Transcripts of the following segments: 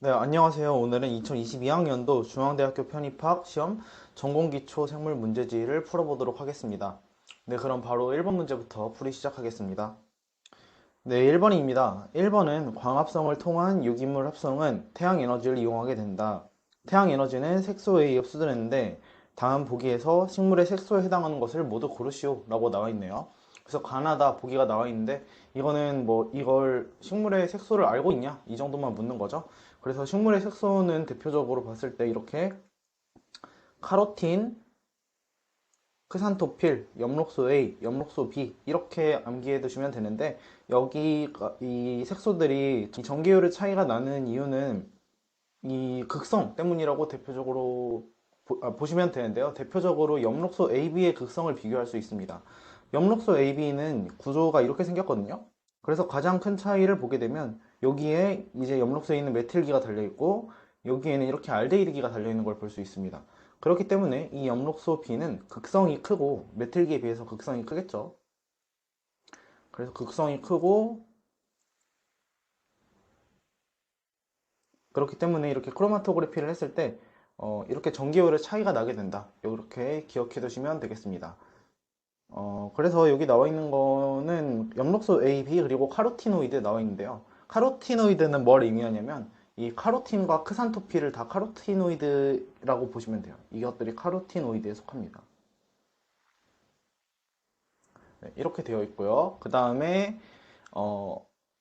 네, 안녕하세요. 오늘은 2022학년도 중앙대학교 편입학 시험 전공기초 생물 문제지를 풀어보도록 하겠습니다. 네, 그럼 바로 1번 문제부터 풀이 시작하겠습니다. 네, 1번입니다. 1번은 광합성을 통한 유기물 합성은 태양 에너지를 이용하게 된다. 태양 에너지는 색소에 의해 흡수되는데 다음 보기에서 식물의 색소에 해당하는 것을 모두 고르시오 라고 나와 있네요. 그래서 가나다 보기가 나와 있는데 이거는 뭐 이걸 식물의 색소를 알고 있냐? 이 정도만 묻는 거죠. 그래서 식물의 색소는 대표적으로 봤을 때 이렇게 카로틴, 크산토필, 엽록소 A, 엽록소 B 이렇게 암기해 두시면 되는데 여기 이 색소들이 전기율의 차이가 나는 이유는 이 극성 때문이라고 대표적으로 보시면 되는데요. 대표적으로 엽록소 AB의 극성을 비교할 수 있습니다. 엽록소 AB는 구조가 이렇게 생겼거든요. 그래서 가장 큰 차이를 보게 되면 여기에 이제 엽록소에 있는 메틸기가 달려 있고 여기에는 이렇게 알데히드기가 달려 있는 걸 볼 수 있습니다. 그렇기 때문에 이 엽록소 B는 극성이 크고 메틸기에 비해서 극성이 크겠죠. 그래서 극성이 크고 그렇기 때문에 이렇게 크로마토그래피를 했을 때 이렇게 전기율의 차이가 나게 된다. 이렇게 기억해 두시면 되겠습니다. 그래서 여기 나와 있는 거는 엽록소 A, B 그리고 카로티노이드 나와 있는데요. 카로티노이드는 뭘 의미하냐면 이 카로틴과 크산토필을 다 카로티노이드라고 보시면 돼요. 이것들이 카로티노이드에 속합니다. 네, 이렇게 되어 있고요. 그 다음에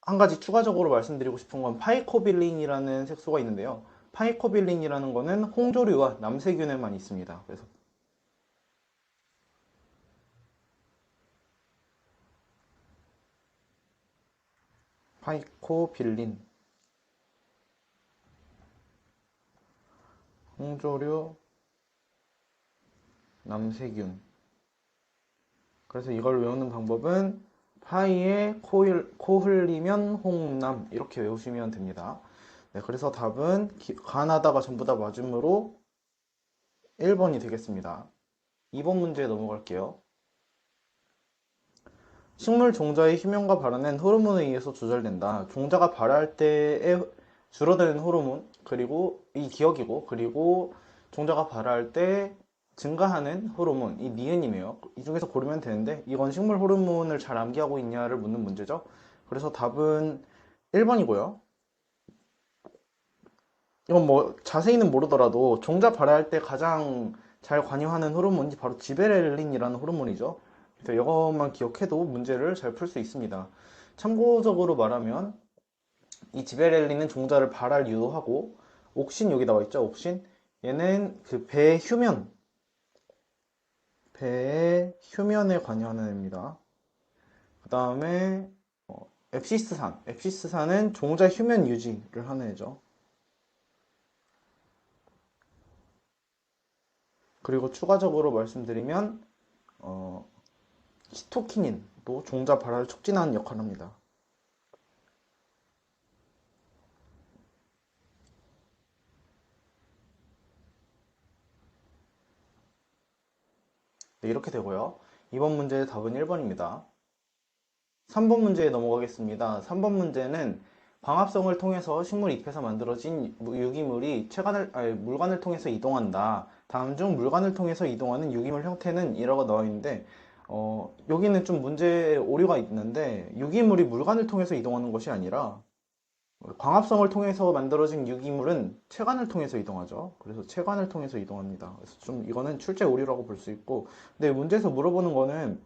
한 가지 추가적으로 말씀드리고 싶은 건 파이코빌린이라는 색소가 있는데요. 파이코빌린이라는 거는 홍조류와 남세균에만 있습니다. 그래서 파이코빌린, 홍조류, 남세균. 그래서 이걸 외우는 방법은 파이에 코 흘리면 홍남 이렇게 외우시면 됩니다. 네, 그래서 답은 가나다가 전부 다 맞음으로 1번이 되겠습니다. 2번 문제에 넘어갈게요. 식물 종자의 휴면과 발현은 호르몬에 의해서 조절된다. 종자가 발할 때에 줄어드는 호르몬, 그리고 이 기억이고, 그리고 종자가 발할 때 증가하는 호르몬, 이 니은이네요. 이 중에서 고르면 되는데, 이건 식물 호르몬을 잘 암기하고 있냐를 묻는 문제죠. 그래서 답은 1번이고요. 이건 뭐 자세히는 모르더라도 종자 발할 때 가장 잘 관여하는 호르몬이 바로 지베렐린이라는 호르몬이죠. 그래서 이것만 기억해도 문제를 잘 풀 수 있습니다. 참고적으로 말하면 이 지베렐린은 종자를 발할 유도하고 옥신 여기 나와 있죠. 옥신 얘는 그 배의 휴면에 관여하는 애입니다. 그 다음에 앱시스산은 종자 휴면 유지를 하는 애죠. 그리고 추가적으로 말씀드리면 어, 시토키닌도 종자 발화를 촉진하는 역할을 합니다. 네, 이렇게 되고요. 이번 문제의 답은 1번입니다. 3번 문제에 넘어가겠습니다. 3번 문제는 광합성을 통해서 식물 잎에서 만들어진 유기물이 물관을 통해서 이동한다. 다음 중 물관을 통해서 이동하는 유기물 형태는 이라고 나와 있는데 여기는 좀 문제에 오류가 있는데 유기물이 물관을 통해서 이동하는 것이 아니라 광합성을 통해서 만들어진 유기물은 체관을 통해서 이동하죠. 그래서 체관을 통해서 이동합니다. 그래서 좀 이거는 출제 오류라고 볼 수 있고, 근데 문제에서 물어보는 거는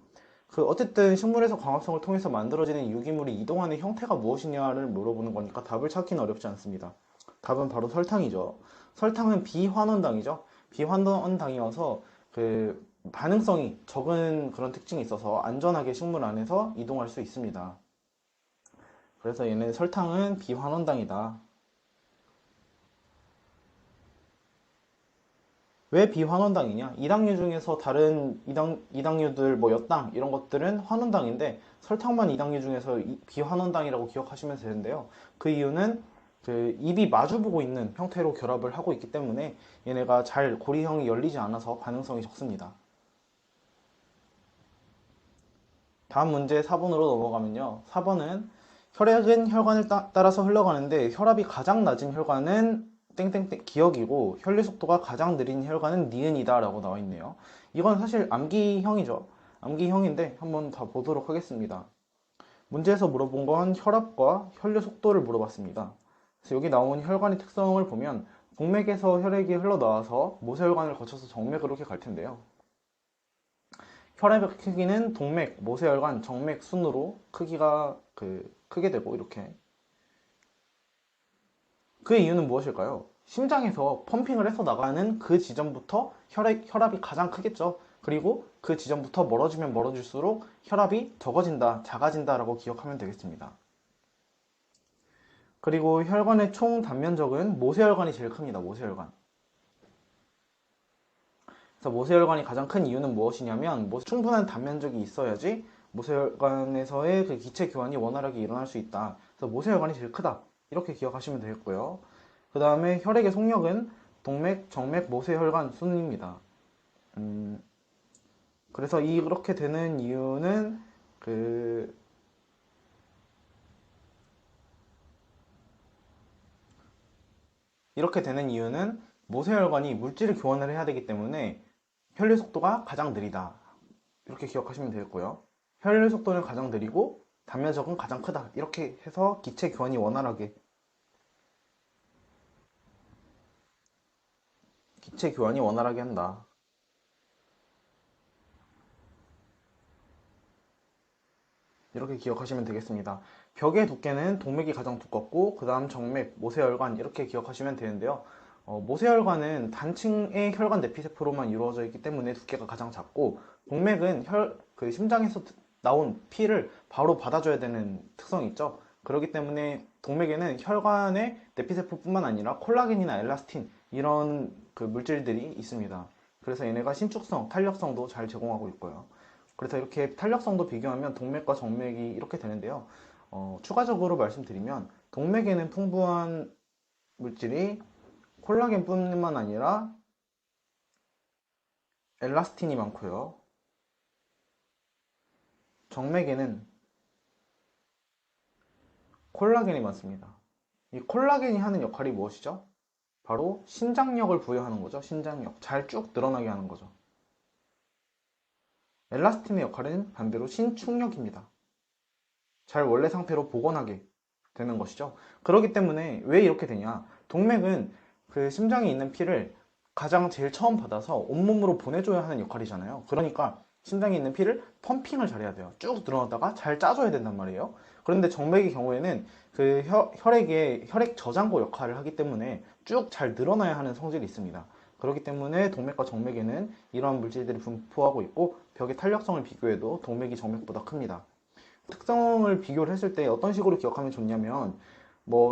그 어쨌든 식물에서 광합성을 통해서 만들어지는 유기물이 이동하는 형태가 무엇이냐를 물어보는 거니까 답을 찾기는 어렵지 않습니다. 답은 바로 설탕이죠. 설탕은 비환원당이죠. 비환원당이어서 그 반응성이 적은 그런 특징이 있어서 안전하게 식물 안에서 이동할 수 있습니다. 그래서 얘는 설탕은 비환원당이다. 왜 비환원당이냐? 이당류 중에서 다른 이당류들 뭐 엿당 이런 것들은 환원당인데 설탕만 이당류 중에서 비환원당이라고 기억하시면 되는데요. 그 이유는 그 입이 마주보고 있는 형태로 결합을 하고 있기 때문에 얘네가 잘 고리형이 열리지 않아서 반응성이 적습니다. 다음 문제 4번으로 넘어가면요. 4번은 혈액은 혈관을 따라서 흘러가는데 혈압이 가장 낮은 혈관은 땡땡땡 기억이고 혈류 속도가 가장 느린 혈관은 니은이다 라고 나와 있네요. 이건 사실 암기형이죠. 암기형인데 한번 더 보도록 하겠습니다. 문제에서 물어본 건 혈압과 혈류 속도를 물어봤습니다. 그래서 여기 나온 혈관의 특성을 보면 동맥에서 혈액이 흘러나와서 모세혈관을 거쳐서 정맥으로 이렇게 갈 텐데요. 혈압의 크기는 동맥, 모세혈관, 정맥 순으로 크기가 크게 되고 이렇게. 그 이유는 무엇일까요? 심장에서 펌핑을 해서 나가는 그 지점부터 혈압이 가장 크겠죠. 그리고 그 지점부터 멀어지면 멀어질수록 혈압이 적어진다, 작아진다 라고 기억하면 되겠습니다. 그리고 혈관의 총 단면적은 모세혈관이 제일 큽니다. 모세혈관. 그래서 모세혈관이 가장 큰 이유는 무엇이냐면 충분한 단면적이 있어야지 모세혈관에서의 그 기체 교환이 원활하게 일어날 수 있다. 그래서 모세혈관이 제일 크다. 이렇게 기억하시면 되겠고요. 그 다음에 혈액의 속력은 동맥, 정맥, 모세혈관 순입니다. 그래서 이렇게 되는 이유는 이렇게 되는 이유는 모세혈관이 물질을 교환을 해야 되기 때문에 혈류 속도가 가장 느리다. 이렇게 기억하시면 되겠고요. 혈류 속도는 가장 느리고 단면적은 가장 크다. 이렇게 해서 기체 교환이 원활하게 한다. 이렇게 기억하시면 되겠습니다. 벽의 두께는 동맥이 가장 두껍고 그 다음 정맥, 모세혈관 이렇게 기억하시면 되는데요. 모세혈관은 단층의 혈관 내피세포로만 이루어져 있기 때문에 두께가 가장 작고 동맥은 심장에서 나온 피를 바로 받아줘야 되는 특성이 있죠. 그렇기 때문에 동맥에는 혈관의 내피세포뿐만 아니라 콜라겐이나 엘라스틴 이런 물질들이 있습니다. 그래서 얘네가 신축성, 탄력성도 잘 제공하고 있고요. 그래서 이렇게 탄력성도 비교하면 동맥과 정맥이 이렇게 되는데요. 추가적으로 말씀드리면 동맥에는 풍부한 물질이 콜라겐뿐만 아니라 엘라스틴이 많고요. 정맥에는 콜라겐이 많습니다. 이 콜라겐이 하는 역할이 무엇이죠? 바로 신장력을 부여하는 거죠. 신장력. 잘 쭉 늘어나게 하는 거죠. 엘라스틴의 역할은 반대로 신축력입니다. 잘 원래 상태로 복원하게 되는 것이죠. 그렇기 때문에 왜 이렇게 되냐? 동맥은 심장에 있는 피를 가장 제일 처음 받아서 온몸으로 보내줘야 하는 역할이잖아요. 그러니까 심장에 있는 피를 펌핑을 잘해야 돼요. 쭉 늘어났다가 잘 짜줘야 된단 말이에요. 그런데 정맥의 경우에는 혈액 저장고 역할을 하기 때문에 쭉 잘 늘어나야 하는 성질이 있습니다. 그렇기 때문에 동맥과 정맥에는 이러한 물질들이 분포하고 있고 벽의 탄력성을 비교해도 동맥이 정맥보다 큽니다. 특성을 비교를 했을 때 어떤 식으로 기억하면 좋냐면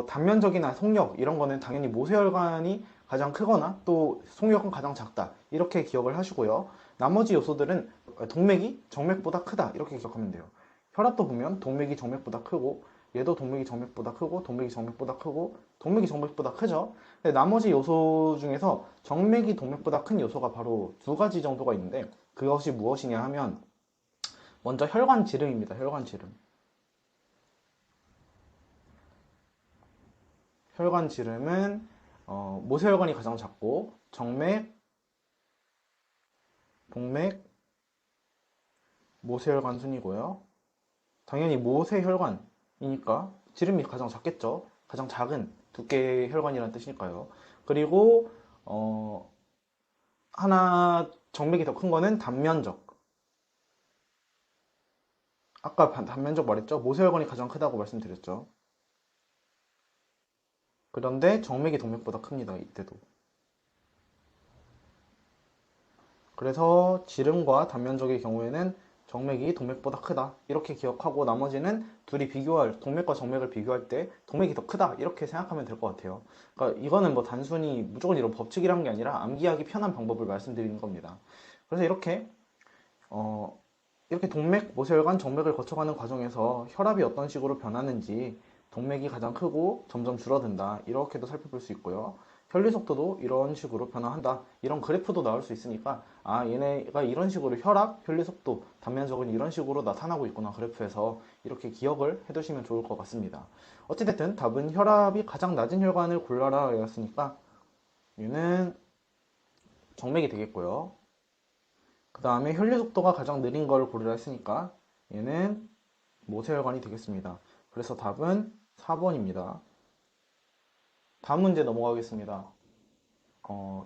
단면적이나 속력 이런 거는 당연히 모세혈관이 가장 크거나 또 속력은 가장 작다 이렇게 기억을 하시고요. 나머지 요소들은 동맥이 정맥보다 크다 이렇게 기억하면 돼요. 혈압도 보면 동맥이 정맥보다 크고 얘도 동맥이 정맥보다 크고 동맥이 정맥보다 크고 동맥이 정맥보다 크죠. 근데 나머지 요소 중에서 정맥이 동맥보다 큰 요소가 바로 두 가지 정도가 있는데 그것이 무엇이냐 하면 먼저 혈관 지름입니다. 혈관 지름. 혈관 지름은 모세혈관이 가장 작고 정맥, 동맥, 모세혈관 순이고요. 당연히 모세혈관이니까 지름이 가장 작겠죠. 가장 작은 두께의 혈관이라는 뜻이니까요. 그리고 하나 정맥이 더 큰 거는 단면적. 아까 단면적 말했죠. 모세혈관이 가장 크다고 말씀드렸죠. 그런데 정맥이 동맥보다 큽니다. 이때도. 그래서 지름과 단면적의 경우에는 정맥이 동맥보다 크다 이렇게 기억하고 나머지는 동맥과 정맥을 비교할 때 동맥이 더 크다 이렇게 생각하면 될 것 같아요. 그러니까 이거는 단순히 무조건 이런 법칙이란 게 아니라 암기하기 편한 방법을 말씀드리는 겁니다. 그래서 이렇게 동맥, 모세혈관, 정맥을 거쳐가는 과정에서 혈압이 어떤 식으로 변하는지 동맥이 가장 크고 점점 줄어든다 이렇게도 살펴볼 수 있고요. 혈류 속도도 이런 식으로 변화한다. 이런 그래프도 나올 수 있으니까 아 얘네가 이런 식으로 혈압, 혈류 속도 단면적은 이런 식으로 나타나고 있구나 그래프에서 이렇게 기억을 해두시면 좋을 것 같습니다. 어찌됐든 답은 혈압이 가장 낮은 혈관을 골라라 였으니까 얘는 정맥이 되겠고요. 그 다음에 혈류 속도가 가장 느린 걸 고르라 했으니까 얘는 모세혈관이 되겠습니다. 그래서 답은 4번입니다. 다음 문제 넘어가겠습니다.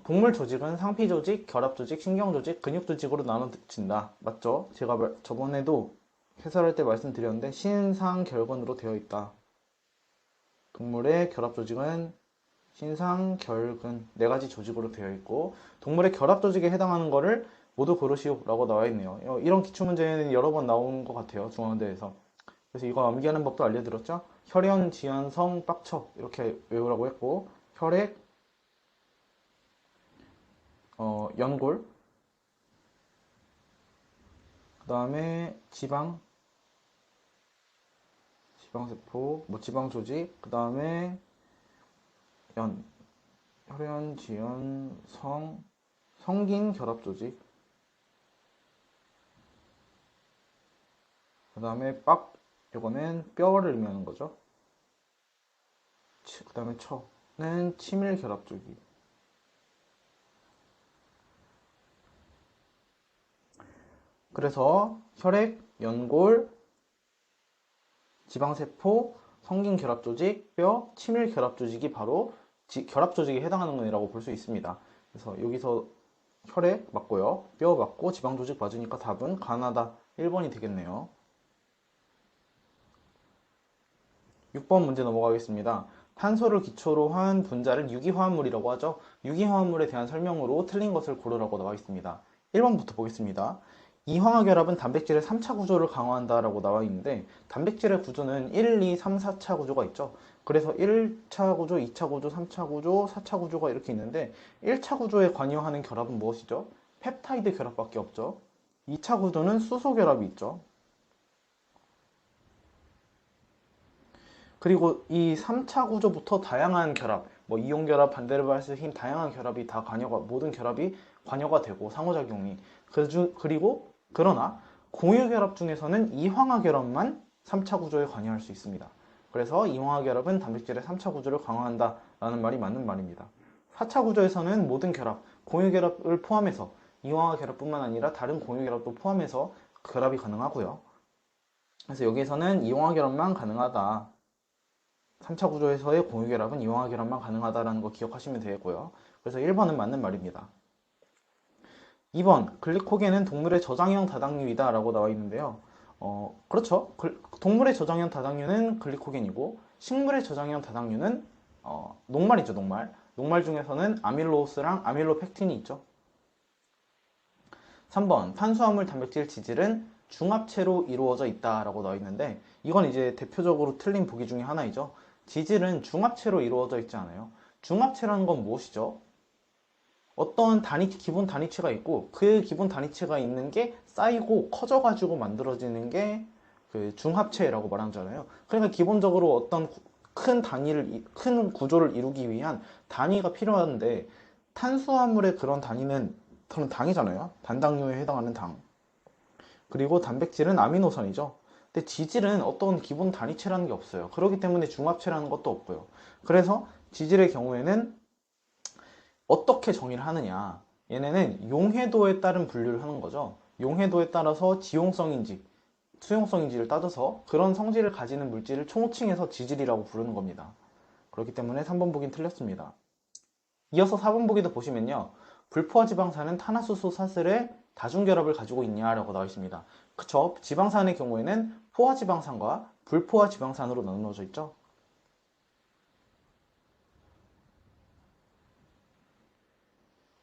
동물 조직은 상피 조직, 결합 조직, 신경 조직, 근육 조직으로 나눠진다. 맞죠? 제가 저번에도 해설할 때 말씀드렸는데 신상 결근으로 되어 있다. 동물의 결합 조직은 신상, 결근 네 가지 조직으로 되어 있고 동물의 결합 조직에 해당하는 거를 모두 고르시오 라고 나와 있네요. 이런 기출문제는 여러 번 나온 것 같아요. 중앙대에서. 그래서 이거 암기하는 법도 알려드렸죠. 혈연, 지연, 성, 빡쳐 이렇게 외우라고 했고 혈액, 연골, 그 다음에 지방세포, 뭐 지방조직, 그 다음에 혈연, 지연, 성긴 결합조직, 그 다음에 이거는 뼈를 의미하는 거죠. 그 다음에 척는 치밀 결합조직. 그래서 혈액, 연골, 지방세포, 성긴 결합조직, 뼈, 치밀 결합조직이 바로 결합조직에 해당하는 것이라고 볼 수 있습니다. 그래서 여기서 혈액 맞고요. 뼈 맞고 지방조직 맞으니까 답은 가나다 1번이 되겠네요. 6번 문제 넘어가겠습니다. 탄소를 기초로 한 분자를 유기화합물이라고 하죠. 유기화합물에 대한 설명으로 틀린 것을 고르라고 나와 있습니다. 1번부터 보겠습니다. 이황화결합은 단백질의 3차 구조를 강화한다라고 나와 있는데 단백질의 구조는 1, 2, 3, 4차 구조가 있죠. 그래서 1차 구조, 2차 구조, 3차 구조, 4차 구조가 이렇게 있는데 1차 구조에 관여하는 결합은 무엇이죠? 펩타이드 결합밖에 없죠. 2차 구조는 수소 결합이 있죠. 그리고 이 3차 구조부터 다양한 결합, 뭐 이온 결합, 반데르발스 힘 다양한 결합이 다 모든 결합이 관여가 되고 상호작용이 그리고 그러나 공유 결합 중에서는 이황화 결합만 3차 구조에 관여할 수 있습니다. 그래서 이황화 결합은 단백질의 3차 구조를 강화한다라는 말이 맞는 말입니다. 4차 구조에서는 모든 결합, 공유 결합을 포함해서 이황화 결합뿐만 아니라 다른 공유 결합도 포함해서 결합이 가능하고요. 그래서 여기에서는 이황화 결합만 가능하다. 3차 구조에서의 공유결합은 이황화 결합만 가능하다는 거 기억하시면 되겠고요. 그래서 1번은 맞는 말입니다. 2번, 글리코겐은 동물의 저장형 다당류이다 라고 나와 있는데요. 그렇죠. 동물의 저장형 다당류는 글리코겐이고 식물의 저장형 다당류는 녹말이죠, 녹말. 녹말 중에서는 아밀로스랑 아밀로펙틴이 있죠. 3번, 탄수화물, 단백질, 지질은 중합체로 이루어져 있다라고 나와 있는데 이건 이제 대표적으로 틀린 보기 중에 하나이죠. 지질은 중합체로 이루어져 있지 않아요. 중합체라는 건 무엇이죠? 어떤 기본 단위체가 있고 그 기본 단위체가 있는 게 쌓이고 커져가지고 만들어지는 게 그 중합체라고 말하잖아요. 그러니까 기본적으로 어떤 큰 구조를 이루기 위한 단위가 필요한데 탄수화물의 그런 당이잖아요. 단당류에 해당하는 당. 그리고 단백질은 아미노산이죠. 근데 지질은 어떤 기본 단위체라는 게 없어요. 그렇기 때문에 중합체라는 것도 없고요. 그래서 지질의 경우에는 어떻게 정의를 하느냐. 얘네는 용해도에 따른 분류를 하는 거죠. 용해도에 따라서 지용성인지 수용성인지를 따져서 그런 성질을 가지는 물질을 총칭해서 지질이라고 부르는 겁니다. 그렇기 때문에 3번 보긴 틀렸습니다. 이어서 4번 보기도 보시면요. 불포화 지방산은 탄화수소 사슬의 다중결합을 가지고 있냐라고 나와 있습니다. 그쵸? 지방산의 경우에는 포화 지방산과 불포화 지방산으로 나누어져 있죠.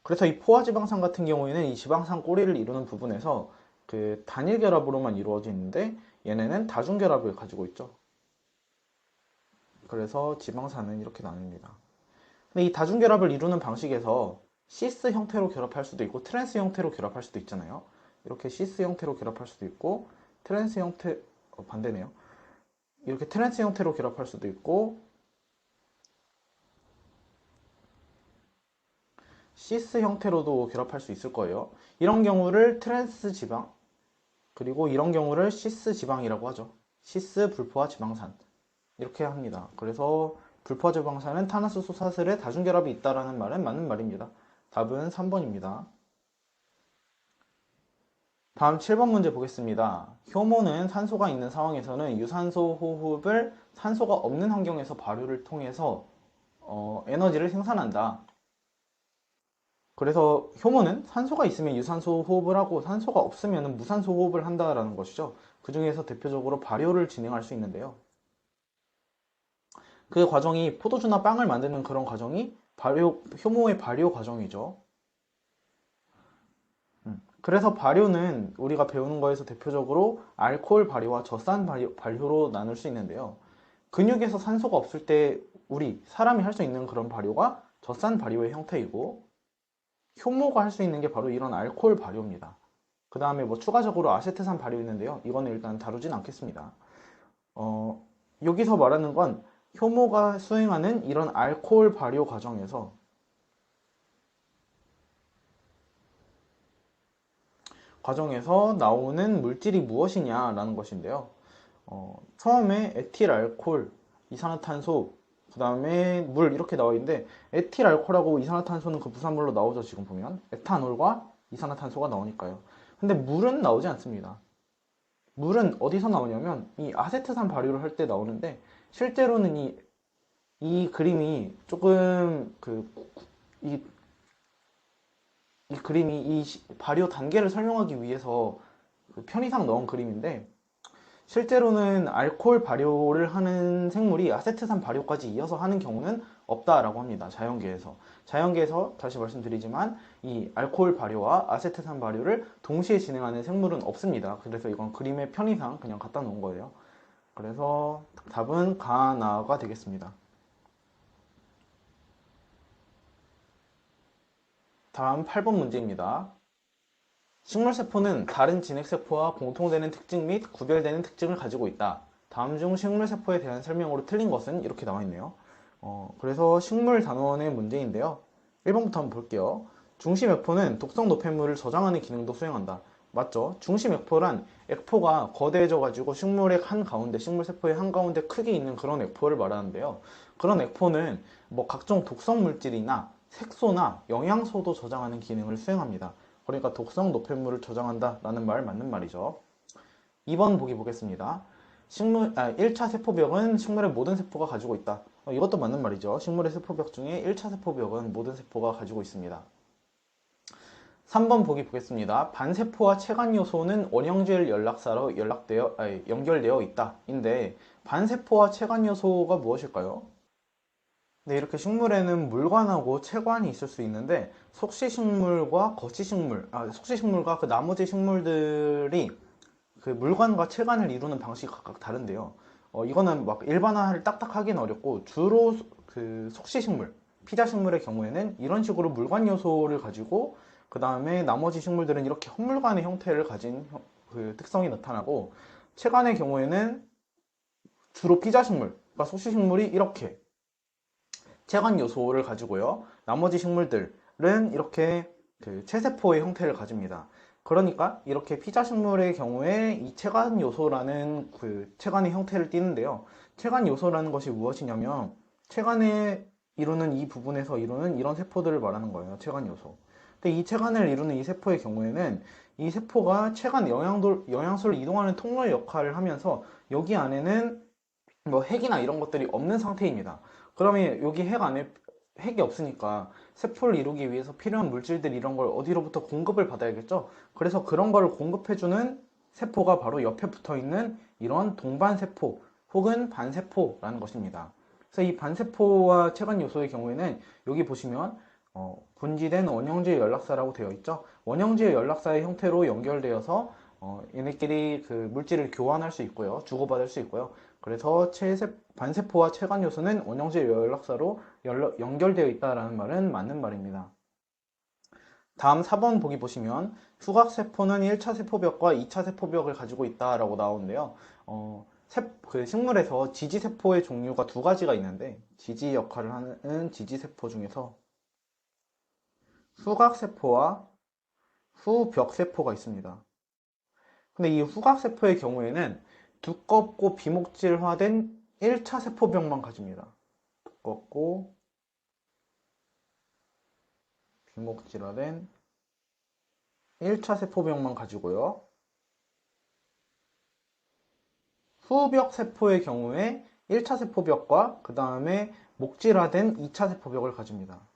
그래서 이 포화 지방산 같은 경우에는 이 지방산 꼬리를 이루는 부분에서 그 단일 결합으로만 이루어져 있는데 얘네는 다중 결합을 가지고 있죠. 그래서 지방산은 이렇게 나뉩니다. 근데 이 다중 결합을 이루는 방식에서 시스 형태로 결합할 수도 있고 트랜스 형태로 결합할 수도 있잖아요. 이렇게 시스 형태로 결합할 수도 있고 트랜스 형태 반대네요. 이렇게 트랜스 형태로 결합할 수도 있고 시스 형태로도 결합할 수 있을 거예요. 이런 경우를 트랜스 지방, 그리고 이런 경우를 시스 지방이라고 하죠. 시스 불포화 지방산 이렇게 합니다. 그래서 불포화 지방산은 탄화수소 사슬에 다중결합이 있다라는 말은 맞는 말입니다. 답은 3번입니다. 다음 7번 문제 보겠습니다. 효모는 산소가 있는 상황에서는 유산소 호흡을 산소가 없는 환경에서 발효를 통해서 에너지를 생산한다. 그래서 효모는 산소가 있으면 유산소 호흡을 하고 산소가 없으면 무산소 호흡을 한다라는 것이죠. 그 중에서 대표적으로 발효를 진행할 수 있는데요. 그 과정이 포도주나 빵을 만드는 그런 과정이 효모의 발효 과정이죠. 그래서 발효는 우리가 배우는 거에서 대표적으로 알코올 발효와 젖산 발효로 나눌 수 있는데요. 근육에서 산소가 없을 때 우리 사람이 할 수 있는 그런 발효가 젖산 발효의 형태이고, 효모가 할 수 있는 게 바로 이런 알코올 발효입니다. 그 다음에 뭐 추가적으로 아세트산 발효 있는데요. 이거는 일단 다루진 않겠습니다. 여기서 말하는 건 효모가 수행하는 이런 알코올 발효 과정에서 나오는 물질이 무엇이냐라는 것인데요. 처음에 에틸알코올, 이산화탄소, 그 다음에 물 이렇게 나와 있는데, 에틸알코올하고 이산화탄소는 그 부산물로 나오죠. 지금 보면 에탄올과 이산화탄소가 나오니까요. 근데 물은 나오지 않습니다. 물은 어디서 나오냐면 이 아세트산 발효를 할 때 나오는데, 실제로는 이 그림이 조금 이 그림이 이 발효 단계를 설명하기 위해서 그 편의상 넣은 그림인데, 실제로는 알코올 발효를 하는 생물이 아세트산 발효까지 이어서 하는 경우는 없다라고 합니다. 자연계에서. 자연계에서 다시 말씀드리지만 이 알코올 발효와 아세트산 발효를 동시에 진행하는 생물은 없습니다. 그래서 이건 그림의 편의상 그냥 갖다 놓은 거예요. 그래서 답은 가나가 되겠습니다. 다음 8번 문제입니다. 식물세포는 다른 진핵세포와 공통되는 특징 및 구별되는 특징을 가지고 있다. 다음 중 식물세포에 대한 설명으로 틀린 것은 이렇게 나와 있네요. 그래서 식물 단원의 문제인데요. 1번부터 한번 볼게요. 중심액포는 독성 노폐물을 저장하는 기능도 수행한다. 맞죠? 중심액포란 액포가 거대해져 가지고 식물의 한가운데, 식물세포의 한가운데 크게 있는 그런 액포를 말하는데요. 그런 액포는 뭐 각종 독성 물질이나 색소나 영양소도 저장하는 기능을 수행합니다. 그러니까 독성 노폐물을 저장한다라는 말 맞는 말이죠. 2번 보기 보겠습니다. 1차 세포벽은 식물의 모든 세포가 가지고 있다. 이것도 맞는 말이죠. 식물의 세포벽 중에 1차 세포벽은 모든 세포가 가지고 있습니다. 3번 보기 보겠습니다. 반세포와 체관 요소는 원형질 연락사로 연결되어 있다. 인데 반세포와 체관 요소가 무엇일까요? 네, 이렇게 식물에는 물관하고 체관이 있을 수 있는데 속시식물과 속시식물과 그 나머지 식물들이 그 물관과 체관을 이루는 방식이 각각 다른데요. 이거는 막 일반화를 딱딱하기는 어렵고 주로 그 속시식물, 피자식물의 경우에는 이런 식으로 물관 요소를 가지고 그 다음에 나머지 식물들은 이렇게 헛물관의 형태를 가진 그 특성이 나타나고, 체관의 경우에는 주로 피자식물, 그러니까 속시식물이 이렇게 체관 요소를 가지고요. 나머지 식물들은 이렇게 그 체세포의 형태를 가집니다. 그러니까 이렇게 피자식물의 경우에 이 체관 요소라는 그 체관의 형태를 띠는데요. 체관 요소라는 것이 무엇이냐면 체관에 이루는 이 부분에서 이루는 이런 세포들을 말하는 거예요. 체관 요소. 근데 이 체관을 이루는 이 세포의 경우에는 이 세포가 체관 영양소를 이동하는 통로 역할을 하면서 여기 안에는 뭐 핵이나 이런 것들이 없는 상태입니다. 그러면 여기 핵이 없으니까 세포를 이루기 위해서 필요한 물질들 이런 걸 어디로부터 공급을 받아야겠죠? 그래서 그런 걸 공급해주는 세포가 바로 옆에 붙어 있는 이런 동반세포 혹은 반세포라는 것입니다. 그래서 이 반세포와 체관 요소의 경우에는 여기 보시면 분지된 원형질 연락사라고 되어 있죠. 원형질 연락사의 형태로 연결되어서 얘네끼리 그 물질을 교환할 수 있고요. 주고받을 수 있고요. 그래서 반세포와 체관 요소는 원형질 연락사로 연결되어 있다는 말은 맞는 말입니다. 다음 4번 보기 보시면 후각세포는 1차 세포벽과 2차 세포벽을 가지고 있다라고 나오는데요. 그 식물에서 지지세포의 종류가 두 가지가 있는데 지지 역할을 하는 지지세포 중에서 후각세포와 후벽세포가 있습니다. 근데 이 후각세포의 경우에는 두껍고 비목질화된 1차 세포벽만 가집니다. 두껍고 비목질화된 1차 세포벽만 가지고요. 후벽세포의 경우에 1차 세포벽과 그 다음에 목질화된 2차 세포벽을 가집니다.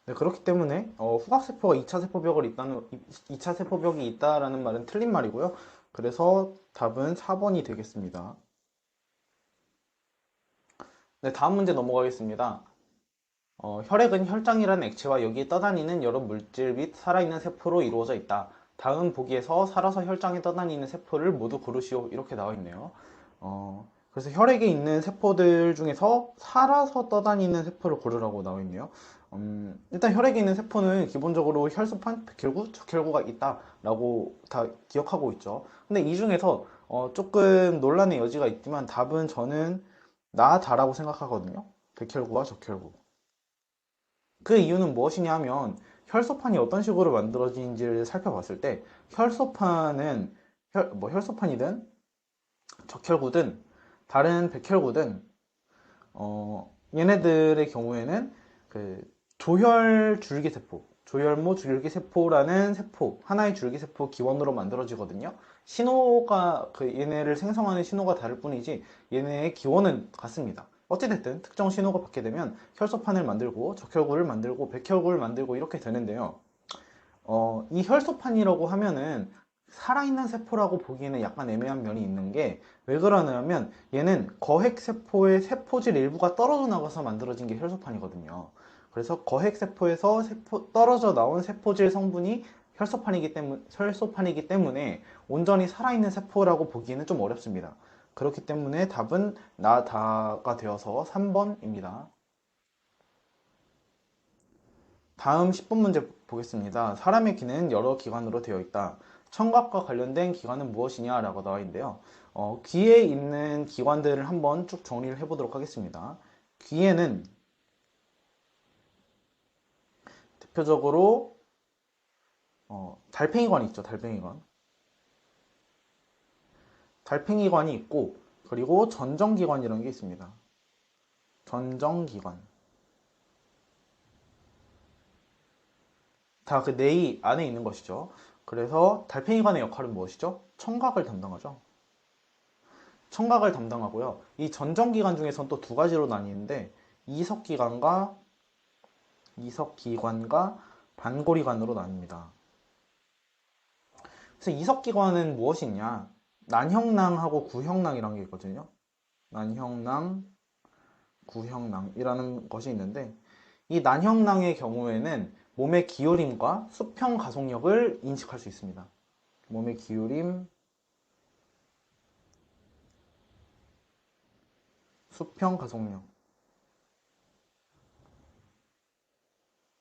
네, 그렇기 때문에 후각세포가 2차 세포벽이 있다라는 말은 틀린 말이고요. 그래서 답은 4번이 되겠습니다. 네, 다음 문제 넘어가겠습니다. 혈액은 혈장이라는 액체와 여기에 떠다니는 여러 물질 및 살아있는 세포로 이루어져 있다. 다음 보기에서 살아서 혈장에 떠다니는 세포를 모두 고르시오. 이렇게 나와 있네요. 그래서 혈액에 있는 세포들 중에서 살아서 떠다니는 세포를 고르라고 나와 있네요. 일단 혈액에 있는 세포는 기본적으로 혈소판, 백혈구, 적혈구가 있다라고 다 기억하고 있죠. 근데 이 중에서 조금 논란의 여지가 있지만 답은 저는 나다라고 생각하거든요. 백혈구와 적혈구. 그 이유는 무엇이냐 하면 혈소판이 어떤 식으로 만들어지는지를 살펴봤을 때 혈소판은 혈소판이든 적혈구든 다른 백혈구든 얘네들의 경우에는 그 조혈 줄기세포, 조혈모 줄기세포라는 세포, 하나의 줄기세포 기원으로 만들어지거든요. 신호가 얘네를 생성하는 신호가 다를 뿐이지 얘네의 기원은 같습니다. 어찌됐든 특정 신호가 받게 되면 혈소판을 만들고 적혈구를 만들고 백혈구를 만들고 이렇게 되는데요. 이 혈소판이라고 하면은 살아있는 세포라고 보기에는 약간 애매한 면이 있는 게 왜 그러냐면 얘는 거핵세포의 세포질 일부가 떨어져 나가서 만들어진 게 혈소판이거든요. 그래서 거핵세포에서 떨어져 나온 세포질 성분이 혈소판이기 때문에 온전히 살아있는 세포라고 보기에는 좀 어렵습니다. 그렇기 때문에 답은 나다가 되어서 3번입니다. 다음 10번 문제 보겠습니다. 사람의 귀는 여러 기관으로 되어 있다. 청각과 관련된 기관은 무엇이냐? 라고 나와 있는데요. 귀에 있는 기관들을 한번 쭉 정리를 해보도록 하겠습니다. 귀에는 대표적으로 달팽이관이 있죠. 달팽이관. 달팽이관이 있고 그리고 전정기관이라는 게 있습니다. 전정기관. 다 그 뇌 안에 있는 것이죠. 그래서 달팽이관의 역할은 무엇이죠? 청각을 담당하죠. 청각을 담당하고요. 이 전정기관 중에서는 또 두 가지로 나뉘는데 이석기관과 반고리관으로 나뉩니다. 그래서 이석기관은 무엇이 있냐? 난형낭하고 구형낭이라는 게 있거든요. 난형낭, 구형낭이라는 것이 있는데 이 난형낭의 경우에는 몸의 기울임과 수평 가속력을 인식할 수 있습니다. 몸의 기울임, 수평 가속력.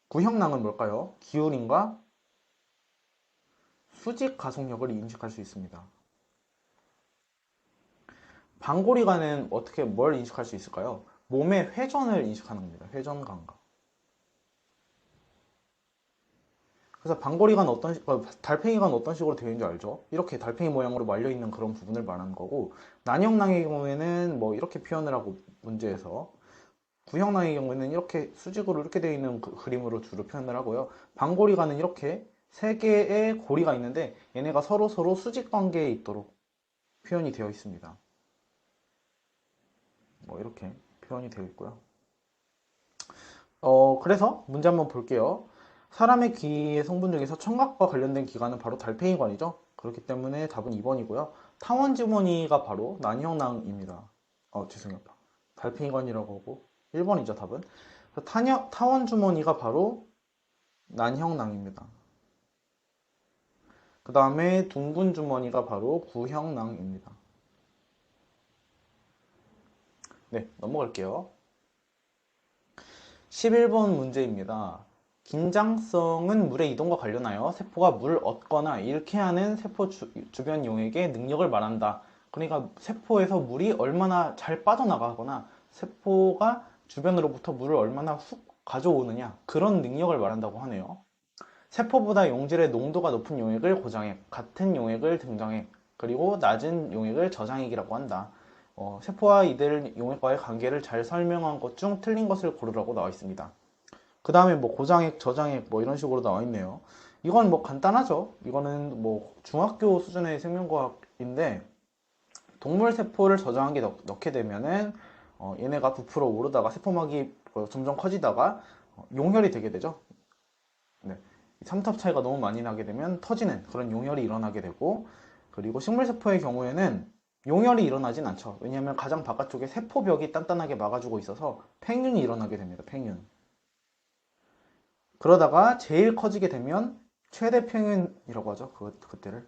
구형낭은 뭘까요? 기울임과 수직 가속력을 인식할 수 있습니다. 반고리관은 어떻게 뭘 인식할 수 있을까요? 몸의 회전을 인식하는 겁니다. 회전 감각. 그래서 달팽이관 어떤 식으로 되어 있는지 알죠? 이렇게 달팽이 모양으로 말려 있는 그런 부분을 말하는 거고, 난형낭의 경우에는 뭐 이렇게 표현을 하고 문제에서, 구형낭의 경우에는 이렇게 수직으로 이렇게 되어 있는 그림으로 주로 표현을 하고요. 반고리관은 이렇게 세 개의 고리가 있는데 얘네가 서로 수직 관계에 있도록 표현이 되어 있습니다. 뭐 이렇게 표현이 되어 있고요. 그래서 문제 한번 볼게요. 사람의 귀의 성분 중에서 청각과 관련된 기관은 바로 달팽이관이죠. 그렇기 때문에 답은 2번이고요. 타원주머니가 바로 난형낭입니다. 죄송해요. 달팽이관이라고 하고 1번이죠, 답은. 타원주머니가 바로 난형낭입니다. 그 다음에 둥근주머니가 바로 구형낭입니다. 네, 넘어갈게요. 11번 문제입니다. 긴장성은 물의 이동과 관련하여 세포가 물을 얻거나 잃게 하는 세포 주변 용액의 능력을 말한다. 그러니까 세포에서 물이 얼마나 잘 빠져나가거나 세포가 주변으로부터 물을 얼마나 훅 가져오느냐, 그런 능력을 말한다고 하네요. 세포보다 용질의 농도가 높은 용액을 고장액, 같은 용액을 등장액, 그리고 낮은 용액을 저장액이라고 한다. 세포와 이들 용액과의 관계를 잘 설명한 것 중 틀린 것을 고르라고 나와 있습니다. 그 다음에 뭐 고장액, 저장액 뭐 이런 식으로 나와 있네요. 이건 뭐 간단하죠. 이거는 뭐 중학교 수준의 생명과학인데, 동물 세포를 저장하게 넣게 되면은 얘네가 부풀어 오르다가 세포막이 점점 커지다가 용혈이 되게 되죠. 네. 삼탑 차이가 너무 많이 나게 되면 터지는 그런 용혈이 일어나게 되고, 그리고 식물세포의 경우에는 용혈이 일어나진 않죠. 왜냐하면 가장 바깥쪽에 세포벽이 단단하게 막아주고 있어서 팽윤이 일어나게 됩니다. 팽윤. 그러다가 제일 커지게 되면 최대 팽윤이라고 하죠. 그때를.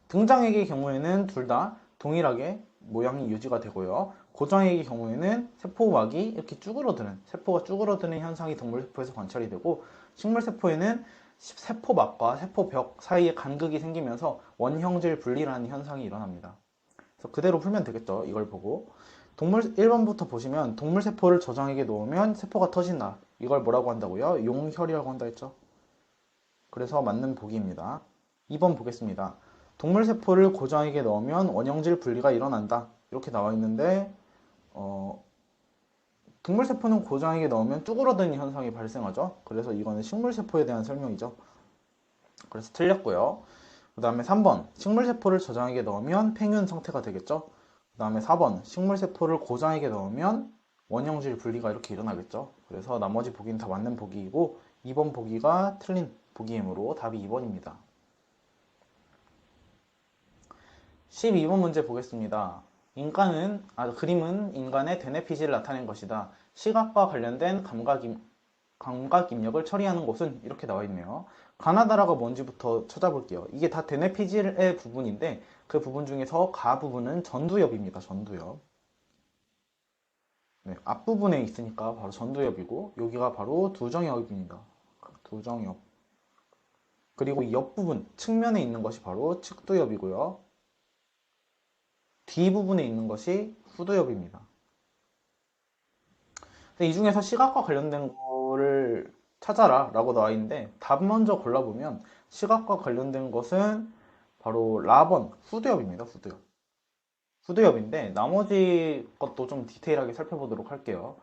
등장액의 경우에는 둘 다 동일하게 모양이 유지가 되고요. 고정액의 경우에는 세포막이 이렇게 쭈그러드는, 세포가 쭈그러드는 현상이 동물세포에서 관찰이 되고, 식물세포에는 세포막과 세포벽 사이에 간극이 생기면서 원형질 분리라는 현상이 일어납니다. 그래서 그대로 풀면 되겠죠. 이걸 보고. 동물 1번부터 보시면 동물세포를 저장액에 넣으면 세포가 터진다. 이걸 뭐라고 한다고요? 용혈이라고 한다 했죠. 그래서 맞는 보기입니다. 2번 보겠습니다. 동물세포를 고정액에 넣으면 원형질 분리가 일어난다. 이렇게 나와 있는데 동물세포는 고정액에 넣으면 쭈그러드는 현상이 발생하죠. 그래서 이거는 식물세포에 대한 설명이죠. 그래서 틀렸고요. 그 다음에 3번 식물세포를 저장액에 넣으면 팽윤 상태가 되겠죠. 그 다음에 4번 식물세포를 고정액에 넣으면 원형질 분리가 이렇게 일어나겠죠. 그래서 나머지 보기는 다 맞는 보기이고 2번 보기가 틀린 보기이므로 답이 2번입니다. 12번 문제 보겠습니다. 그림은 인간의 대뇌 피질을 나타낸 것이다. 시각과 관련된 감각 입력을 처리하는 곳은 이렇게 나와 있네요. 가나다라가 뭔지부터 찾아볼게요. 이게 다 대뇌 피질의 부분인데 그 부분 중에서 가 부분은 전두엽입니다. 전두엽. 네, 앞부분에 있으니까 바로 전두엽이고 여기가 바로 두정엽입니다. 두정엽. 그리고 이 옆부분, 측면에 있는 것이 바로 측두엽이고요. 뒷부분에 있는 것이 후두엽입니다. 근데 이 중에서 시각과 관련된 거를 찾아라 라고 나와 있는데 답 먼저 골라보면 시각과 관련된 것은 바로 라번, 후두엽입니다. 후두엽. 후두엽인데 나머지 것도 좀 디테일하게 살펴보도록 할게요.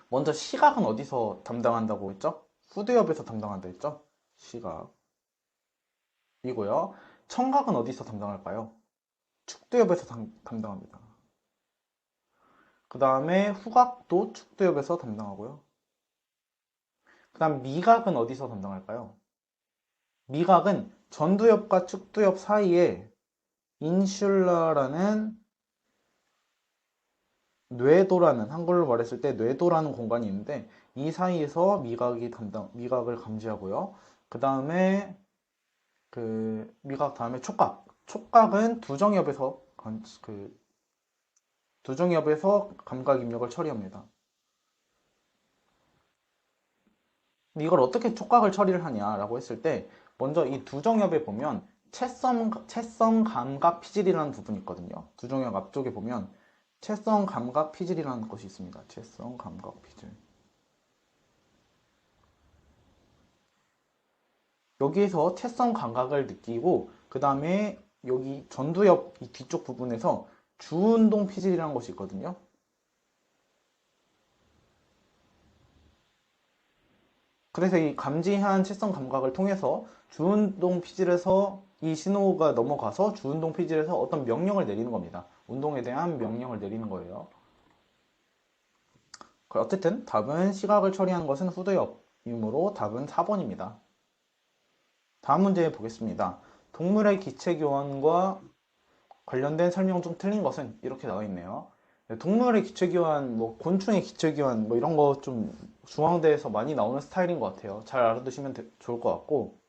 먼저 시각은 어디서 담당한다고 했죠? 후두엽에서 담당한다 했죠? 시각 이고요. 청각은 어디서 담당할까요? 축두엽에서 담당합니다. 그 다음에 후각도 축두엽에서 담당하고요. 그 다음 미각은 어디서 담당할까요? 미각은 전두엽과 축두엽 사이에 인슐라라는 뇌도라는, 한글로 말했을 때 뇌도라는 공간이 있는데 이 사이에서 미각을 감지하고요. 그 다음에 미각 다음에 촉각. 촉각은 두정엽에서 감각 입력을 처리합니다. 이걸 어떻게 촉각을 처리를 하냐라고 했을 때 먼저 이 두정엽에 보면 채성 감각 피질이라는 부분이 있거든요. 두정엽 앞쪽에 보면 채성 감각 피질이라는 것이 있습니다. 채성 감각 피질. 여기에서 채성 감각을 느끼고 그 다음에 여기 전두엽 이 뒤쪽 부분에서 주운동 피질이라는 것이 있거든요. 그래서 이 감지한 채성 감각을 통해서 주운동 피질에서 이 신호가 넘어가서 주운동 피질에서 어떤 명령을 내리는 겁니다. 운동에 대한 명령을 내리는 거예요. 어쨌든 답은 시각을 처리하는 것은 후두엽이므로 답은 4번입니다. 다음 문제 보겠습니다. 동물의 기체 교환과 관련된 설명 중 틀린 것은 이렇게 나와 있네요. 동물의 기체 교환, 곤충의 기체 교환, 이런 거 좀 중앙대에서 많이 나오는 스타일인 것 같아요. 잘 알아두시면 좋을 것 같고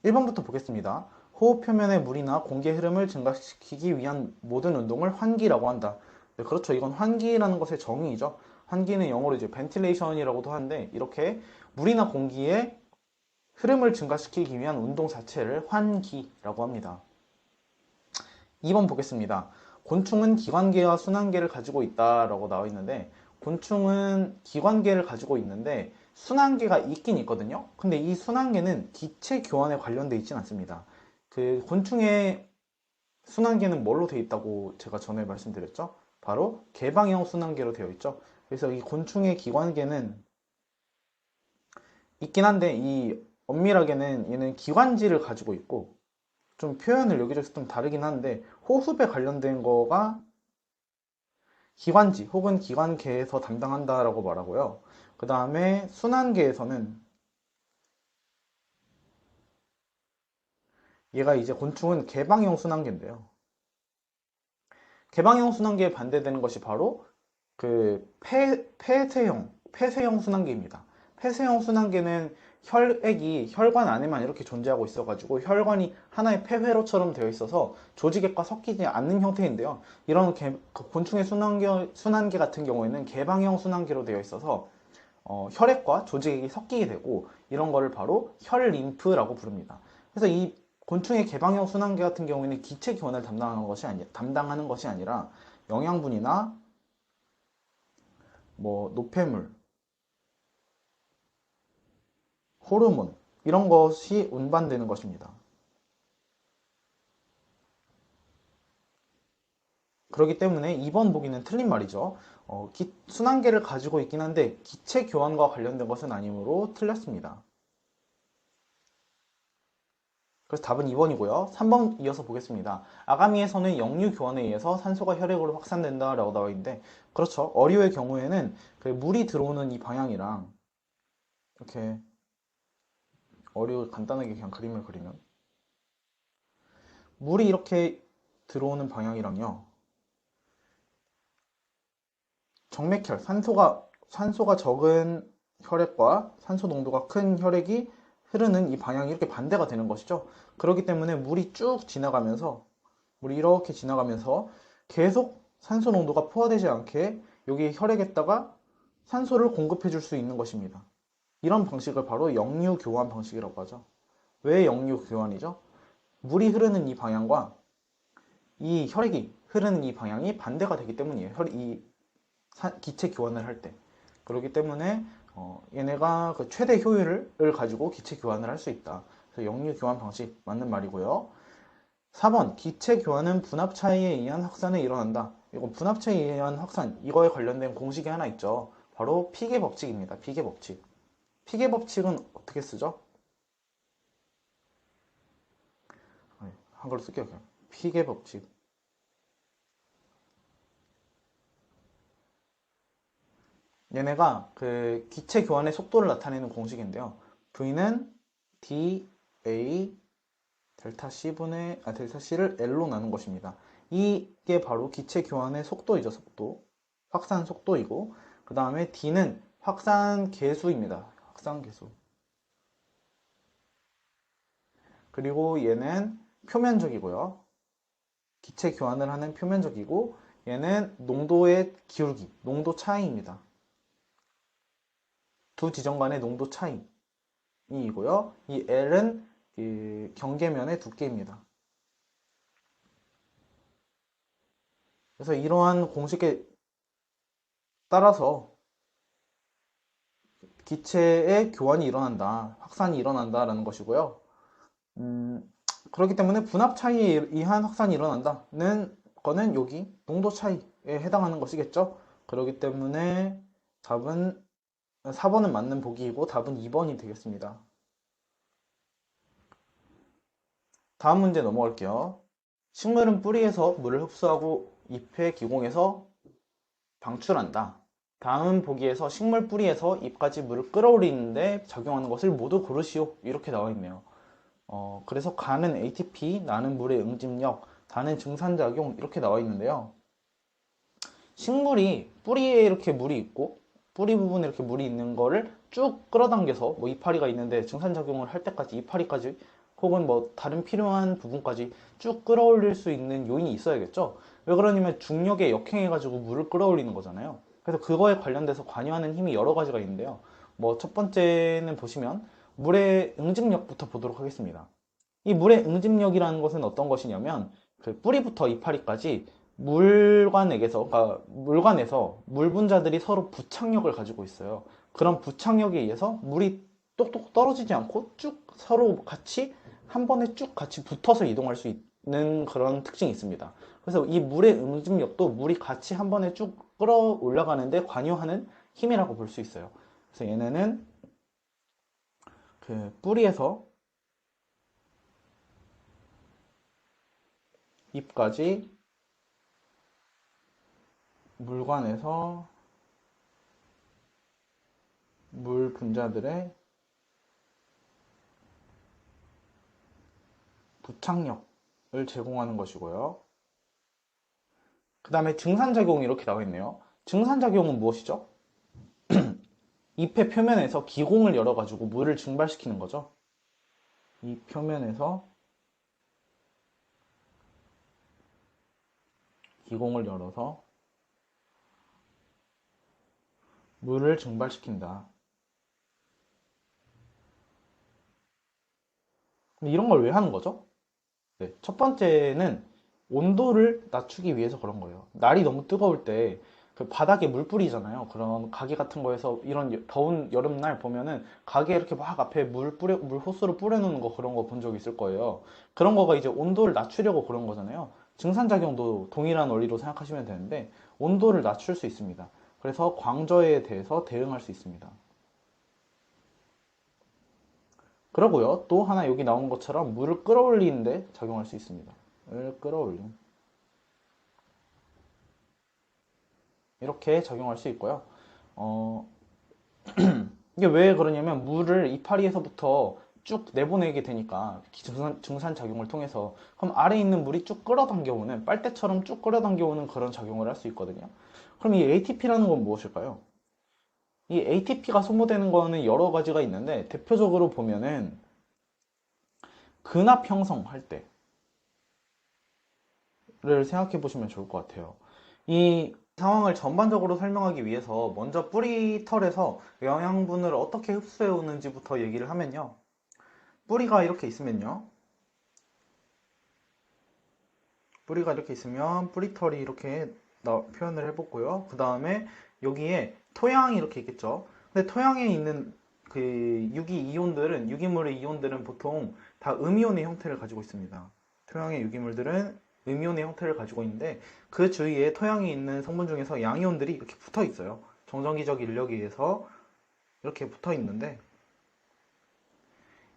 1번부터 보겠습니다. 호흡 표면의 물이나 공기의 흐름을 증가시키기 위한 모든 운동을 환기라고 한다. 네, 그렇죠. 이건 환기라는 것의 정의이죠. 환기는 영어로 이제 벤틸레이션이라고도 하는데 이렇게 물이나 공기의 흐름을 증가시키기 위한 운동 자체를 환기라고 합니다. 2번 보겠습니다. 곤충은 기관계와 순환계를 가지고 있다라고 나와 있는데 곤충은 기관계를 가지고 있는데 순환계가 있긴 있거든요. 근데 이 순환계는 기체 교환에 관련되어 있진 않습니다. 그 곤충의 순환계는 뭘로 되어 있다고 제가 전에 말씀드렸죠? 바로 개방형 순환계로 되어 있죠. 그래서 이 곤충의 기관계는 있긴 한데 이 엄밀하게는 얘는 기관지를 가지고 있고 좀 표현을 여기저기서 좀 다르긴 한데 호흡에 관련된 거가 기관지 혹은 기관계에서 담당한다라고 말하고요. 그 다음에 순환계에서는 얘가 이제 곤충은 개방형 순환계인데요. 개방형 순환계에 반대되는 것이 바로 그 폐쇄형 순환계입니다. 폐쇄형 순환계는 혈액이 혈관 안에만 이렇게 존재하고 있어가지고 혈관이 하나의 폐회로처럼 되어 있어서 조직액과 섞이지 않는 형태인데요. 이런 그 곤충의 순환계 같은 경우에는 개방형 순환계로 되어 있어서 혈액과 조직액이 섞이게 되고 이런 거를 바로 혈림프라고 부릅니다. 그래서 이 곤충의 개방형 순환계 같은 경우에는 기체 교환을 담당하는 것이 아니라 영양분이나 뭐 노폐물, 호르몬 이런 것이 운반되는 것입니다. 그렇기 때문에 2번 보기는 틀린 말이죠. 순환계를 가지고 있긴 한데 기체 교환과 관련된 것은 아니므로 틀렸습니다. 그래서 답은 2번이고요. 3번 이어서 보겠습니다. 아가미에서는 역류 교환에 의해서 산소가 혈액으로 확산된다 라고 나와 있는데 그렇죠. 어류의 경우에는 그 물이 들어오는 이 방향이랑 이렇게 어류 간단하게 그냥 그림을 그리면 물이 이렇게 들어오는 방향이랑요. 정맥혈, 산소가 적은 혈액과 산소 농도가 큰 혈액이 흐르는 이 방향이 이렇게 반대가 되는 것이죠. 그렇기 때문에 물이 이렇게 지나가면서 계속 산소 농도가 포화되지 않게 여기 혈액에다가 산소를 공급해 줄 수 있는 것입니다. 이런 방식을 바로 역류 교환 방식이라고 하죠. 왜 역류 교환이죠? 물이 흐르는 이 방향과 이 혈액이 흐르는 이 방향이 반대가 되기 때문이에요. 이 기체 교환을 할 때. 그렇기 때문에 얘네가 그 최대 효율을 가지고 기체 교환을 할 수 있다. 그래서 역류 교환 방식 맞는 말이고요. 4번 기체 교환은 분압 차이에 의한 확산에 일어난다. 이거 분압 차이에 의한 확산 이거에 관련된 공식이 하나 있죠. 바로 피게 법칙입니다. 피게 법칙. 피게 법칙은 어떻게 쓰죠? 한글로 쓸게요. 그냥. 피게 법칙. 얘네가 그 기체 교환의 속도를 나타내는 공식인데요. V는 dA 델타 C를 L로 나눈 것입니다. 이게 바로 기체 교환의 속도이죠, 속도. 확산 속도이고, 그 다음에 D는 확산 계수입니다. 확산 계수. 그리고 얘는 표면적이고요. 기체 교환을 하는 표면적이고, 얘는 농도의 기울기, 농도 차이입니다. 두 지점 간의 농도 차이이고요. 이 L은 이 경계면의 두께입니다. 그래서 이러한 공식에 따라서 기체의 교환이 일어난다, 확산이 일어난다라는 것이고요. 그렇기 때문에 분압 차이에 의한 확산이 일어난다는 거는 여기 농도 차이에 해당하는 것이겠죠. 그렇기 때문에 답은 4번은 맞는 보기이고 답은 2번이 되겠습니다. 다음 문제 넘어갈게요. 식물은 뿌리에서 물을 흡수하고 잎의 기공에서 방출한다. 다음 보기에서 식물 뿌리에서 잎까지 물을 끌어올리는데 작용하는 것을 모두 고르시오. 이렇게 나와 있네요. 그래서 가는 ATP, 나는 물의 응집력, 다는 증산작용 이렇게 나와 있는데요. 식물이 뿌리에 이렇게 물이 있고 뿌리 부분에 이렇게 물이 있는 거를 쭉 끌어당겨서 뭐 이파리가 있는데 증산작용을 할 때까지 이파리까지 혹은 뭐 다른 필요한 부분까지 쭉 끌어올릴 수 있는 요인이 있어야겠죠. 왜 그러냐면 중력에 역행해가지고 물을 끌어올리는 거잖아요. 그래서 그거에 관련돼서 관여하는 힘이 여러 가지가 있는데요. 뭐 첫 번째는 보시면 물의 응집력부터 보도록 하겠습니다. 이 물의 응집력이라는 것은 어떤 것이냐면 그 뿌리부터 이파리까지 물관에서, 그러니까 물관에서 물 분자들이 서로 부착력을 가지고 있어요. 그런 부착력에 의해서 물이 똑똑 떨어지지 않고 쭉 서로 같이 한 번에 쭉 같이 붙어서 이동할 수 있는 그런 특징이 있습니다. 그래서 이 물의 응집력도 물이 같이 한 번에 쭉 끌어올라가는데 관여하는 힘이라고 볼 수 있어요. 그래서 얘네는 그 뿌리에서 잎까지 물관에서 물 분자들의 부착력을 제공하는 것이고요. 그 다음에 증산작용이 이렇게 나와 있네요. 증산작용은 무엇이죠? 잎의 표면에서 기공을 열어가지고 물을 증발시키는 거죠. 이 표면에서 기공을 열어서 물을 증발시킨다. 이런 걸 왜 하는 거죠? 네, 첫 번째는 온도를 낮추기 위해서 그런 거예요. 날이 너무 뜨거울 때 그 바닥에 물 뿌리잖아요. 그런 가게 같은 거에서 이런 더운 여름날 보면은 가게에 이렇게 막 앞에 물 호스로 뿌려놓는 거 그런 거 본 적 있을 거예요. 그런 거가 이제 온도를 낮추려고 그런 거잖아요. 증산작용도 동일한 원리로 생각하시면 되는데 온도를 낮출 수 있습니다. 그래서 광저에 대해서 대응할 수 있습니다. 그러고요. 또 하나 여기 나오는 것처럼 물을 끌어올리는데 작용할 수 있습니다. 물 끌어올림. 이렇게 작용할 수 있고요. 어, 이게 왜 그러냐면 물을 이파리에서부터 쭉 내보내게 되니까 증산작용을 통해서 그럼 아래에 있는 물이 쭉 끌어당겨오는 빨대처럼 쭉 끌어당겨오는 그런 작용을 할 수 있거든요. 그럼 이 ATP라는 건 무엇일까요? 이 ATP가 소모되는 거는 여러 가지가 있는데 대표적으로 보면은 근압 형성할 때를 생각해 보시면 좋을 것 같아요. 이 상황을 전반적으로 설명하기 위해서 먼저 뿌리털에서 영양분을 어떻게 흡수해 오는지부터 얘기를 하면요. 뿌리가 이렇게 있으면요. 뿌리가 이렇게 있으면 뿌리털이 이렇게 표현을 해보고요. 그 다음에 여기에 토양이 이렇게 있겠죠. 근데 토양에 있는 그 유기물의 이온들은 보통 다 음이온의 형태를 가지고 있습니다. 토양의 유기물들은 음이온의 형태를 가지고 있는데 그 주위에 토양에 있는 성분 중에서 양이온들이 이렇게 붙어 있어요. 정전기적 인력에 의해서 이렇게 붙어 있는데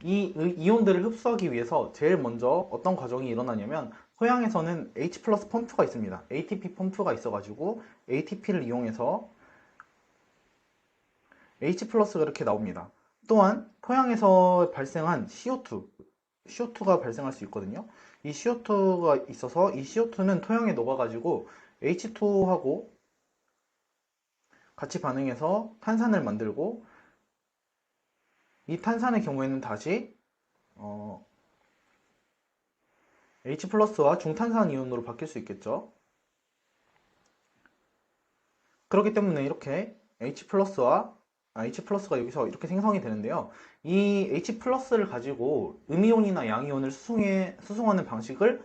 이 이온들을 흡수하기 위해서 제일 먼저 어떤 과정이 일어나냐면 토양에서는 H 플러스 펌프가 있습니다. ATP 펌프가 있어가지고 ATP를 이용해서 H 플러스가 이렇게 나옵니다. 또한 토양에서 발생한 CO2가 발생할 수 있거든요. 이 CO2가 있어서 이 CO2는 토양에 녹아가지고 H2하고 같이 반응해서 탄산을 만들고 이 탄산의 경우에는 다시 H 플러스와 중탄산 이온으로 바뀔 수 있겠죠. 그렇기 때문에 이렇게 H 플러스가 여기서 이렇게 생성이 되는데요. 이 H 플러스를 가지고 음이온이나 양이온을 수송하는 방식을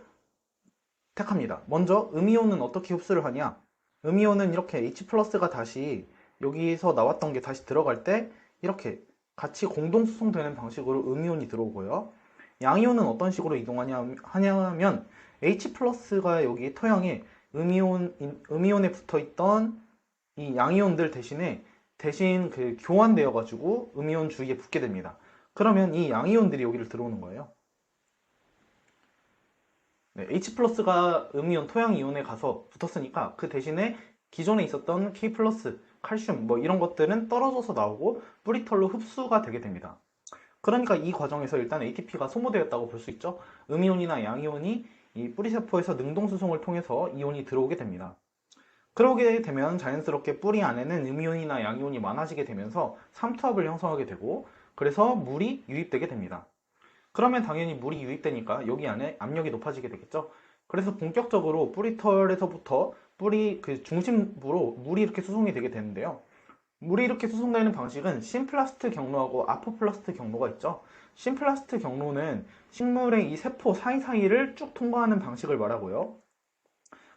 택합니다. 먼저 음이온은 어떻게 흡수를 하냐? 음이온은 이렇게 H 플러스가 다시 여기서 나왔던 게 다시 들어갈 때 이렇게 같이 공동 수송되는 방식으로 음이온이 들어오고요. 양이온은 어떤 식으로 하냐면 H 플러스가 여기 토양에 음이온에 붙어 있던 이 양이온들 대신 그 교환되어 가지고 음이온 주위에 붙게 됩니다. 그러면 이 양이온들이 여기를 들어오는 거예요. 네, H 플러스가 음이온 토양 이온에 가서 붙었으니까 그 대신에 기존에 있었던 K 플러스, 칼슘 뭐 이런 것들은 떨어져서 나오고 뿌리털로 흡수가 되게 됩니다. 그러니까 이 과정에서 일단 ATP가 소모되었다고 볼 수 있죠. 음이온이나 양이온이 이 뿌리세포에서 능동수송을 통해서 이온이 들어오게 됩니다. 그러게 되면 자연스럽게 뿌리 안에는 음이온이나 양이온이 많아지게 되면서 삼투압을 형성하게 되고 그래서 물이 유입되게 됩니다. 그러면 당연히 물이 유입되니까 여기 안에 압력이 높아지게 되겠죠. 그래서 본격적으로 뿌리털에서부터 뿌리 그 중심부로 물이 이렇게 수송이 되게 되는데요. 물이 이렇게 수송되는 방식은 심플라스트 경로하고 아포플라스트 경로가 있죠. 심플라스트 경로는 식물의 이 세포 사이사이를 쭉 통과하는 방식을 말하고요.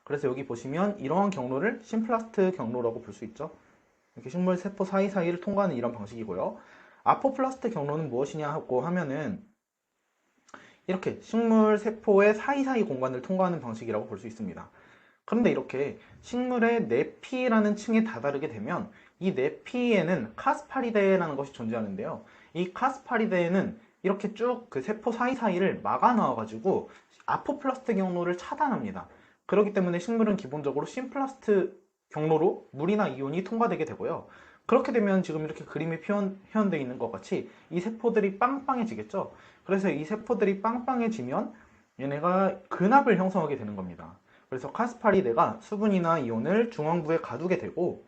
그래서 여기 보시면 이러한 경로를 심플라스트 경로라고 볼 수 있죠. 이렇게 식물 세포 사이사이를 통과하는 이런 방식이고요. 아포플라스트 경로는 무엇이냐고 하면은 이렇게 식물 세포의 사이사이 공간을 통과하는 방식이라고 볼 수 있습니다. 그런데 이렇게 식물의 내피라는 층에 다다르게 되면 이 내피에는 카스파리데라는 것이 존재하는데요. 이 카스파리데는 이렇게 쭉 그 세포 사이사이를 막아 넣어가지고 아포플라스트 경로를 차단합니다. 그렇기 때문에 식물은 기본적으로 심플라스트 경로로 물이나 이온이 통과되게 되고요. 그렇게 되면 지금 이렇게 그림이 표현되어 있는 것 같이 이 세포들이 빵빵해지겠죠. 그래서 이 세포들이 빵빵해지면 얘네가 근압을 형성하게 되는 겁니다. 그래서 카스파리데가 수분이나 이온을 중앙부에 가두게 되고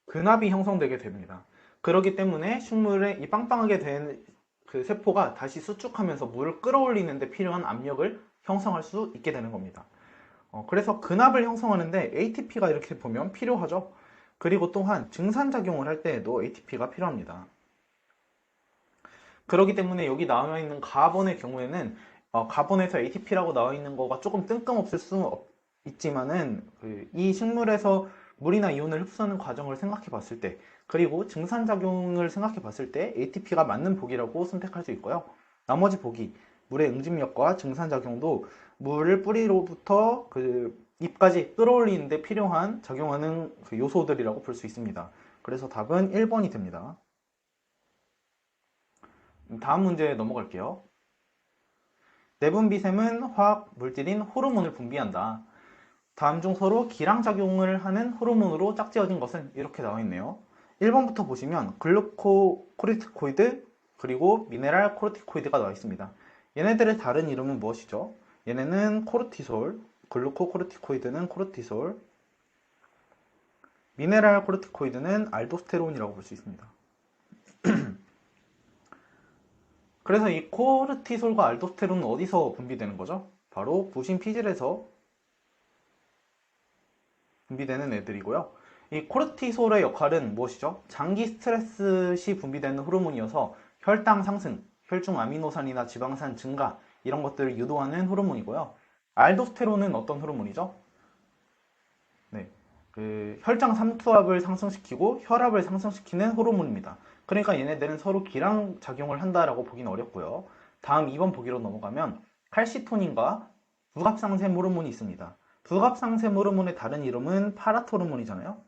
근압이 형성되게 됩니다. 그렇기 때문에 식물의 이 빵빵하게 된 그 세포가 다시 수축하면서 물을 끌어올리는 데 필요한 압력을 형성할 수 있게 되는 겁니다. 그래서 근압을 형성하는데 ATP가 이렇게 보면 필요하죠. 그리고 또한 증산작용을 할 때에도 ATP가 필요합니다. 그렇기 때문에 여기 나와 있는 가번의 경우에는 가번에서 ATP라고 나와 있는 거가 조금 뜬금없을 수 있지만은 이 식물에서 물이나 이온을 흡수하는 과정을 생각해 봤을 때 그리고 증산작용을 생각해 봤을 때 ATP가 맞는 보기라고 선택할 수 있고요. 나머지 보기 물의 응집력과 증산작용도 물을 뿌리로부터 그 잎까지 끌어올리는 데 필요한 작용하는 그 요소들이라고 볼 수 있습니다. 그래서 답은 1번이 됩니다. 다음 문제에 넘어갈게요. 내분비샘은 화학 물질인 호르몬을 분비한다. 다음 중 서로 기량작용을 하는 호르몬으로 짝지어진 것은 이렇게 나와 있네요. 1번부터 보시면 글루코코르티코이드 그리고 미네랄 코르티코이드가 나와 있습니다. 얘네들의 다른 이름은 무엇이죠? 얘네는 코르티솔, 글루코코르티코이드는 코르티솔, 미네랄 코르티코이드는 알도스테론이라고 볼 수 있습니다. 그래서 이 코르티솔과 알도스테론은 어디서 분비되는 거죠? 바로 부신 피질에서 분비되는 애들이고요. 이 코르티솔의 역할은 무엇이죠? 장기 스트레스 시 분비되는 호르몬이어서 혈당 상승, 혈중 아미노산이나 지방산 증가 이런 것들을 유도하는 호르몬이고요. 알도스테론은 어떤 호르몬이죠? 네, 그 혈장 삼투압을 상승시키고 혈압을 상승시키는 호르몬입니다. 그러니까 얘네들은 서로 기량 작용을 한다라고 보기는 어렵고요. 다음 2번 보기로 넘어가면 칼시토닌과 부갑상샘 호르몬이 있습니다. 부갑상샘 호르몬의 다른 이름은 파라토르몬이잖아요.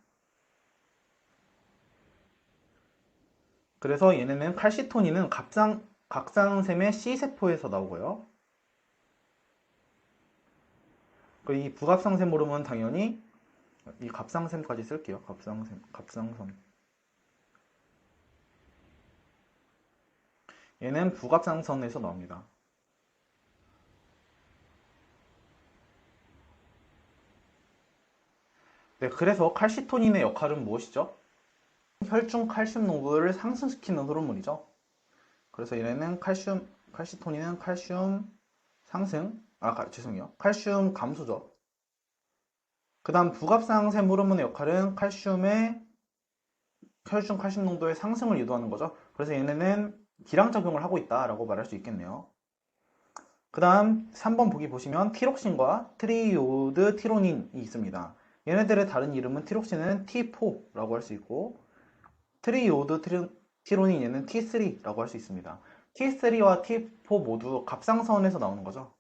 그래서 얘네는 칼시토닌은 각상샘의 C세포에서 나오고요. 이 부갑상샘 호르몬은 당연히 이 갑상샘까지 쓸게요. 갑상선. 얘는 부갑상선에서 나옵니다. 네, 그래서 칼시토닌의 역할은 무엇이죠? 혈중 칼슘 농도를 상승시키는 호르몬이죠. 그래서 얘네는 칼시토닌은 칼슘 상승, 죄송해요. 칼슘 감소죠. 그 다음 부갑상샘 호르몬의 역할은 혈중 칼슘 농도의 상승을 유도하는 거죠. 그래서 얘네는 기량작용을 하고 있다라고 말할 수 있겠네요. 그 다음 3번 보기 보시면 티록신과 트리이오드 티로닌이 있습니다. 얘네들의 다른 이름은 티록신은 T4라고 할 수 있고 트리이오드 티로닌 얘는 T3라고 할 수 있습니다. T3와 T4 모두 갑상선에서 나오는 거죠.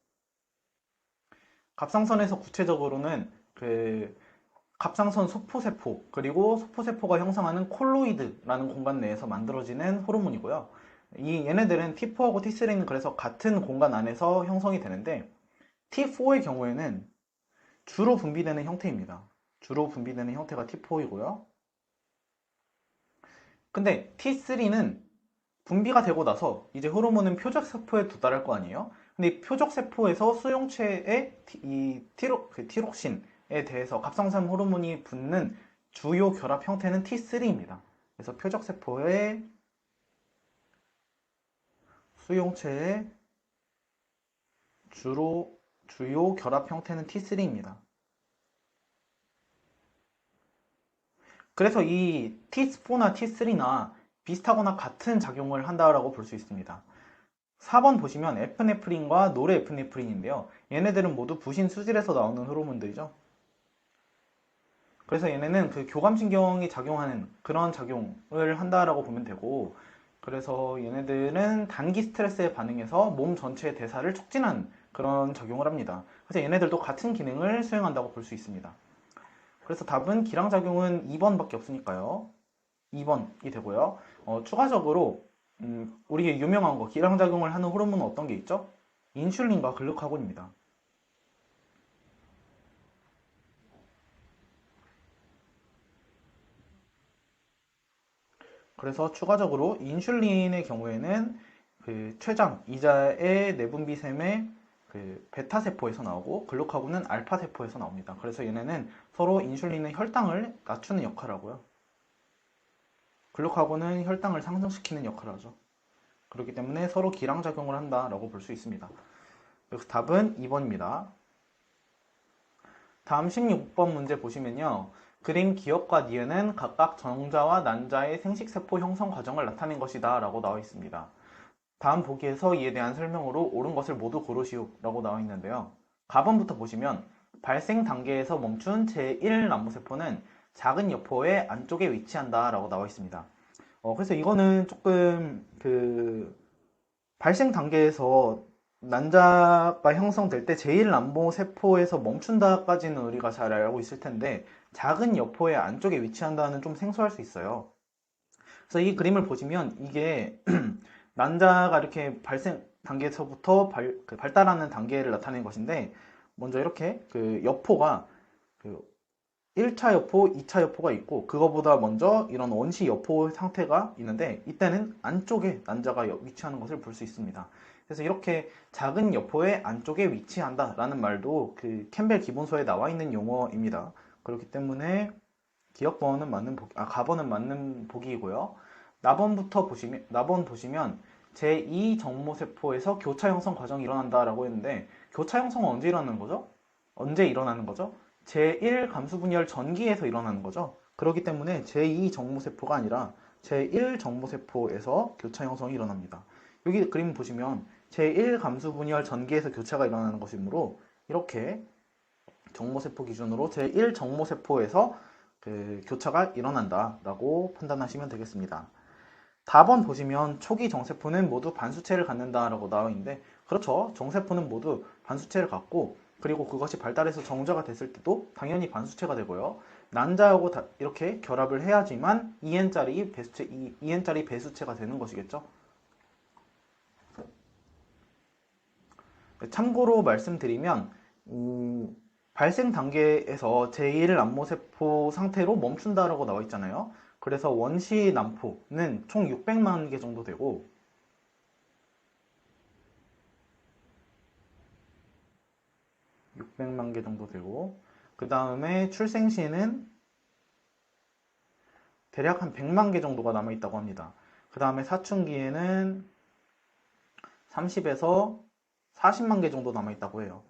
갑상선에서 구체적으로는 그 갑상선 소포세포 그리고 소포세포가 형성하는 콜로이드라는 공간 내에서 만들어지는 호르몬이고요. 이 얘네들은 T4하고 T3는 그래서 같은 공간 안에서 형성이 되는데 T4의 경우에는 주로 분비되는 형태입니다. 주로 분비되는 형태가 T4이고요. 근데 T3는 분비가 되고 나서 이제 호르몬은 표적세포에 도달할 거 아니에요? 근데 이 표적세포에서 수용체의 티록신에 대해서 갑상선 호르몬이 붙는 주요 결합 형태는 T3입니다. 그래서 표적세포의 수용체에 주요 결합 형태는 T3입니다. 그래서 이 T4나 T3나 비슷하거나 같은 작용을 한다라고 볼 수 있습니다. 4번 보시면 에프네프린과 노르에프네프린인데요. 얘네들은 모두 부신 수질에서 나오는 호르몬들이죠. 그래서 얘네는 그 교감신경이 작용하는 그런 작용을 한다라고 보면 되고, 그래서 얘네들은 단기 스트레스에 반응해서 몸 전체의 대사를 촉진하는 그런 작용을 합니다. 그래서 얘네들도 같은 기능을 수행한다고 볼 수 있습니다. 그래서 답은 기량작용은 2번밖에 없으니까요. 2번이 되고요. 추가적으로 우리가 유명한 거 기량작용을 하는 호르몬은 어떤 게 있죠? 인슐린과 글루카곤입니다. 그래서 추가적으로 인슐린의 경우에는 그 췌장, 이자의 내분비샘의 그 베타 세포에서 나오고 글루카곤은 알파 세포에서 나옵니다. 그래서 얘네는 서로 인슐린의 혈당을 낮추는 역할을 하고요. 글루카곤은 혈당을 상승시키는 역할을 하죠. 그렇기 때문에 서로 기량작용을 한다라고 볼 수 있습니다. 그래서 답은 2번입니다. 다음 16번 문제 보시면요. 그림 기역과 니은은 각각 정자와 난자의 생식세포 형성 과정을 나타낸 것이다 라고 나와 있습니다. 다음 보기에서 이에 대한 설명으로 옳은 것을 모두 고르시오 라고 나와 있는데요. 가번부터 보시면 발생 단계에서 멈춘 제1남부세포는 작은 여포의 안쪽에 위치한다 라고 나와 있습니다. 그래서 이거는 조금 그 발생 단계에서 난자가 형성될 때 제1남보세포에서 멈춘다까지는 우리가 잘 알고 있을 텐데 작은 여포의 안쪽에 위치한다는 좀 생소할 수 있어요. 그래서 이 그림을 보시면 이게 난자가 이렇게 발생 단계에서부터 발달하는 단계를 나타낸 것인데 먼저 이렇게 그 여포가 그 1차 여포, 2차 여포가 있고 그거보다 먼저 이런 원시 여포 상태가 있는데 이때는 안쪽에 난자가 위치하는 것을 볼 수 있습니다. 그래서 이렇게 작은 여포의 안쪽에 위치한다 라는 말도 그 캠벨 기본서에 나와 있는 용어입니다. 그렇기 때문에 기역번은 맞는 가번은 맞는 보기이고요. 나번 보시면 제2 정모세포에서 교차 형성 과정이 일어난다라고 했는데 교차 형성은 언제 일어나는 거죠? 언제 일어나는 거죠? 제1 감수분열 전기에서 일어나는 거죠. 그렇기 때문에 제2 정모세포가 아니라 제1 정모세포에서 교차 형성이 일어납니다. 여기 그림 보시면 제1 감수분열 전기에서 교차가 일어나는 것이므로 이렇게 정모세포 기준으로 제1 정모세포에서 그 교차가 일어난다라고 판단하시면 되겠습니다. 다번 보시면 초기 정세포는 모두 반수체를 갖는다라고 나와 있는데 그렇죠. 정세포는 모두 반수체를 갖고 그리고 그것이 발달해서 정자가 됐을 때도 당연히 반수체가 되고요. 난자하고 이렇게 결합을 해야지만 2n짜리 배수체, 2n짜리 배수체가 되는 것이겠죠. 참고로 말씀드리면 발생 단계에서 제1 남모세포 상태로 멈춘다라고 나와 있잖아요. 그래서 원시 남포는 총 600만 개 정도 되고 600만 개 정도 되고 그 다음에 출생시에는 대략 한 100만 개 정도가 남아있다고 합니다. 그 다음에 사춘기에는 30에서 40만 개 정도 남아있다고 해요.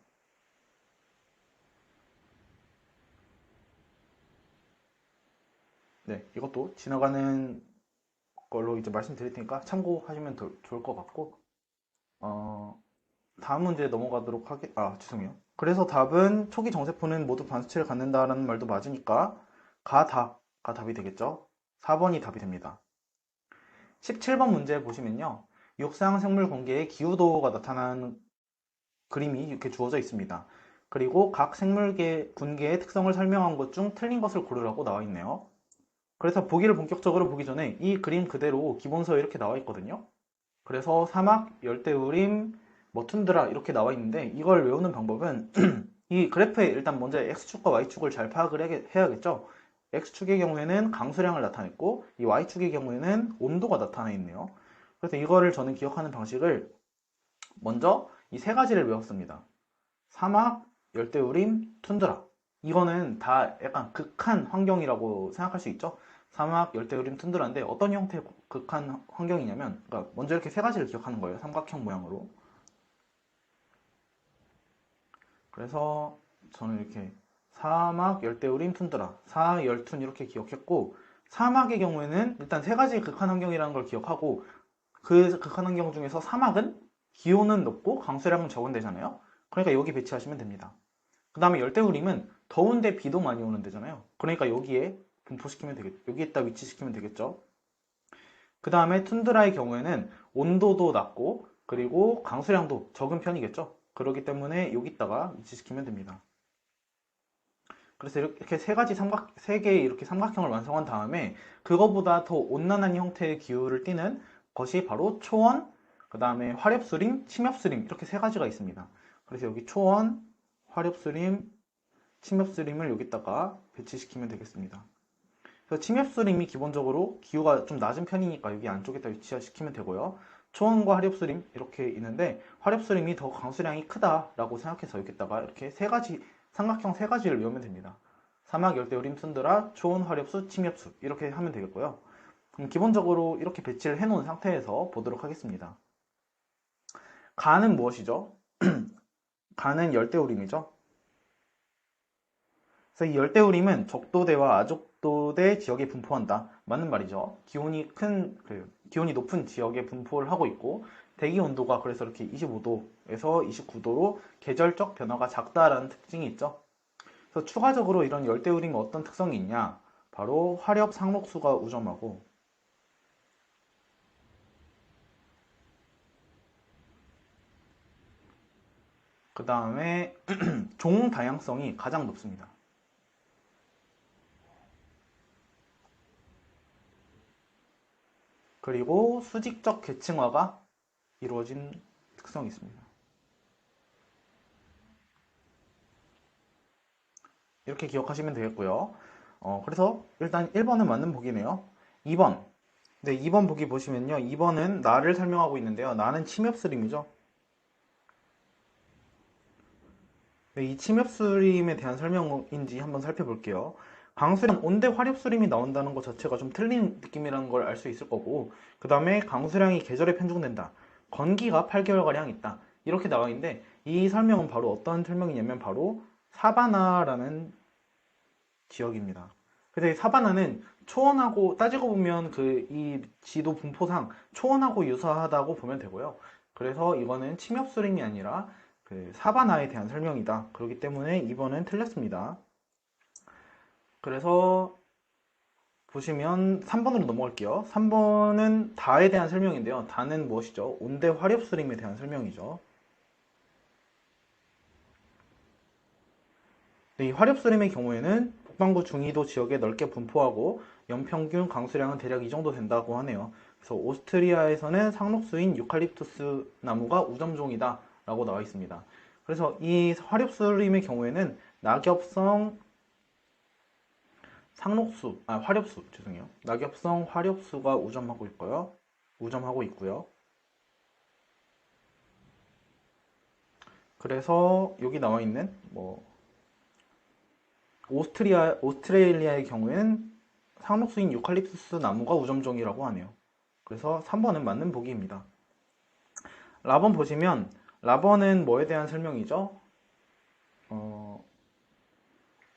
네, 이것도 지나가는 걸로 이제 말씀드릴 테니까 참고하시면 좋을 것 같고 다음 문제 넘어가도록 죄송해요. 그래서 답은 초기 정세포는 모두 반수체를 갖는다라는 말도 맞으니까 가답가 답이 되겠죠. 4번이 답이 됩니다. 17번 문제 보시면요. 육상 생물 공개의 기후도가 나타나는 그림이 이렇게 주어져 있습니다. 그리고 각 생물계 군계의 특성을 설명한 것 중 틀린 것을 고르라고 나와 있네요. 그래서 보기를 본격적으로 보기 전에 이 그림 그대로 기본서에 이렇게 나와 있거든요. 그래서 사막, 열대우림, 뭐 툰드라 이렇게 나와 있는데 이걸 외우는 방법은 이 그래프에 일단 먼저 X축과 Y축을 잘 파악을 해야겠죠. X축의 경우에는 강수량을 나타냈고 이 Y축의 경우에는 온도가 나타나 있네요. 그래서 이거를 저는 기억하는 방식을 먼저 이 세 가지를 외웠습니다. 사막, 열대우림, 툰드라. 이거는 다 약간 극한 환경이라고 생각할 수 있죠. 사막, 열대우림, 툰드라인데 어떤 형태의 극한 환경이냐면 그러니까 먼저 이렇게 세 가지를 기억하는 거예요. 삼각형 모양으로. 그래서 저는 이렇게 사막, 열대우림, 툰드라, 사열툰 이렇게 기억했고, 사막의 경우에는 일단 세 가지 극한 환경이라는 걸 기억하고, 그 극한 환경 중에서 사막은 기온은 높고 강수량은 적은 데잖아요. 그러니까 여기 배치하시면 됩니다. 그 다음에 열대우림은 더운데 비도 많이 오는 데잖아요. 그러니까 여기에 분포시키면 되겠죠. 여기에다 위치시키면 되겠죠. 그 다음에 툰드라의 경우에는 온도도 낮고 그리고 강수량도 적은 편이겠죠. 그렇기 때문에 여기다가 위치시키면 됩니다. 그래서 이렇게 세 개의 이렇게 삼각형을 완성한 다음에 그거보다 더 온난한 형태의 기후를 띠는 것이 바로 초원, 그 다음에 화렵수림, 침엽수림 이렇게 세 가지가 있습니다. 그래서 여기 초원, 화렵수림, 침엽수림을 여기다가 배치시키면 되겠습니다. 그래서 침엽수림이 기본적으로 기후가 좀 낮은 편이니까 여기 안쪽에다 위치시키면 되고요. 초원과 화렵수림 이렇게 있는데 화렵수림이 더 강수량이 크다라고 생각해서 여기다가 이렇게 세 가지 삼각형 세 가지를 외우면 됩니다. 사막, 열대우림, 툰드라, 초원, 화렵수, 침엽수 이렇게 하면 되겠고요. 그럼 기본적으로 이렇게 배치를 해놓은 상태에서 보도록 하겠습니다. 가는 무엇이죠? 가는 열대우림이죠. 그래서 이 열대우림은 적도대와 아적도대 지역에 분포한다. 맞는 말이죠. 기온이 높은 지역에 분포를 하고 있고 대기 온도가 그래서 이렇게 25도에서 29도로 계절적 변화가 작다라는 특징이 있죠. 그래서 추가적으로 이런 열대우림이 어떤 특성이 있냐? 바로 화렵 상록수가 우점하고 그 다음에 종 다양성이 가장 높습니다. 그리고 수직적 계층화가 이루어진 특성이 있습니다. 이렇게 기억하시면 되겠고요. 그래서 일단 1번은 맞는 보기네요. 2번. 네, 2번 보기 보시면요. 2번은 나를 설명하고 있는데요. 나는 침엽수림이죠. 네, 이 침엽수림에 대한 설명인지 한번 살펴볼게요. 강수량 온대 화렵수림이 나온다는 것 자체가 좀 틀린 느낌이라는 걸 알 수 있을 거고 그 다음에 강수량이 계절에 편중된다. 건기가 8개월가량 있다. 이렇게 나와 있는데 이 설명은 바로 어떤 설명이냐면 바로 사바나라는 지역입니다. 그래서 이 사바나는 초원하고 따지고 보면 이 지도 분포상 초원하고 유사하다고 보면 되고요. 그래서 이거는 침엽수림이 아니라 그 사바나에 대한 설명이다. 그렇기 때문에 2번은 틀렸습니다. 그래서 보시면 3번으로 넘어갈게요. 3번은 다에 대한 설명인데요. 다는 무엇이죠? 온대 화렵수림에 대한 설명이죠. 이 화렵수림의 경우에는 북반구 중위도 지역에 넓게 분포하고 연평균 강수량은 대략 이 정도 된다고 하네요. 그래서 오스트리아에서는 상록수인 유칼립투스 나무가 우점종이다 라고 나와 있습니다. 그래서 이 화렵수림의 경우에는 낙엽성 낙엽성 화렵수가 우점하고 있고요. 그래서 여기 나와 있는 오스트레일리아의 경우에는 상록수인 유칼립투스 나무가 우점종이라고 하네요. 그래서 3번은 맞는 보기입니다. 라번 보시면 라번은 뭐에 대한 설명이죠?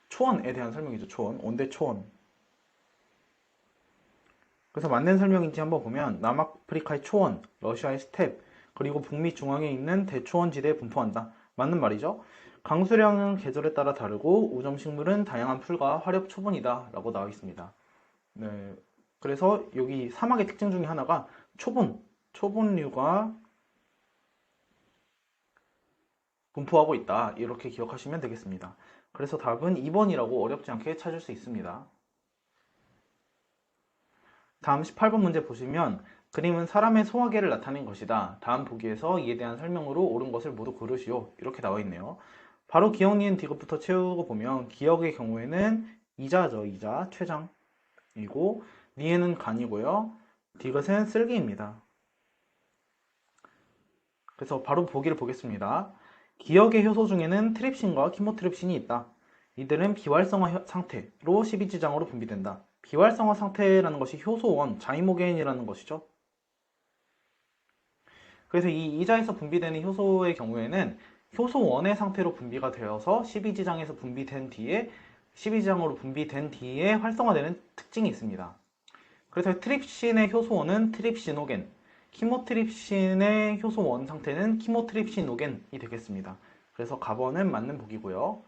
초원에 대한 설명이죠. 초원, 온대 초원. 그래서 맞는 설명인지 한번 보면 남아프리카의 초원, 러시아의 스텝, 그리고 북미 중앙에 있는 대초원 지대에 분포한다. 맞는 말이죠. 강수량은 계절에 따라 다르고 우점식물은 다양한 풀과 화렵 초본이다 라고 나와 있습니다. 네, 그래서 여기 사막의 특징 중에 하나가 초본류가 분포하고 있다. 이렇게 기억하시면 되겠습니다. 그래서 답은 2번이라고 어렵지 않게 찾을 수 있습니다. 다음 18번 문제 보시면 그림은 사람의 소화계를 나타낸 것이다. 다음 보기에서 이에 대한 설명으로 옳은 것을 모두 고르시오. 이렇게 나와 있네요. 바로 기억, 니은, 디귿부터 채우고 보면 기억의 경우에는 이자죠. 이자, 췌장이고 니은은 간이고요. 디귿은 쓸개입니다. 그래서 바로 보기를 보겠습니다. 기억의 효소 중에는 트립신과 키모트립신이 있다. 이들은 비활성화 상태로 12지장으로 분비된다. 비활성화 상태라는 것이 효소원, 자이모게인이라는 것이죠. 그래서 이 이자에서 분비되는 효소의 경우에는 효소 1의 상태로 분비가 되어서 12지장에서 분비된 뒤에 12지장으로 분비된 뒤에 활성화되는 특징이 있습니다. 그래서 트립신의 효소 1은 트립시노겐, 키모트립신의 효소 1 상태는 키모트립시노겐이 되겠습니다. 그래서 가번은 맞는 보기고요.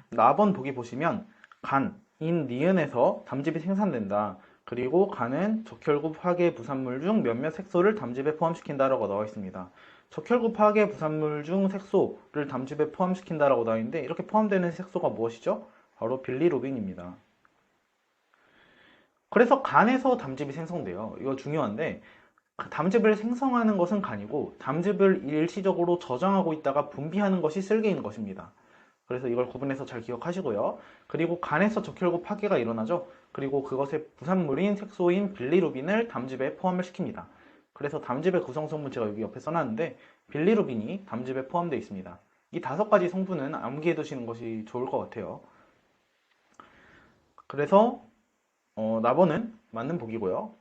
나번 보기 보시면 간인 니은에서 담즙이 생산된다. 그리고 간은 적혈구 파괴 부산물 중 몇몇 색소를 담즙에 포함시킨다라고 나와 있습니다. 적혈구 파괴 부산물 중 색소를 담즙에 포함시킨다라고 나와 있는데 이렇게 포함되는 색소가 무엇이죠? 바로 빌리루빈입니다. 그래서 간에서 담즙이 생성돼요. 이거 중요한데 담즙을 생성하는 것은 간이고 담즙을 일시적으로 저장하고 있다가 분비하는 것이 쓸개인 것입니다. 그래서 이걸 구분해서 잘 기억하시고요. 그리고 간에서 적혈구 파괴가 일어나죠. 그리고 그것의 부산물인 색소인 빌리루빈을 담즙에 포함을 시킵니다. 그래서 담즙의 구성 성분 제가 여기 옆에 써놨는데 빌리루빈이 담즙에 포함되어 있습니다. 이 5가지 성분은 암기해 두시는 것이 좋을 것 같아요. 그래서 나번은 맞는 보기고요.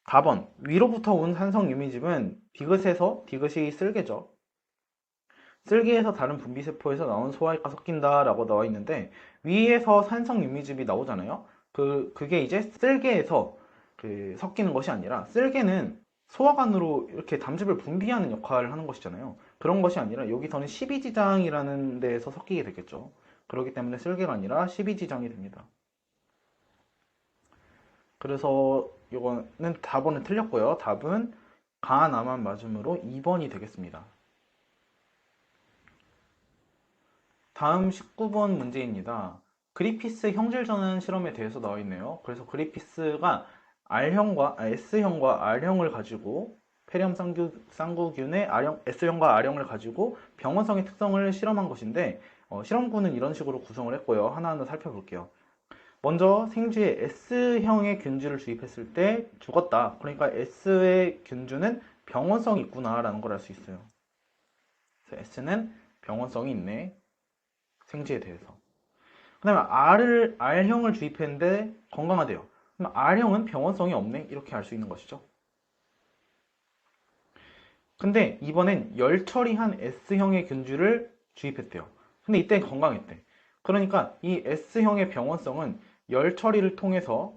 4번 위로부터 온 산성 유미즙은 디귿에서 디귿이 쓸개죠. 쓸개에서 다른 분비세포에서 나온 소화액과 섞인다 라고 나와 있는데 위에서 산성 유미즙이 나오잖아요. 그게 이제 쓸개에서 섞이는 것이 아니라 쓸개는 소화관으로 이렇게 담즙을 분비하는 역할을 하는 것이잖아요. 그런 것이 아니라 여기서는 12지장이라는 데에서 섞이게 되겠죠. 그렇기 때문에 쓸개가 아니라 12지장이 됩니다. 그래서 이거는 답은 틀렸고요. 답은 가나만 맞음으로 2번이 되겠습니다. 다음 19번 문제입니다. 그리피스 형질 전환 실험에 대해서 나와 있네요. 그래서 그리피스가 S형과 R형을 가지고 페리엄 쌍구균의 S형과 R형을 가지고 병원성의 특성을 실험한 것인데 실험군은 이런 식으로 구성을 했고요. 하나하나 살펴볼게요. 먼저 생쥐에 S형의 균주를 주입했을 때 죽었다. 그러니까 S의 균주는 병원성이 있구나 라는 걸 알 수 있어요. 그래서 S는 병원성이 있네. 생쥐에 대해서. 그 다음에 R형을 주입했는데 건강하대요. 그럼 R형은 병원성이 없네. 이렇게 알 수 있는 것이죠. 근데 이번엔 열 처리한 S형의 균주를 주입했대요. 근데 이때 건강했대. 그러니까 이 S형의 병원성은 열 처리를 통해서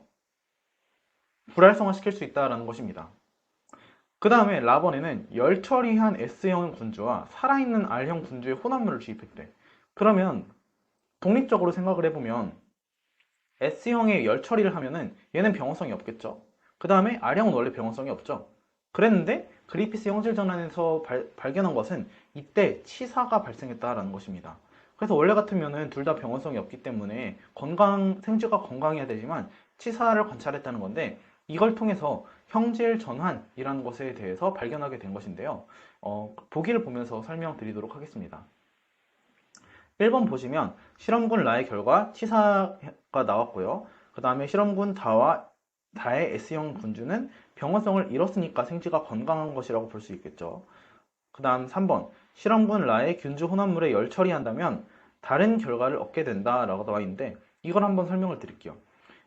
불활성화 시킬 수 있다는 것입니다. 그 다음에 라번에는 열 처리한 S형 군주와 살아있는 R형 군주의 혼합물을 주입했대. 그러면 독립적으로 생각을 해보면 S형의 열 처리를 하면은 얘는 병원성이 없겠죠. 그 다음에 R형은 원래 병원성이 없죠. 그랬는데 그리피스 형질 전환에서 발견한 것은 이때 치사가 발생했다라는 것입니다. 그래서 원래 같으면은 둘 다 병원성이 없기 때문에 생쥐가 건강해야 되지만 치사를 관찰했다는 건데 이걸 통해서 형질 전환이라는 것에 대해서 발견하게 된 것인데요. 보기를 보면서 설명드리도록 하겠습니다. 1번 보시면 실험군 라의 결과 치사가 나왔고요. 그 다음에 실험군 다의 S형 군주는 병원성을 잃었으니까 생쥐가 건강한 것이라고 볼 수 있겠죠. 그 다음 3번 실험군 라의 균주 혼합물에 열 처리한다면 다른 결과를 얻게 된다 라고 나와 있는데 이걸 한번 설명을 드릴게요.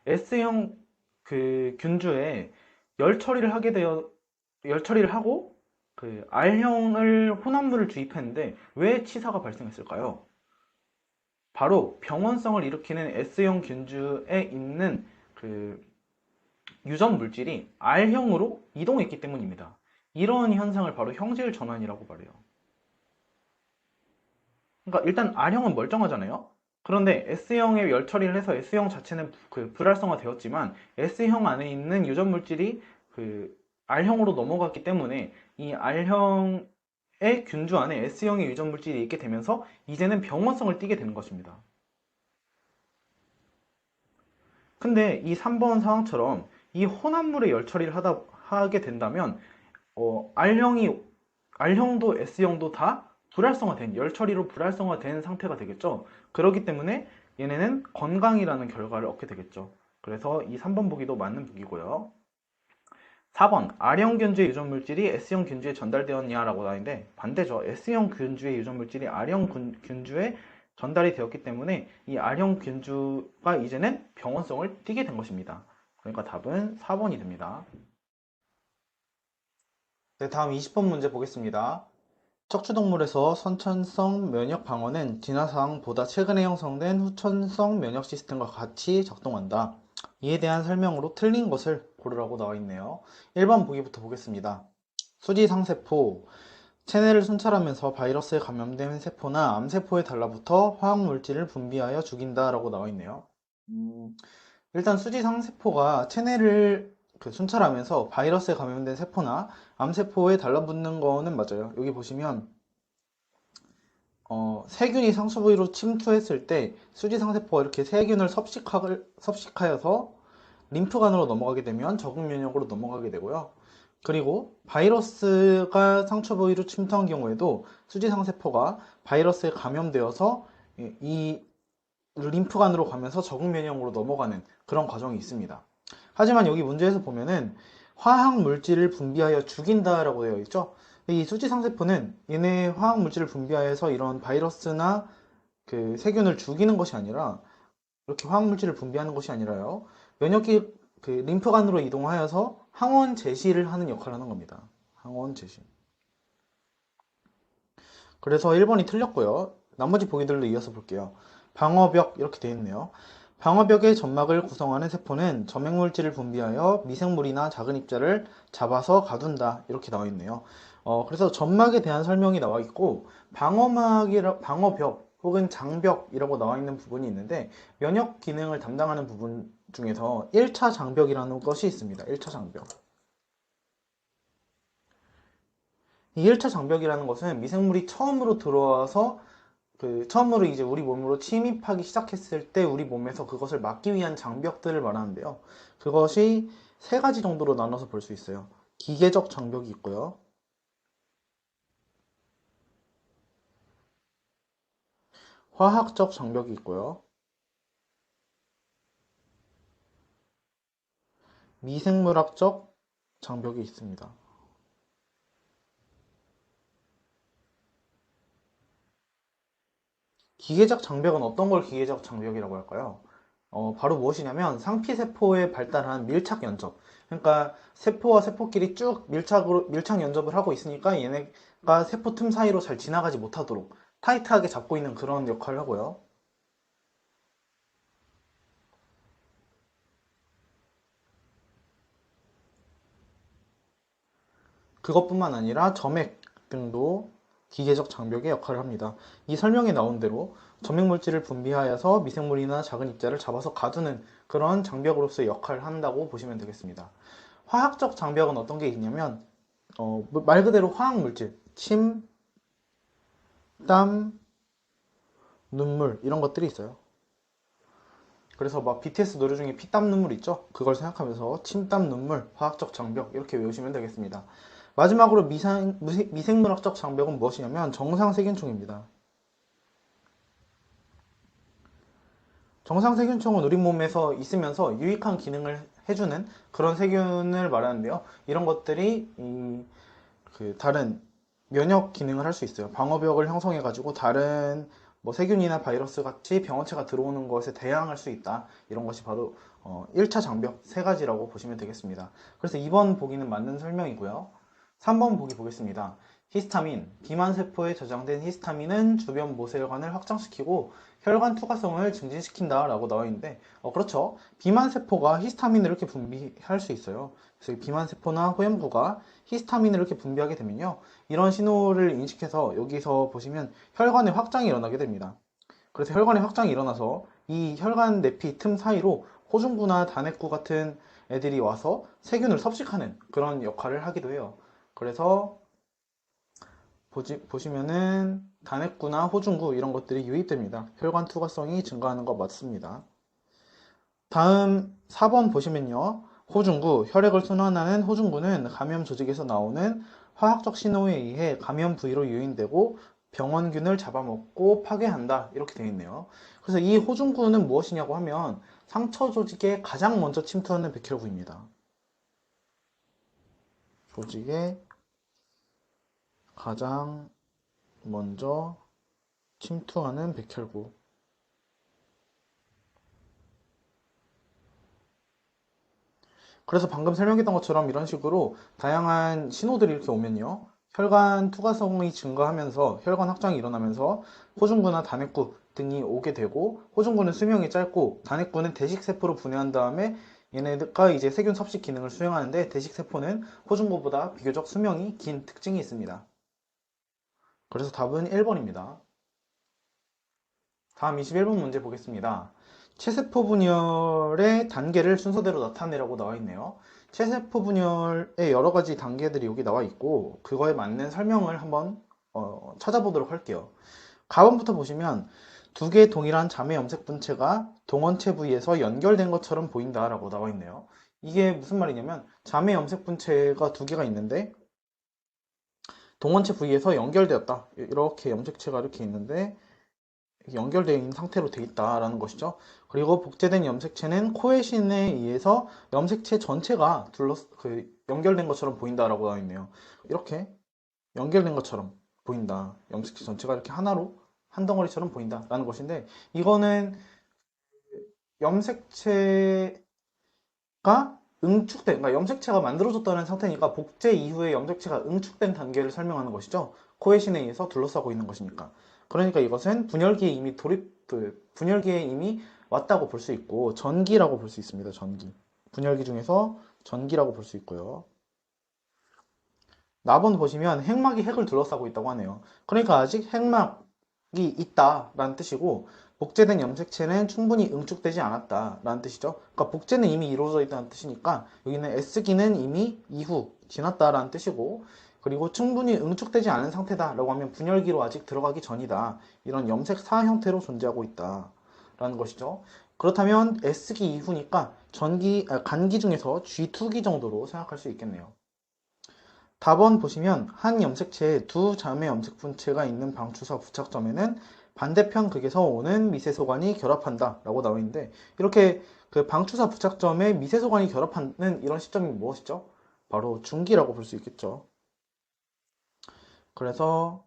S형 균주에 열 처리를 하고 R형을 혼합물을 주입했는데 왜 치사가 발생했을까요? 바로 병원성을 일으키는 S형 균주에 있는 유전 물질이 R형으로 이동했기 때문입니다. 이런 현상을 바로 형질 전환이라고 말해요. 그러니까 일단 R형은 멀쩡하잖아요. 그런데 S형에 열 처리를 해서 S형 자체는 불활성화 되었지만 S형 안에 있는 유전 물질이 R형으로 넘어갔기 때문에 이 R형의 균주 안에 S형의 유전 물질이 있게 되면서 이제는 병원성을 띠게 되는 것입니다. 근데 이 3번 상황처럼 이 혼합물의 열 처리를 하게 된다면 R형도 S형도 다 열 처리로 불활성화된 상태가 되겠죠. 그렇기 때문에 얘네는 건강이라는 결과를 얻게 되겠죠. 그래서 이 3번 보기도 맞는 보기고요. 4번 R형 균주의 유전 물질이 S형 균주에 전달되었냐라고 나왔는데 반대죠. S형 균주의 유전 물질이 R형 균주에 전달이 되었기 때문에 이 R형 균주가 이제는 병원성을 띠게 된 것입니다. 그러니까 답은 4번이 됩니다. 네, 다음 20번 문제 보겠습니다. 척추동물에서 선천성 면역 방어는 진화사항보다 최근에 형성된 후천성 면역 시스템과 같이 작동한다. 이에 대한 설명으로 틀린 것을 고르라고 나와 있네요. 1번 보기부터 보겠습니다. 수지상세포, 체내를 순찰하면서 바이러스에 감염된 세포나 암세포에 달라붙어 화학물질을 분비하여 죽인다 라고 나와 있네요. 일단 수지상세포가 체내를 순찰하면서 바이러스에 감염된 세포나 암세포에 달라붙는 거는 맞아요. 여기 보시면 세균이 상수 부위로 침투했을 때 수지상세포가 이렇게 세균을 섭식하여서 림프관으로 넘어가게 되면 적응 면역으로 넘어가게 되고요. 그리고 바이러스가 상처 부위로 침투한 경우에도 수지상세포가 바이러스에 감염되어서 이 림프관으로 가면서 적응 면역으로 넘어가는 그런 과정이 있습니다. 하지만 여기 문제에서 보면은 화학 물질을 분비하여 죽인다라고 되어 있죠. 이 수지상세포는 얘네 화학 물질을 분비하여서 이런 바이러스나 그 세균을 죽이는 것이 아니라 이렇게 화학 물질을 분비하는 것이 아니라요. 면역기 림프관으로 이동하여서 항원 제시를 하는 역할을 하는 겁니다. 항원 제시. 그래서 1번이 틀렸고요. 나머지 보기들로 이어서 볼게요. 방어벽 이렇게 되어 있네요. 방어벽의 점막을 구성하는 세포는 점액물질을 분비하여 미생물이나 작은 입자를 잡아서 가둔다 이렇게 나와 있네요. 그래서 점막에 대한 설명이 나와 있고 방어벽 혹은 장벽이라고 나와 있는 부분이 있는데 면역 기능을 담당하는 부분 중에서 1차 장벽이라는 것이 있습니다. 1차 장벽. 이 1차 장벽이라는 것은 미생물이 처음으로 들어와서 처음으로 이제 우리 몸으로 침입하기 시작했을 때 우리 몸에서 그것을 막기 위한 장벽들을 말하는데요. 그것이 세 가지 정도로 나눠서 볼 수 있어요. 기계적 장벽이 있고요. 화학적 장벽이 있고요. 미생물학적 장벽이 있습니다. 기계적 장벽은 어떤 걸 기계적 장벽이라고 할까요? 바로 무엇이냐면 상피세포에 발달한 밀착 연접. 그러니까 세포와 세포끼리 쭉 밀착 연접을 하고 있으니까 얘네가 세포 틈 사이로 잘 지나가지 못하도록 타이트하게 잡고 있는 그런 역할을 하고요. 그것뿐만 아니라 점액 등도 기계적 장벽의 역할을 합니다. 이 설명에 나온 대로 점액 물질을 분비하여서 미생물이나 작은 입자를 잡아서 가두는 그런 장벽으로서의 역할을 한다고 보시면 되겠습니다. 화학적 장벽은 어떤 게 있냐면 말 그대로 화학 물질, 침, 땀, 눈물 이런 것들이 있어요. 그래서 막 BTS 노래 중에 피땀 눈물 있죠? 그걸 생각하면서 침, 땀, 눈물, 화학적 장벽 이렇게 외우시면 되겠습니다. 마지막으로 미생물학적 장벽은 무엇이냐면 정상세균총입니다. 정상세균총은 우리 몸에서 있으면서 유익한 기능을 해주는 그런 세균을 말하는데요. 이런 것들이 다른 면역 기능을 할 수 있어요. 방어벽을 형성해가지고 다른 뭐 세균이나 바이러스 같이 병원체가 들어오는 것에 대항할 수 있다. 이런 것이 바로 1차 장벽 세 가지라고 보시면 되겠습니다. 그래서 2번 보기는 맞는 설명이고요. 3번 보기 보겠습니다. 히스타민, 비만세포에 저장된 히스타민은 주변 모세혈관을 확장시키고 혈관 투과성을 증진시킨다 라고 나와 있는데 그렇죠. 비만세포가 히스타민을 이렇게 분비할 수 있어요. 그래서 비만세포나 호염구가 히스타민을 이렇게 분비하게 되면요. 이런 신호를 인식해서 여기서 보시면 혈관의 확장이 일어나게 됩니다. 그래서 혈관의 확장이 일어나서 이 혈관 내피 틈 사이로 호중구나 단핵구 같은 애들이 와서 세균을 섭식하는 그런 역할을 하기도 해요. 그래서 보시면은 단핵구나 호중구 이런 것들이 유입됩니다. 혈관 투과성이 증가하는 거 맞습니다. 다음 4번 보시면요. 호중구, 혈액을 순환하는 호중구는 감염 조직에서 나오는 화학적 신호에 의해 감염 부위로 유인되고 병원균을 잡아먹고 파괴한다. 이렇게 되어 있네요. 그래서 이 호중구는 무엇이냐고 하면 상처 조직에 가장 먼저 침투하는 백혈구입니다. 조직에 가장 먼저 침투하는 백혈구. 그래서 방금 설명했던 것처럼 이런 식으로 다양한 신호들이 이렇게 오면요. 혈관 투과성이 증가하면서 혈관 확장이 일어나면서 호중구나 단핵구 등이 오게 되고, 호중구는 수명이 짧고 단핵구는 대식세포로 분해한 다음에 얘네가 이제 세균 섭식 기능을 수행하는데, 대식세포는 호중구보다 비교적 수명이 긴 특징이 있습니다. 그래서 답은 1번입니다. 다음 21번 문제 보겠습니다. 체세포 분열의 단계를 순서대로 나타내라고 나와 있네요. 체세포 분열의 여러 가지 단계들이 여기 나와 있고, 그거에 맞는 설명을 한번 찾아보도록 할게요. 가번부터 보시면 두 개의 동일한 자매 염색 분체가 동원체 부위에서 연결된 것처럼 보인다라고 나와 있네요. 이게 무슨 말이냐면, 자매 염색 분체가 두 개가 있는데 동원체 부위에서 연결되었다. 이렇게 염색체가 이렇게 있는데 연결되어 있는 상태로 되어 있다라는 것이죠. 그리고 복제된 염색체는 코에신에 의해서 염색체 전체가 연결된 것처럼 보인다라고 나와 있네요. 이렇게 연결된 것처럼 보인다. 염색체 전체가 이렇게 하나로 한 덩어리처럼 보인다라는 것인데, 이거는 염색체가 그러니까 염색체가 만들어졌다는 상태니까 복제 이후에 염색체가 응축된 단계를 설명하는 것이죠. 코에신에 의해서 둘러싸고 있는 것이니까. 그러니까 이것은 분열기에 이미 왔다고 볼 수 있고, 전기라고 볼 수 있습니다. 전기. 분열기 중에서 전기라고 볼 수 있고요. 나번 보시면 핵막이 핵을 둘러싸고 있다고 하네요. 그러니까 아직 핵막이 있다라는 뜻이고, 복제된 염색체는 충분히 응축되지 않았다라는 뜻이죠. 그러니까 복제는 이미 이루어져 있다는 뜻이니까 여기는 S기는 이미 이후 지났다라는 뜻이고, 그리고 충분히 응축되지 않은 상태다라고 하면 분열기로 아직 들어가기 전이다. 이런 염색사 형태로 존재하고 있다라는 것이죠. 그렇다면 S기 이후니까 간기 중에서 G2기 정도로 생각할 수 있겠네요. 답원 보시면 한 염색체에 두 자매 염색 분체가 있는 방추사 부착점에는 반대편 극에서 오는 미세소관이 결합한다 라고 나와 있는데, 이렇게 그 방추사 부착점에 미세소관이 결합하는 이런 시점이 무엇이죠? 바로 중기라고 볼 수 있겠죠. 그래서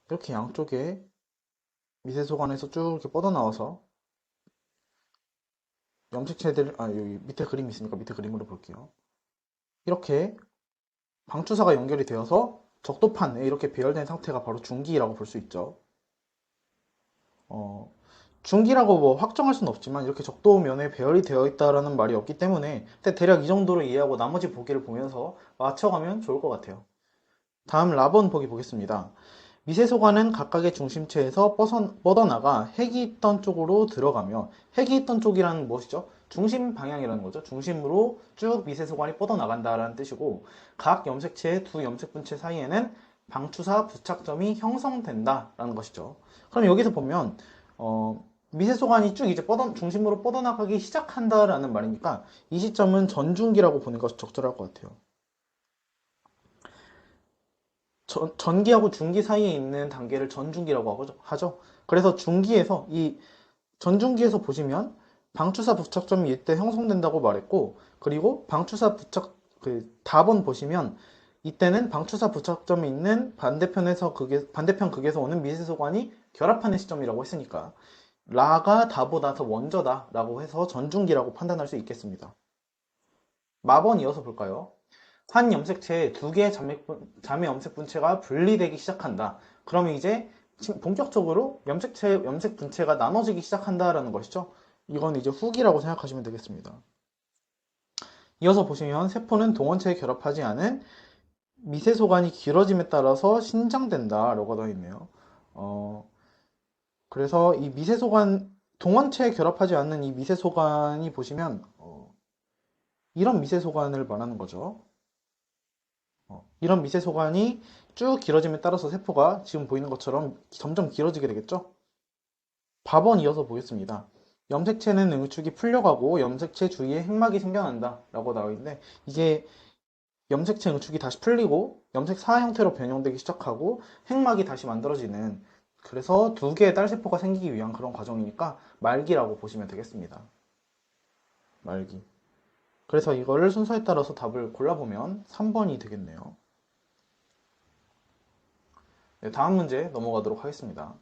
이렇게 양쪽에 미세소관에서 쭉 이렇게 뻗어나와서 염색체들, 여기 밑에 그림이 있으니까 밑에 그림으로 볼게요. 이렇게 방추사가 연결이 되어서 적도판에 이렇게 배열된 상태가 바로 중기라고 볼 수 있죠. 중기라고 뭐 확정할 수는 없지만 이렇게 적도면에 배열이 되어 있다라는 말이 없기 때문에 대략 이 정도로 이해하고 나머지 보기를 보면서 맞춰가면 좋을 것 같아요. 다음 라번 보기 보겠습니다. 미세소관은 각각의 중심체에서 뻗어나가 핵이 있던 쪽으로 들어가며, 핵이 있던 쪽이라는 무엇이죠? 중심 방향이라는 거죠. 중심으로 쭉 미세소관이 뻗어나간다라는 뜻이고, 각 염색체의 두 염색분체 사이에는 방추사 부착점이 형성된다라는 것이죠. 그럼 여기서 보면 미세소관이 쭉 이제 중심으로 뻗어나가기 시작한다라는 말이니까 이 시점은 전중기라고 보는 것이 적절할 것 같아요. 전기하고 중기 사이에 있는 단계를 전중기라고 하죠. 그래서 중기에서 이 전중기에서 보시면 방추사 부착점이 이때 형성된다고 말했고, 그리고 방추사 부착 답원 보시면 이때는 방추사 부착점이 있는 반대편 극에서 오는 미세소관이 결합하는 시점이라고 했으니까 라가 다보다 더 먼저다라고 해서 전중기라고 판단할 수 있겠습니다. 마번 이어서 볼까요? 한 염색체에 두 개의 자매 염색 분체가 분리되기 시작한다. 그러면 이제 본격적으로 염색 분체가 나눠지기 시작한다라는 것이죠. 이건 이제 후기라고 생각하시면 되겠습니다. 이어서 보시면 세포는 동원체에 결합하지 않은 미세소관이 길어짐에 따라서 신장된다라고 되어 있네요. 그래서 이 동원체에 결합하지 않는 이 미세소관이 보시면 이런 미세소관을 말하는 거죠. 이런 미세소관이 쭉 길어짐에 따라서 세포가 지금 보이는 것처럼 점점 길어지게 되겠죠. 밥원 이어서 보겠습니다. 염색체는 응축이 풀려가고 염색체 주위에 핵막이 생겨난다 라고 나와 있는데, 이게 염색체 응축이 다시 풀리고 염색사 형태로 변형되기 시작하고 핵막이 다시 만들어지는, 그래서 두 개의 딸세포가 생기기 위한 그런 과정이니까 말기라고 보시면 되겠습니다. 말기. 그래서 이거를 순서에 따라서 답을 골라보면 3번이 되겠네요. 네, 다음 문제 넘어가도록 하겠습니다.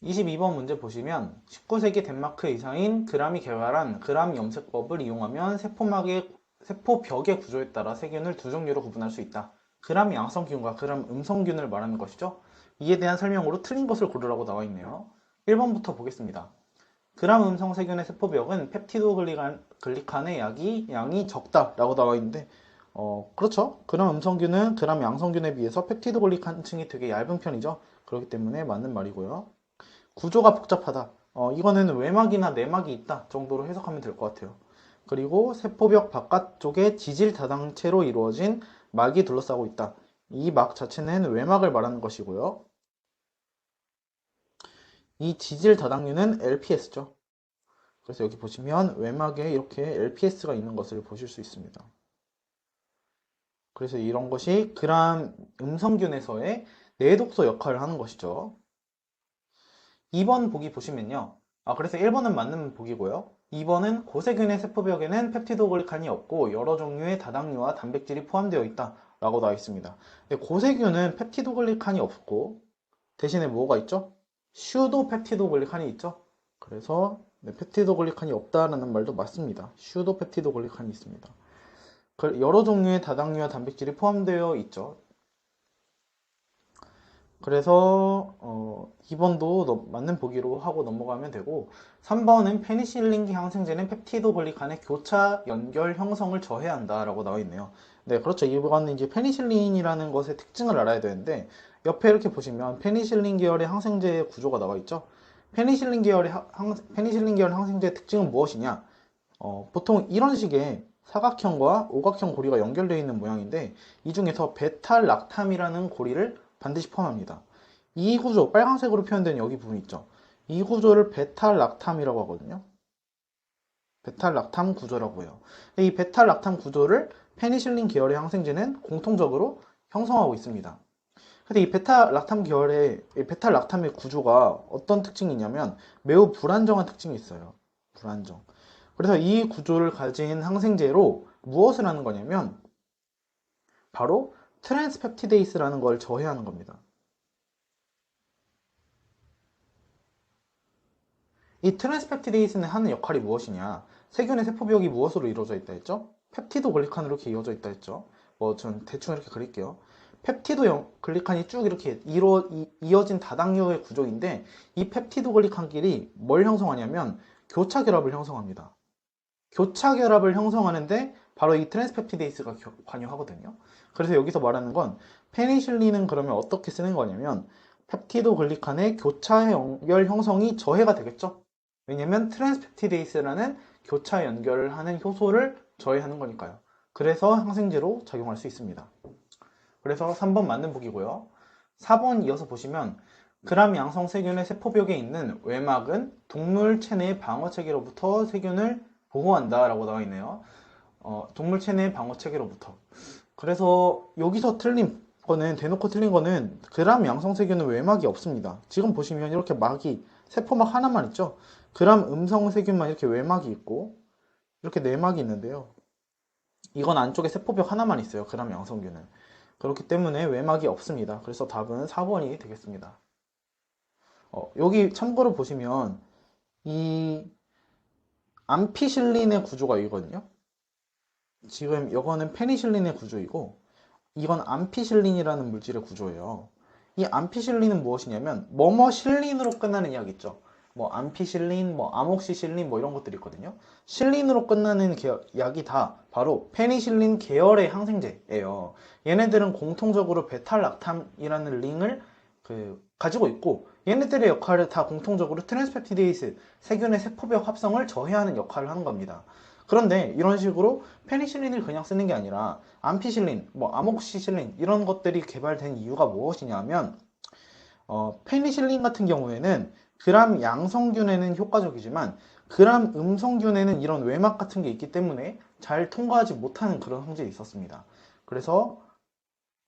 22번 문제 보시면 19세기 덴마크 의사인 그람이 개발한 그람 염색법을 이용하면 세포막의 세포벽의 구조에 따라 세균을 두 종류로 구분할 수 있다. 그람 양성균과 그람 음성균을 말하는 것이죠. 이에 대한 설명으로 틀린 것을 고르라고 나와 있네요. 1번부터 보겠습니다. 그람 음성 세균의 세포벽은 글리칸의 양이 적다라고 나와 있는데, 그렇죠. 그람 음성균은 그람 양성균에 비해서 펩티도글리칸 층이 되게 얇은 편이죠. 그렇기 때문에 맞는 말이고요. 구조가 복잡하다. 이거는 외막이나 내막이 있다 정도로 해석하면 될 것 같아요. 그리고 세포벽 바깥쪽에 지질 다당체로 이루어진 막이 둘러싸고 있다. 이 막 자체는 외막을 말하는 것이고요. 이 지질 다당류는 LPS죠. 그래서 여기 보시면 외막에 이렇게 LPS가 있는 것을 보실 수 있습니다. 그래서 이런 것이 그람 음성균에서의 내독소 역할을 하는 것이죠. 2번 보기 보시면요. 그래서 1번은 맞는 보기고요. 2번은 고세균의 세포벽에는 펩티도글리칸이 없고 여러 종류의 다당류와 단백질이 포함되어 있다 라고 나와 있습니다. 고세균은 펩티도글리칸이 없고 대신에 뭐가 있죠? 슈도 펩티도글리칸이 있죠. 그래서 펩티도글리칸이 없다라는 말도 맞습니다. 슈도 펩티도글리칸이 있습니다. 여러 종류의 다당류와 단백질이 포함되어 있죠. 그래서 2번도 맞는 보기로 하고 넘어가면 되고, 3번은 페니실린기 항생제는 펩티도글리칸의 교차 연결 형성을 저해한다 라고 나와 있네요. 네, 그렇죠. 이거는 이제 페니실린이라는 것의 특징을 알아야 되는데, 옆에 이렇게 보시면 페니실린 계열의 항생제의 구조가 나와 있죠. 페니실린 계열 항생제의 특징은 무엇이냐? 보통 이런 식의 사각형과 오각형 고리가 연결되어 있는 모양인데, 이 중에서 베탈락탐이라는 고리를 반드시 포함합니다. 이 구조, 빨간색으로 표현된 여기 부분 있죠. 이 구조를 베탈락탐이라고 하거든요. 베탈락탐 구조라고 해요. 이 베탈락탐 구조를 페니실린 계열의 항생제는 공통적으로 형성하고 있습니다. 근데 이 베탈락탐의 구조가 어떤 특징이 있냐면 매우 불안정한 특징이 있어요. 불안정. 그래서 이 구조를 가진 항생제로 무엇을 하는 거냐면 바로 트랜스펩티데이스라는 걸 저해하는 겁니다. 이 트랜스펩티데이스는 하는 역할이 무엇이냐? 세균의 세포벽이 무엇으로 이루어져 있다 했죠? 펩티도 글리칸으로 이렇게 이어져 있다 했죠? 전 대충 이렇게 그릴게요. 펩티도 글리칸이 쭉 이렇게 이어진 다당류의 구조인데, 이 펩티도 글리칸끼리 뭘 형성하냐면 교차 결합을 형성합니다. 교차 결합을 형성하는데 바로 이 트랜스펩티데이스가 관여하거든요. 그래서 여기서 말하는 건 페니실린은 그러면 어떻게 쓰는 거냐면 펩티도 글리칸의 교차 연결 형성이 저해가 되겠죠. 왜냐면 트랜스펩티데이스라는 교차 연결을 하는 효소를 저해하는 거니까요. 그래서 항생제로 작용할 수 있습니다. 그래서 3번 맞는 보기고요. 4번 이어서 보시면 그람 양성 세균의 세포벽에 있는 외막은 동물 체내 방어 체계로부터 세균을 보호한다 라고 나와 있네요. 동물 체내 방어 체계로부터. 그래서 여기서 틀린 거는, 대놓고 틀린 거는 그람 양성 세균은 외막이 없습니다. 지금 보시면 이렇게 세포막 하나만 있죠. 그람 음성 세균만 이렇게 외막이 있고 이렇게 내막이 있는데요. 이건 안쪽에 세포벽 하나만 있어요. 그람 양성균은. 그렇기 때문에 외막이 없습니다. 그래서 답은 4번이 되겠습니다. 여기 참고로 보시면 이 암피실린의 구조가 이거든요. 지금 이거는 페니실린의 구조이고 이건 암피실린이라는 물질의 구조예요. 이 암피실린은 무엇이냐면 뭐뭐실린으로 끝나는 약 있죠. 뭐 암피실린, 뭐 아목시실린 뭐 이런 것들이 있거든요. 실린으로 끝나는 약이 다 바로 페니실린 계열의 항생제예요. 얘네들은 공통적으로 베탈락탐이라는 링을 가지고 있고, 얘네들의 역할을 다 공통적으로 트랜스펩티데이스, 세균의 세포벽 합성을 저해하는 역할을 하는 겁니다. 그런데 이런 식으로 페니실린을 그냥 쓰는 게 아니라 암피실린, 뭐 아목시실린 이런 것들이 개발된 이유가 무엇이냐면 페니실린 같은 경우에는 그람 양성균에는 효과적이지만 그람 음성균에는 이런 외막 같은 게 있기 때문에 잘 통과하지 못하는 그런 성질이 있었습니다. 그래서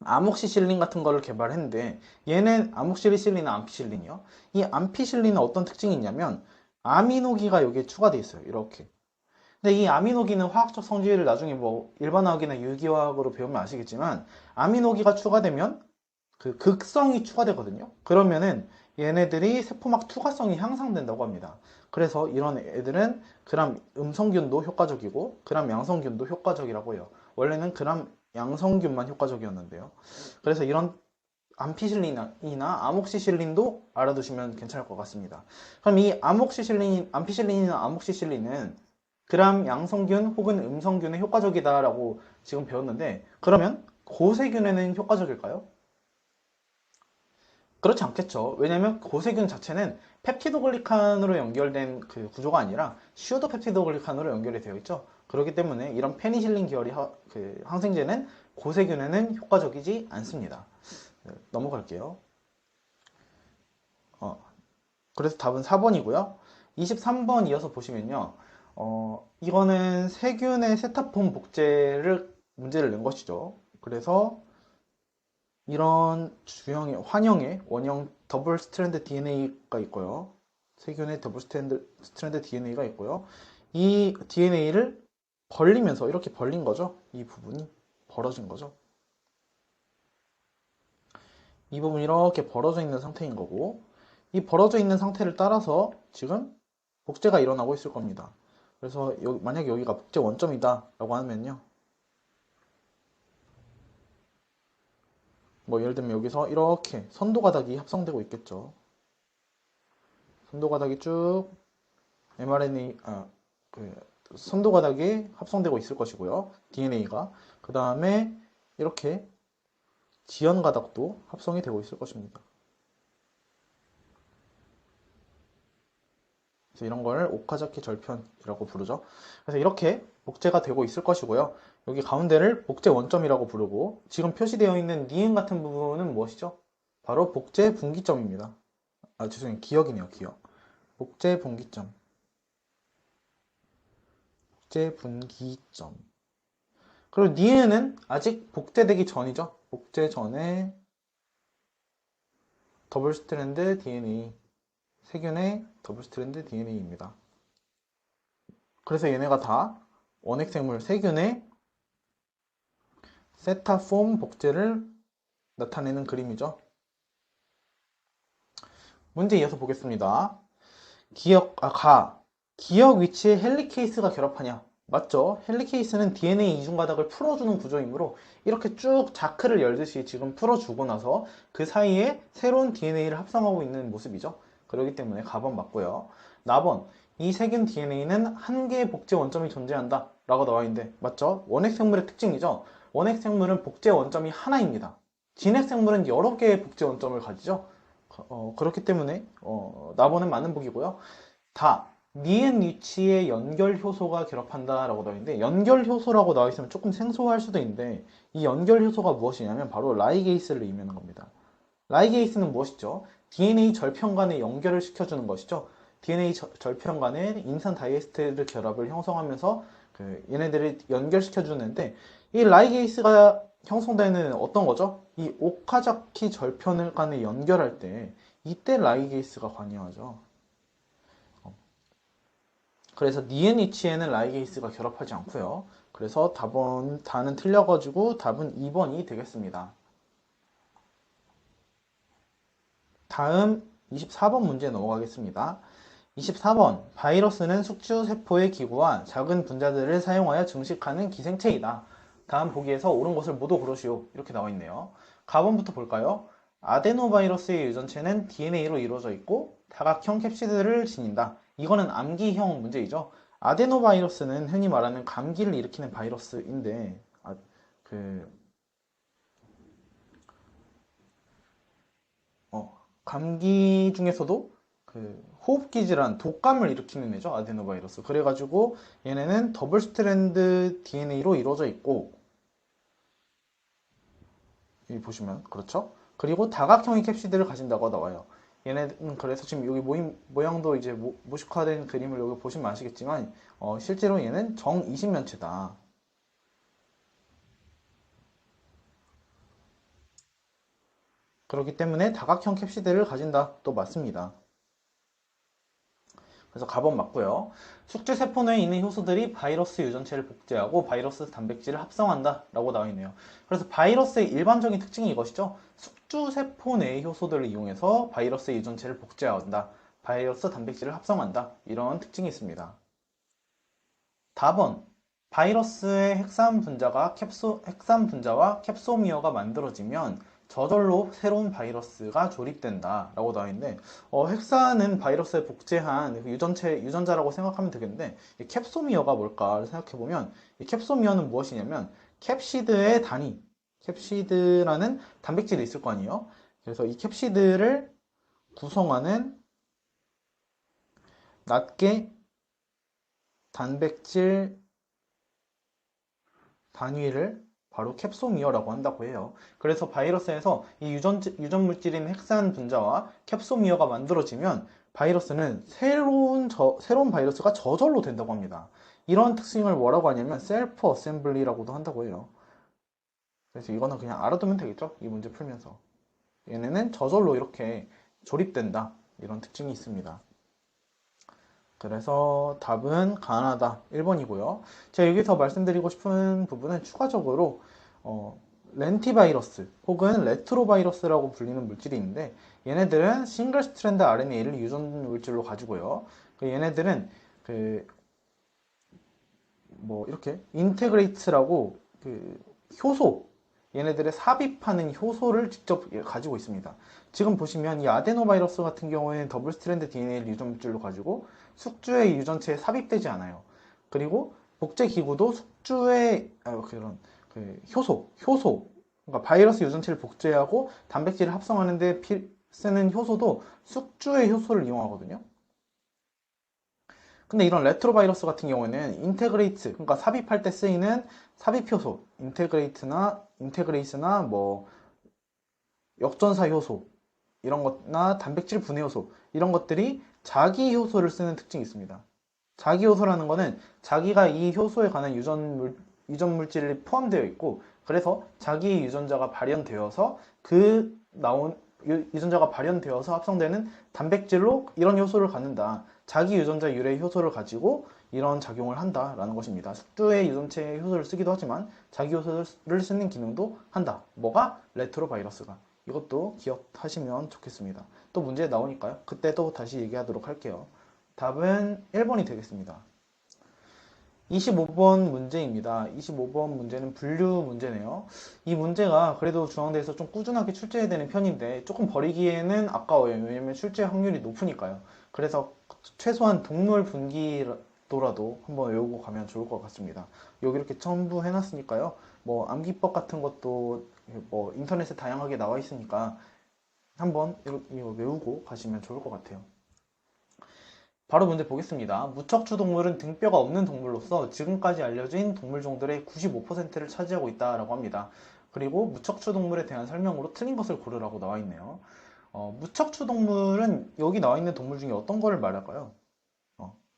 아목시실린 같은 거를 개발했는데, 얘는 아목시실린은 암피실린이요. 이 암피실린은 어떤 특징이 있냐면 아미노기가 여기에 추가되어 있어요. 이렇게. 근데 이 아미노기는 화학적 성질을 나중에 뭐 일반화학이나 유기화학으로 배우면 아시겠지만 아미노기가 추가되면 그 극성이 추가되거든요. 그러면은 얘네들이 세포막 투과성이 향상된다고 합니다. 그래서 이런 애들은 그람 음성균도 효과적이고 그람 양성균도 효과적이라고 해요. 원래는 그람 양성균만 효과적이었는데요. 그래서 이런 암피실린이나 아목시실린도 알아두시면 괜찮을 것 같습니다. 그럼 이 암피실린이나 아목시실린은 그람 양성균 혹은 음성균에 효과적이다라고 지금 배웠는데, 그러면 고세균에는 효과적일까요? 그렇지 않겠죠. 왜냐하면 고세균 자체는 펩티도글리칸으로 연결된 그 구조가 아니라 슈도펩티도글리칸으로 연결이 되어 있죠. 그렇기 때문에 이런 페니실린 계열의 그 항생제는 고세균에는 효과적이지 않습니다. 네, 넘어갈게요. 그래서 답은 4번이고요. 23번 이어서 보시면요. 이거는 세균의 세타폼 복제를 문제를 낸 것이죠. 그래서 이런 주형의 환형의 원형 더블 스트랜드 DNA가 있고요. 세균의 더블 스트랜드 DNA가 있고요. 이 DNA를 벌리면서 이렇게 벌린 거죠. 이 부분이 벌어진 거죠. 이 부분이 이렇게 벌어져 있는 상태인 거고, 이 벌어져 있는 상태를 따라서 지금 복제가 일어나고 있을 겁니다. 그래서 만약에 여기가 복제 원점이다 라고 하면요, 뭐 예를 들면 여기서 이렇게 선도가닥이 합성되고 있겠죠. 선도가닥이 쭉 mRNA 그 선도가닥이 합성되고 있을 것이고요. DNA가 그 다음에 이렇게 지연가닥도 합성이 되고 있을 것입니다. 그래서 이런 걸 오카자키 절편이라고 부르죠. 그래서 이렇게 복제가 되고 있을 것이고요. 여기 가운데를 복제 원점이라고 부르고, 지금 표시되어 있는 니은 같은 부분은 무엇이죠? 바로 복제 분기점입니다. 죄송해요. 기억이네요. 기억. 복제 분기점. 복제 분기점. 그리고 니은은 아직 복제되기 전이죠. 복제 전에 더블 스트랜드 DNA. 세균의 더블 스트랜드 DNA입니다. 그래서 얘네가 다 원핵생물 세균의 세타폼 복제를 나타내는 그림이죠. 문제 이어서 보겠습니다. 기억 위치에 헬리케이스가 결합하냐? 맞죠? 헬리케이스는 DNA 이중가닥을 풀어주는 구조이므로 이렇게 쭉 자크를 열듯이 지금 풀어주고 나서 그 사이에 새로운 DNA를 합성하고 있는 모습이죠. 그렇기 때문에 가번 맞고요. 나번, 이 세균 DNA는 한 개의 복제 원점이 존재한다 라고 나와 있는데, 맞죠? 원핵생물의 특징이죠. 원핵생물은 복제 원점이 하나입니다. 진핵생물은 여러 개의 복제 원점을 가지죠. 그렇기 때문에 나번은 맞는 보기고요. 니은 위치에 연결 효소가 결합한다 라고 나와 있는데, 연결 효소라고 나와 있으면 조금 생소할 수도 있는데, 이 연결 효소가 무엇이냐면 바로 라이게이스를 의미하는 겁니다. 라이게이스는 무엇이죠? DNA 절편 간의 연결을 시켜주는 것이죠. DNA 절편 간의 인산 다이에스테르 결합을 형성하면서 얘네들을 연결시켜주는데, 이 라이게이스가 형성되는 어떤 거죠? 이 오카자키 절편을 간에 연결할 때 이때 라이게이스가 관여하죠. 그래서 니은 위치에는 라이게이스가 결합하지 않고요. 그래서 다는 틀려가지고 답은 2번이 되겠습니다. 다음 24번 문제 넘어가겠습니다. 24번, 바이러스는 숙주세포의 기구와 작은 분자들을 사용하여 증식하는 기생체이다. 다음 보기에서 옳은 것을 모두 고르시오. 이렇게 나와 있네요. 가번부터 볼까요? 아데노바이러스의 유전체는 DNA로 이루어져 있고 다각형 캡시드를 지닌다. 이거는 암기형 문제이죠. 아데노바이러스는 흔히 말하는 감기를 일으키는 바이러스인데, 감기 중에서도 호흡기 질환, 독감을 일으키는 애죠. 아데노바이러스. 그래가지고 얘네는 더블 스트랜드 DNA로 이루어져 있고, 여기 보시면 그렇죠. 그리고 다각형의 캡시드를 가진다고 나와요. 얘네는 그래서 지금 여기 모양도 이제 모식화된 그림을 여기 보시면 아시겠지만, 실제로 얘는 정20면체다. 그렇기 때문에 다각형 캡시드를 가진다. 또 맞습니다. 그래서 가번 맞고요. 숙주세포 내에 있는 효소들이 바이러스 유전체를 복제하고 바이러스 단백질을 합성한다 라고 나와 있네요. 그래서 바이러스의 일반적인 특징이 이것이죠. 숙주세포 내의 효소들을 이용해서 바이러스 유전체를 복제한다 바이러스 단백질을 합성한다. 이런 특징이 있습니다. 답은 바이러스의 핵산 분자와 캡소미어가 만들어지면 저절로 새로운 바이러스가 조립된다 라고 나와 있는데, 핵산은 바이러스에 복제한 유전자라고 생각하면 되겠는데, 이 캡소미어가 뭘까 생각해보면, 이 캡소미어는 무엇이냐면 캡시드의 단위, 캡시드라는 단백질이 있을 거 아니에요. 그래서 이 캡시드를 구성하는 낱개 단백질 단위를 바로 캡소미어라고 한다고 해요. 그래서 바이러스에서 이 유전 물질인 핵산 분자와 캡소미어가 만들어지면 바이러스는 새로운 바이러스가 저절로 된다고 합니다. 이런 특징을 뭐라고 하냐면 셀프 어셈블리라고도 한다고 해요. 그래서 이거는 그냥 알아두면 되겠죠? 이 문제 풀면서. 얘네는 저절로 이렇게 조립된다. 이런 특징이 있습니다. 그래서 답은 가나다 1번이고요. 제가 여기서 말씀드리고 싶은 부분은 추가적으로 렌티바이러스 혹은 레트로바이러스라고 불리는 물질이 있는데, 얘네들은 싱글 스트랜드 RNA를 유전 물질로 가지고요. 얘네들은 이렇게 인테그레이트라고 효소, 얘네들의 삽입하는 효소를 직접 가지고 있습니다. 지금 보시면 이 아데노바이러스 같은 경우에는 더블 스트랜드 DNA를 유전 물질로 가지고 숙주의 유전체에 삽입되지 않아요. 그리고 복제 기구도 숙주의 그런 효소, 그러니까 바이러스 유전체를 복제하고 단백질을 합성하는데 쓰는 효소도 숙주의 효소를 이용하거든요. 근데 이런 레트로바이러스 같은 경우에는 인테그레이트, 그러니까 삽입할 때 쓰이는 삽입 효소, 인테그레이스나 역전사 효소 이런 것나 단백질 분해 효소 이런 것들이 자기 효소를 쓰는 특징이 있습니다. 자기 효소라는 거는 자기가 이 효소에 관한 유전 물질이 포함되어 있고, 그래서 자기 유전자가 발현되어서 유전자가 발현되어서 합성되는 단백질로 이런 효소를 갖는다. 자기 유전자 유래 효소를 가지고 이런 작용을 한다라는 것입니다. 숙주의 유전체 효소를 쓰기도 하지만 자기 효소를 쓰는 기능도 한다. 뭐가? 레트로바이러스가. 이것도 기억하시면 좋겠습니다. 또 문제 나오니까요. 그때 또 다시 얘기하도록 할게요. 답은 1번이 되겠습니다. 25번 문제입니다. 25번 문제는 분류 문제네요. 이 문제가 그래도 중앙대에서 좀 꾸준하게 출제해야 되는 편인데 조금 버리기에는 아까워요. 왜냐면 출제 확률이 높으니까요. 그래서 최소한 동물 분기도라도 한번 외우고 가면 좋을 것 같습니다. 여기 이렇게 첨부해 놨으니까요. 암기법 같은 것도 인터넷에 다양하게 나와 있으니까 한번 이거 외우고 가시면 좋을 것 같아요. 바로 문제 보겠습니다. 무척추 동물은 등뼈가 없는 동물로서 지금까지 알려진 동물종들의 95%를 차지하고 있다라고 합니다. 그리고 무척추 동물에 대한 설명으로 틀린 것을 고르라고 나와 있네요. 무척추 동물은 여기 나와 있는 동물 중에 어떤 거를 말할까요?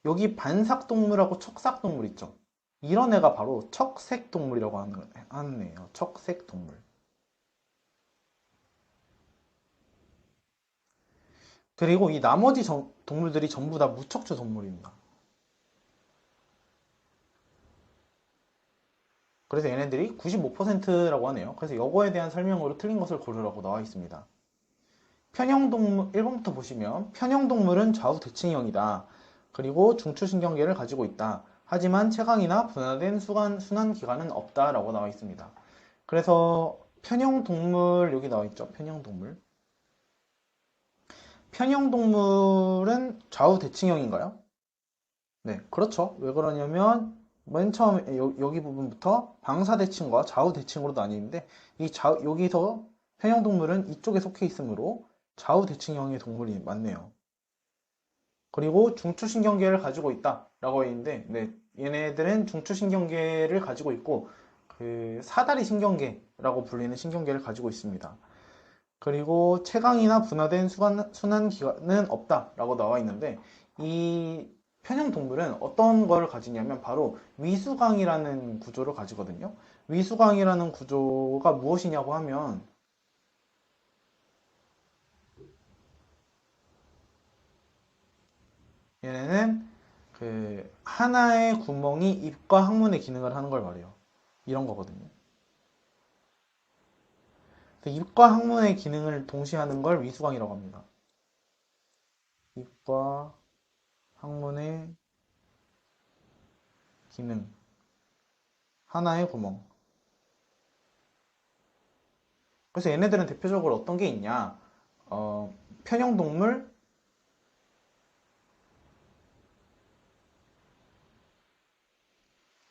여기 반삭동물하고 척삭동물 있죠? 이런 애가 바로 척색동물이라고 하는 애예요. 척색동물. 그리고 이 나머지 동물들이 전부 다 무척추 동물입니다. 그래서 얘네들이 95%라고 하네요. 그래서 이거에 대한 설명으로 틀린 것을 고르라고 나와 있습니다. 편형동물, 1번부터 보시면 편형동물은 좌우 대칭형이다. 그리고 중추신경계를 가지고 있다. 하지만 채광이나 분화된 순환기관은 없다라고 나와 있습니다. 그래서 편형동물 여기 나와 있죠. 편형동물. 편형동물은 좌우 대칭형인가요? 네, 그렇죠. 왜 그러냐면 맨 처음에 여기 부분부터 방사대칭과 좌우대칭으로 나뉘는데 여기서 편형동물은 이쪽에 속해 있으므로 좌우대칭형의 동물이 맞네요. 그리고 중추신경계를 가지고 있다라고 했는데, 네, 얘네들은 중추신경계를 가지고 있고 사다리 신경계라고 불리는 신경계를 가지고 있습니다. 그리고 채광이나 분화된 순환기관은 없다라고 나와 있는데, 이 편형 동물은 어떤 걸 가지냐면 바로 위수광이라는 구조를 가지거든요. 위수광이라는 구조가 무엇이냐고 하면 얘네는 하나의 구멍이 입과 항문의 기능을 하는 걸 말해요. 이런 거거든요. 입과 항문의 기능을 동시에 하는 걸 위수광이라고 합니다. 이과 항문의 기능, 하나의 구멍. 그래서 얘네들은 대표적으로 어떤 게 있냐? 편형동물,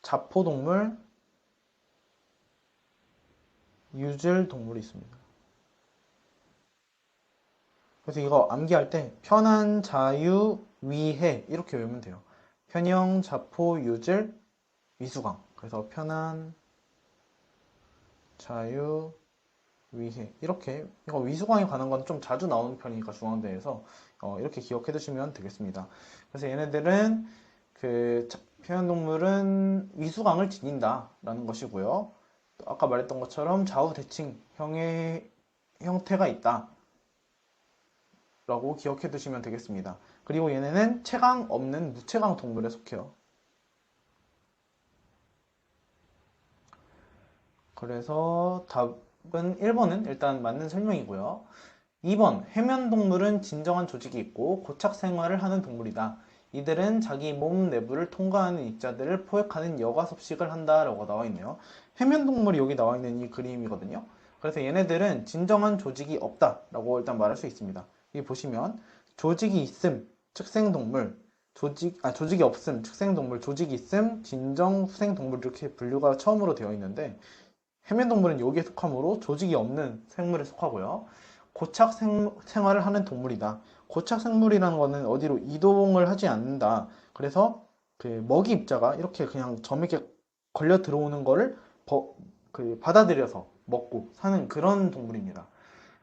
자포동물, 유즐동물이 있습니다. 그래서 이거 암기할 때 편한, 자유, 위해 이렇게 외우면 돼요. 편형, 자포, 유즐, 위수강. 그래서 편한, 자유, 위해 이렇게 이거 위수강에 관한 건 좀 자주 나오는 편이니까 중앙대에서 이렇게 기억해 두시면 되겠습니다. 그래서 얘네들은 그 표현동물은 위수강을 지닌다 라는 것이고요. 또 아까 말했던 것처럼 좌우 대칭형의 형태가 있다 라고 기억해 두시면 되겠습니다. 그리고 얘네는 체강 없는 무체강 동물에 속해요. 그래서 답은 1번은 일단 맞는 설명이고요. 2번, 해면동물은 진정한 조직이 있고 고착 생활을 하는 동물이다. 이들은 자기 몸 내부를 통과하는 입자들을 포획하는 여과 섭식을 한다라고 나와 있네요. 해면동물이 여기 나와 있는 이 그림이거든요. 그래서 얘네들은 진정한 조직이 없다라고 일단 말할 수 있습니다. 여기 보시면 조직이 있음, 측생동물, 조직이 없음, 측생동물, 조직이 있음, 진정, 후생동물 이렇게 분류가 처음으로 되어 있는데 해면동물은 여기에 속하므로 조직이 없는 생물에 속하고요. 고착 생활을 하는 동물이다. 고착 생물이라는 거는 어디로 이동을 하지 않는다. 그래서 그 먹이 입자가 이렇게 그냥 점에게 걸려 들어오는 거를 받아들여서 먹고 사는 그런 동물입니다.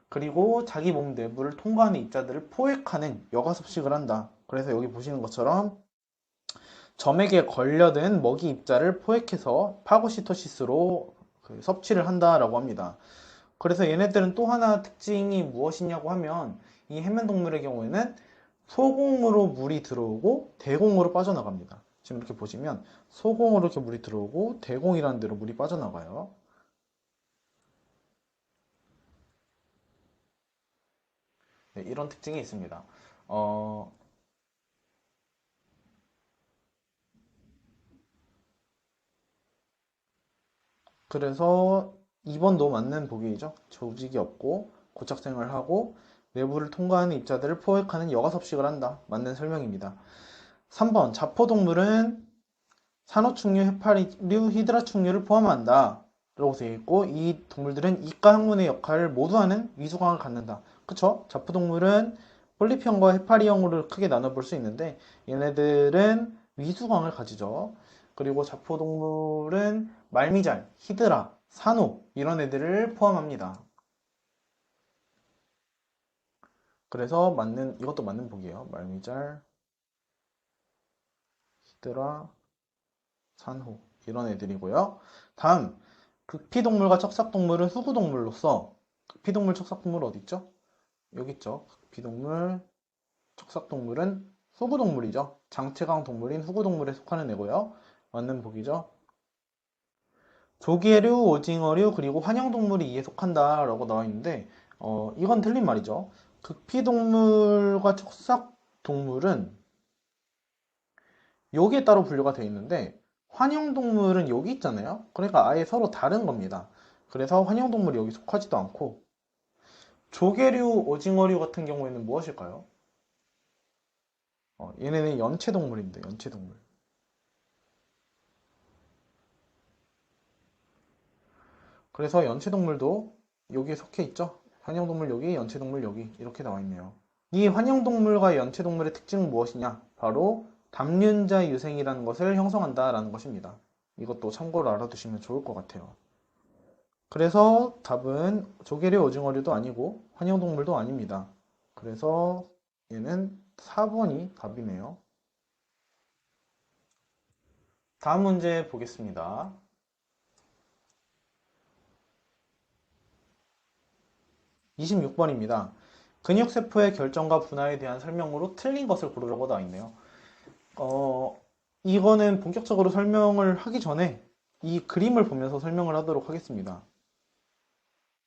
그리고 자기 몸 내부를 통과하는 입자들을 포획하는 여과 섭식을 한다. 그래서 여기 보시는 것처럼 점에게 걸려든 먹이 입자를 포획해서 파고시토시스로 섭취를 한다라고 합니다. 그래서 얘네들은 또 하나 특징이 무엇이냐고 하면 이 해면동물의 경우에는 소공으로 물이 들어오고 대공으로 빠져나갑니다. 지금 이렇게 보시면 소공으로 이렇게 물이 들어오고 대공이라는 데로 물이 빠져나가요. 네, 이런 특징이 있습니다. 어, 그래서 2번도 맞는 보기이죠. 조직이 없고 고착생활을 하고 내부를 통과하는 입자들을 포획하는 여과섭식을 한다. 맞는 설명입니다. 3번 자포동물은 산호충류, 해파리류, 히드라충류를 포함한다. 라고 되어 있고 이 동물들은 이과 항문의 역할을 모두 하는 위수광을 갖는다. 그쵸? 자포동물은 폴리피형과 해파리형으로 크게 나눠볼 수 있는데 얘네들은 위수광을 가지죠. 그리고 자포동물은 말미잘, 히드라, 산호 이런 애들을 포함합니다. 그래서 이것도 맞는 복이에요. 말미잘, 히드라, 산호 이런 애들이고요. 다음 극피동물과 척삭동물은 후구동물로서 극피동물, 척삭동물 어디 있죠? 여기 있죠. 극피동물, 척삭동물은 후구동물이죠. 장체강 동물인 후구동물에 속하는 애고요. 맞는 복이죠. 조개류, 오징어류, 그리고 환영동물이 이에 속한다라고 나와 있는데 이건 틀린 말이죠. 극피동물과 척삭동물은 여기에 따로 분류가 되어 있는데 환영동물은 여기 있잖아요. 그러니까 아예 서로 다른 겁니다. 그래서 환영동물이 여기 속하지도 않고 조개류, 오징어류 같은 경우에는 무엇일까요? 얘네는 연체동물입니다. 연체동물. 그래서 연체동물도 여기에 속해 있죠. 환영동물 여기, 연체동물 여기 이렇게 나와 있네요. 이 환영동물과 연체동물의 특징은 무엇이냐? 바로 담륜자 유생이라는 것을 형성한다라는 것입니다. 이것도 참고로 알아두시면 좋을 것 같아요. 그래서 답은 조개류, 오징어류도 아니고 환영동물도 아닙니다. 그래서 얘는 4번이 답이네요. 다음 문제 보겠습니다. 26번입니다. 근육세포의 결정과 분화에 대한 설명으로 틀린 것을 고르라고 나와 있네요. 이거는 본격적으로 설명을 하기 전에 이 그림을 보면서 설명을 하도록 하겠습니다.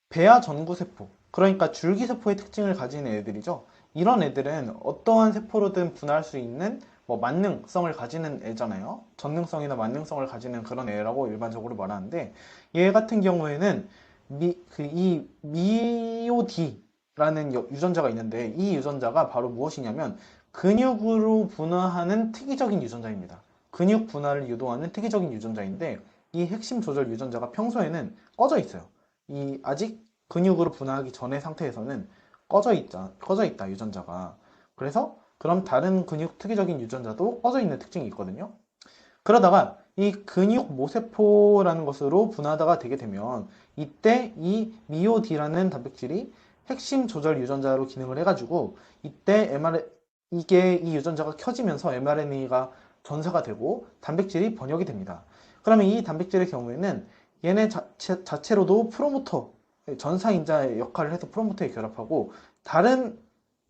배아 전구세포, 그러니까 줄기세포의 특징을 가진 애들이죠. 이런 애들은 어떠한 세포로든 분화할 수 있는 뭐 만능성을 가지는 애잖아요. 전능성이나 만능성을 가지는 그런 애라고 일반적으로 말하는데 얘 같은 경우에는 이 미오디라는 유전자가 있는데 이 유전자가 바로 무엇이냐면 근육으로 분화하는 특이적인 유전자입니다. 근육 분화를 유도하는 특이적인 유전자인데 이 핵심 조절 유전자가 평소에는 꺼져 있어요. 이 아직 근육으로 분화하기 전의 상태에서는 꺼져 있다, 유전자가. 그래서 그럼 다른 근육 특이적인 유전자도 꺼져 있는 특징이 있거든요. 그러다가 이 근육 모세포라는 것으로 분화가 되게 되면 이때 이 미오디라는 단백질이 핵심 조절 유전자로 기능을 해가지고 이때 이게 이 유전자가 켜지면서 mRNA가 전사가 되고 단백질이 번역이 됩니다. 그러면 이 단백질의 경우에는 얘네 자체로도 프로모터, 전사인자 역할을 해서 프로모터에 결합하고 다른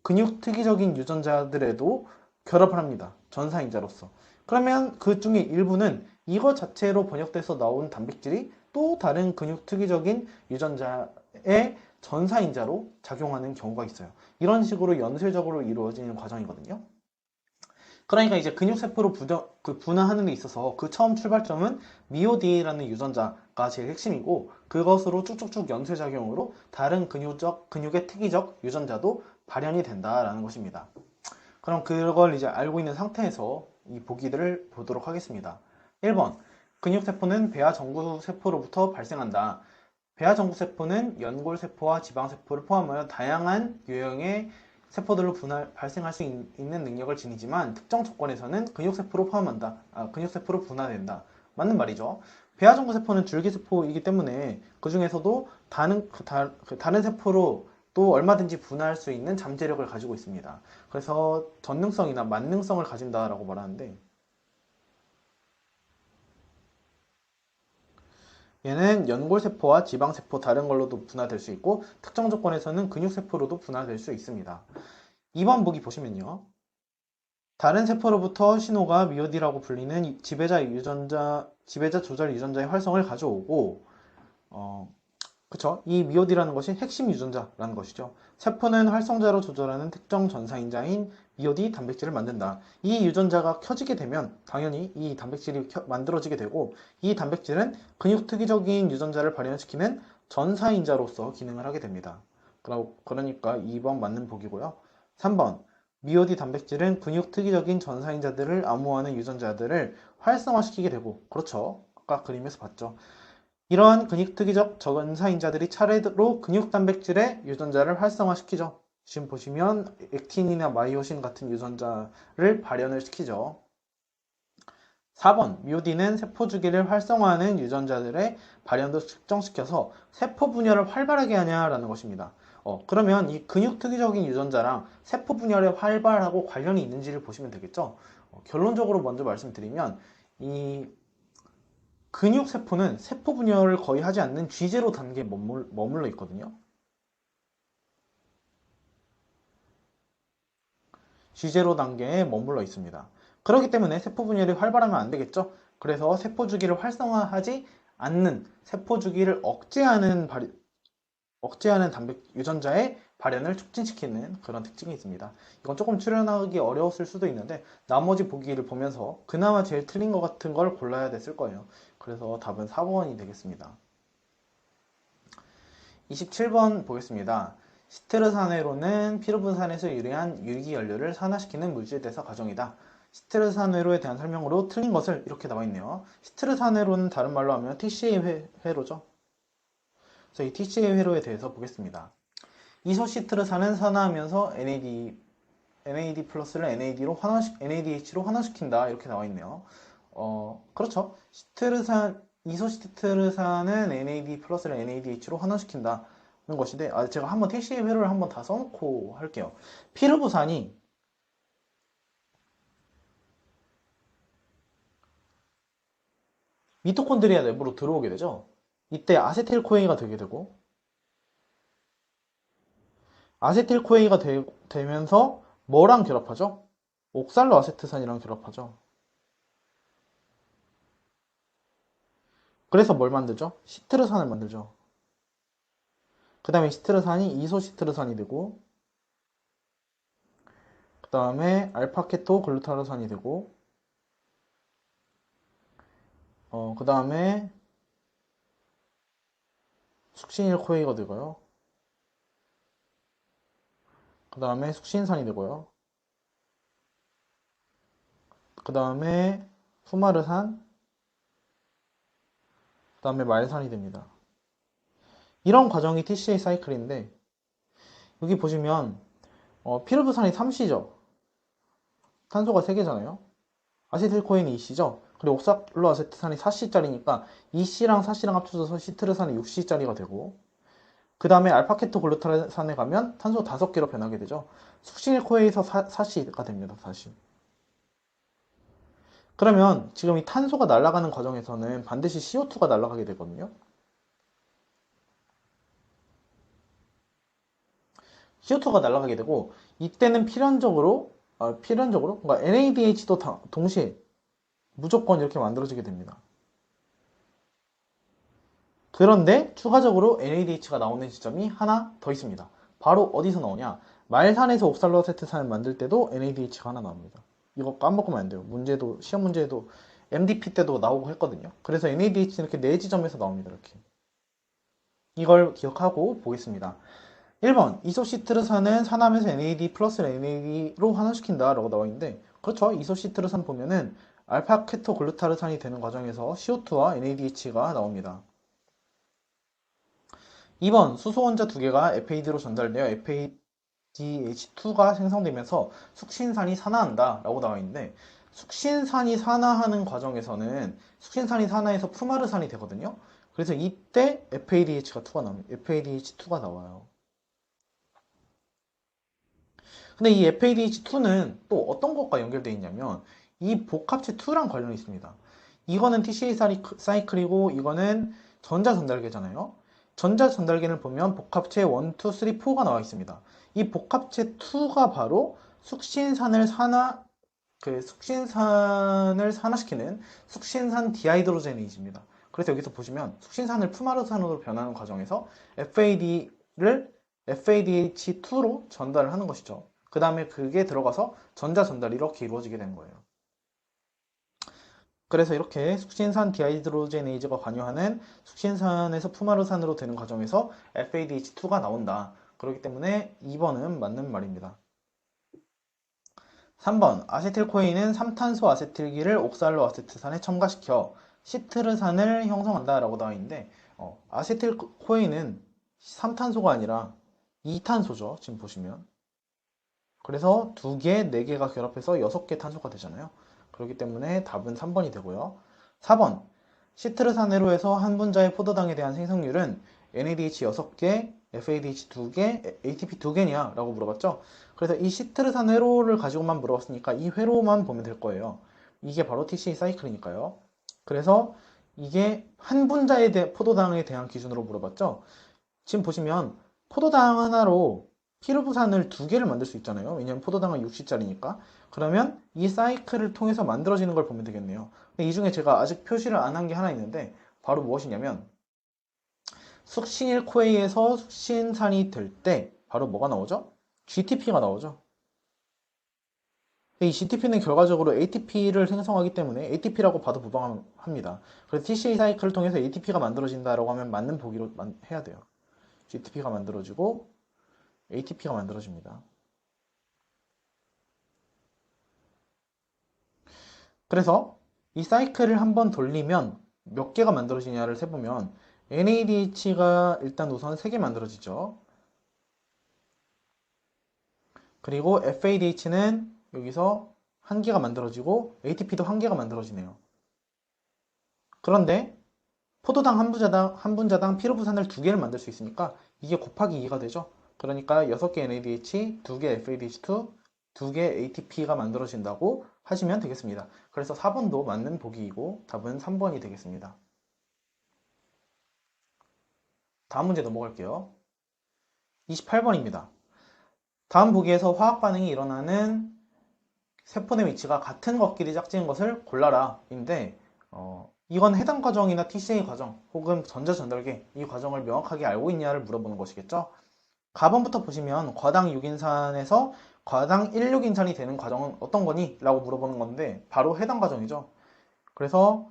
근육 특이적인 유전자들에도 결합을 합니다. 전사인자로서. 그러면 그 중에 일부는 이거 자체로 번역돼서 나온 단백질이 또 다른 근육 특이적인 유전자의 전사인자로 작용하는 경우가 있어요. 이런 식으로 연쇄적으로 이루어지는 과정이거든요. 그러니까 이제 근육세포로 분화하는 데 있어서 그 처음 출발점은 미오디라는 유전자가 제일 핵심이고 그것으로 쭉쭉쭉 연쇄작용으로 다른 근육의 특이적 유전자도 발현이 된다라는 것입니다. 그럼 그걸 이제 알고 있는 상태에서 이 보기들을 보도록 하겠습니다. 1번, 근육세포는 배아전구세포로부터 발생한다. 배아전구세포는 연골세포와 지방세포를 포함하여 다양한 유형의 세포들로 발생할 수 있는 능력을 지니지만 특정 조건에서는 근육세포로 분화된다. 맞는 말이죠. 배아전구세포는 줄기세포이기 때문에 그 중에서도 다른 세포로 또 얼마든지 분화할 수 있는 잠재력을 가지고 있습니다. 그래서 전능성이나 만능성을 가진다라고 말하는데 얘는 연골세포와 지방세포 다른 걸로도 분화될 수 있고 특정 조건에서는 근육세포로도 분화될 수 있습니다. 2번 보기 보시면요. 다른 세포로부터 신호가 미오디라고 불리는 지배자 조절 유전자의 활성을 가져오고 그쵸? 이 미오디라는 것이 핵심 유전자라는 것이죠. 세포는 활성자로 조절하는 특정 전사인자인 미오디 단백질을 만든다. 이 유전자가 켜지게 되면 당연히 이 단백질이 만들어지게 되고 이 단백질은 근육 특이적인 유전자를 발현시키는 전사인자로서 기능을 하게 됩니다. 그러니까 2번 맞는 보기고요. 3번 미오디 단백질은 근육 특이적인 전사인자들을 암호하는 유전자들을 활성화시키게 되고 그렇죠. 아까 그림에서 봤죠. 이러한 근육특이적 전사인자들이 차례로 근육단백질의 유전자를 활성화시키죠. 지금 보시면 액틴이나 마이오신 같은 유전자를 발현을 시키죠. 4번 미오딘은 세포주기를 활성화하는 유전자들의 발현도 측정시켜서 세포 분열을 활발하게 하냐라는 것입니다. 그러면 이 근육특이적인 유전자랑 세포 분열의 활발하고 관련이 있는지를 보시면 되겠죠. 결론적으로 먼저 말씀드리면 이 근육세포는 세포 분열을 거의 하지 않는 G제로 단계에 머물러 있거든요. G제로 단계에 머물러 있습니다. 그렇기 때문에 세포 분열이 활발하면 안 되겠죠. 그래서 세포 주기를 활성화하지 않는 세포 주기를 억제하는 유전자의 발현을 촉진시키는 그런 특징이 있습니다. 이건 조금 추론하기 어려웠을 수도 있는데 나머지 보기를 보면서 그나마 제일 틀린 것 같은 걸 골라야 됐을 거예요. 그래서 답은 4번이 되겠습니다. 27번 보겠습니다. 시트르산회로는 피루분산에서 유래한 유기연료를 산화시키는 물질대사 과정이다. 시트르산회로에 대한 설명으로 틀린 것을 이렇게 나와 있네요. 시트르산회로는 다른 말로 하면 TCA 회로죠. 그래서 이 TCA 회로에 대해서 보겠습니다. 이소시트르산은 산화하면서 NAD 플러스를 NADH로 환원시킨다. 이렇게 나와 있네요. 그렇죠. 이소시트르산은 NAD 플러스를 NADH로 환원시킨다는 것인데, 제가 한번 TCA 회로를 한번 다 써놓고 할게요. 피르부산이 미토콘드리아 내부로 들어오게 되죠. 이때 아세틸코에가 되게 되고, 아세틸코에가 되면서 뭐랑 결합하죠? 옥살로 아세트산이랑 결합하죠. 그래서 뭘 만들죠? 시트르산을 만들죠. 그 다음에 시트르산이 이소시트르산이 되고 그 다음에 알파케토 글루타르산이 되고, 그 다음에 숙신일-코에이가 되고요. 그 다음에 숙신산이 되고요. 그 다음에 후마르산, 그 다음에 말산이 됩니다. 이런 과정이 TCA 사이클인데, 여기 보시면 피르부산이 3C죠. 탄소가 3개잖아요. 아세틸코인이 2C죠. 그리고 옥살로아세트산이 4C짜리니까 2C랑 4C랑 합쳐져서 시트르산이 6C짜리가 되고, 그 다음에 알파케토 글루타산에 가면 탄소 5개로 변하게 되죠. 숙신일코에에서 4C가 됩니다. 4C. 그러면 지금 이 탄소가 날아가는 과정에서는 반드시 CO2가 날아가게 되거든요. CO2가 날아가게 되고, 이때는 필연적으로 그러니까 NADH도 동시에 무조건 이렇게 만들어지게 됩니다. 그런데 추가적으로 NADH가 나오는 지점이 하나 더 있습니다. 바로 어디서 나오냐? 말산에서 옥살로아세트산을 만들 때도 NADH가 하나 나옵니다. 이거 까먹으면 안 돼요. 문제도, 시험 문제에도 MDP 때도 나오고 했거든요. 그래서 NADH는 이렇게 4지점에서 나옵니다. 이렇게. 이걸 기억하고 보겠습니다. 1번, 이소시트르산은 산화하면서 NAD 플러스를 NAD로 환원시킨다 라고 나와 있는데, 그렇죠. 이소시트르산 보면은 알파케토 글루타르산이 되는 과정에서 CO2와 NADH가 나옵니다. 2번, 수소 원자 2개가 FAD로 전달되어 FADH2가 생성되면서 숙신산이 산화한다 라고 나와 있는데, 숙신산이 산화하는 과정에서는 숙신산이 산화해서 푸마르산이 되거든요. 그래서 이때 FADH2가 나옵니다. FADH2가 나와요. 근데 이 FADH2는 또 어떤 것과 연결되어 있냐면 이 복합체 2랑 관련이 있습니다. 이거는 TCA 사이클이고 이거는 전자 전달계잖아요. 전자 전달계를 보면 복합체 1, 2, 3, 4가 나와 있습니다. 이 복합체 2가 바로 숙신산을 산화시키는 숙신산 디하이드로제네이즈입니다. 그래서 여기서 보시면 숙신산을 푸마르산으로 변하는 과정에서 FADH2로 전달을 하는 것이죠. 그 다음에 그게 들어가서 전자 전달이 이렇게 이루어지게 된 거예요. 그래서 이렇게 숙신산 디하이드로제네이즈가 관여하는 숙신산에서 푸마르산으로 되는 과정에서 FADH2가 나온다. 그렇기 때문에 2번은 맞는 말입니다. 3번, 아세틸코인은 3탄소 아세틸기를 옥살로아세트산에 첨가시켜 시트르산을 형성한다 라고 나와 있는데, 아세틸코인은 3탄소가 아니라 2탄소죠. 지금 보시면. 그래서 2개, 4개가 결합해서 6개 탄소가 되잖아요. 그렇기 때문에 답은 3번이 되고요. 4번, 시트르산으로에서 한 분자의 포도당에 대한 생성률은 NADH 6개, FADH 2개, ATP 2개냐? 라고 물어봤죠. 그래서 이 시트르산 회로를 가지고만 물어봤으니까 이 회로만 보면 될 거예요. 이게 바로 TCA 사이클이니까요. 그래서 이게 한 분자의 포도당에 대한 기준으로 물어봤죠. 지금 보시면 포도당 하나로 피르부산을 2개를 만들 수 있잖아요. 왜냐면 포도당은 6C짜리니까. 그러면 이 사이클을 통해서 만들어지는 걸 보면 되겠네요. 근데 이 중에 제가 아직 표시를 안 한 게 하나 있는데 바로 무엇이냐면 숙신일-코에이에서 숙신산이 될 때 바로 뭐가 나오죠? GTP가 나오죠. 이 GTP는 결과적으로 ATP를 생성하기 때문에 ATP라고 봐도 무방합니다. 그래서 TCA 사이클을 통해서 ATP가 만들어진다라고 하면 맞는 보기로 해야 돼요. GTP가 만들어지고 ATP가 만들어집니다. 그래서 이 사이클을 한번 돌리면 몇 개가 만들어지냐를 세보면 NADH가 일단 우선 3개 만들어지죠. 그리고 FADH는 여기서 1개가 만들어지고 ATP도 1개가 만들어지네요. 그런데 포도당 한 분자당 피르부산을 2개를 만들 수 있으니까 이게 곱하기 2가 되죠. 그러니까 6개 NADH, 2개 FADH2, 2개 ATP가 만들어진다고 하시면 되겠습니다. 그래서 4번도 맞는 보기이고 답은 3번이 되겠습니다. 다음 문제 넘어갈게요. 28번입니다. 다음 보기에서 화학 반응이 일어나는 세포 내 위치가 같은 것끼리 짝지은 것을 골라라 인데 이건 해당 과정이나 TCA 과정 혹은 전자 전달계 이 과정을 명확하게 알고 있냐를 물어보는 것이겠죠. 가번부터 보시면 과당 6인산에서 과당 16인산이 되는 과정은 어떤 거니? 라고 물어보는 건데 바로 해당 과정이죠. 그래서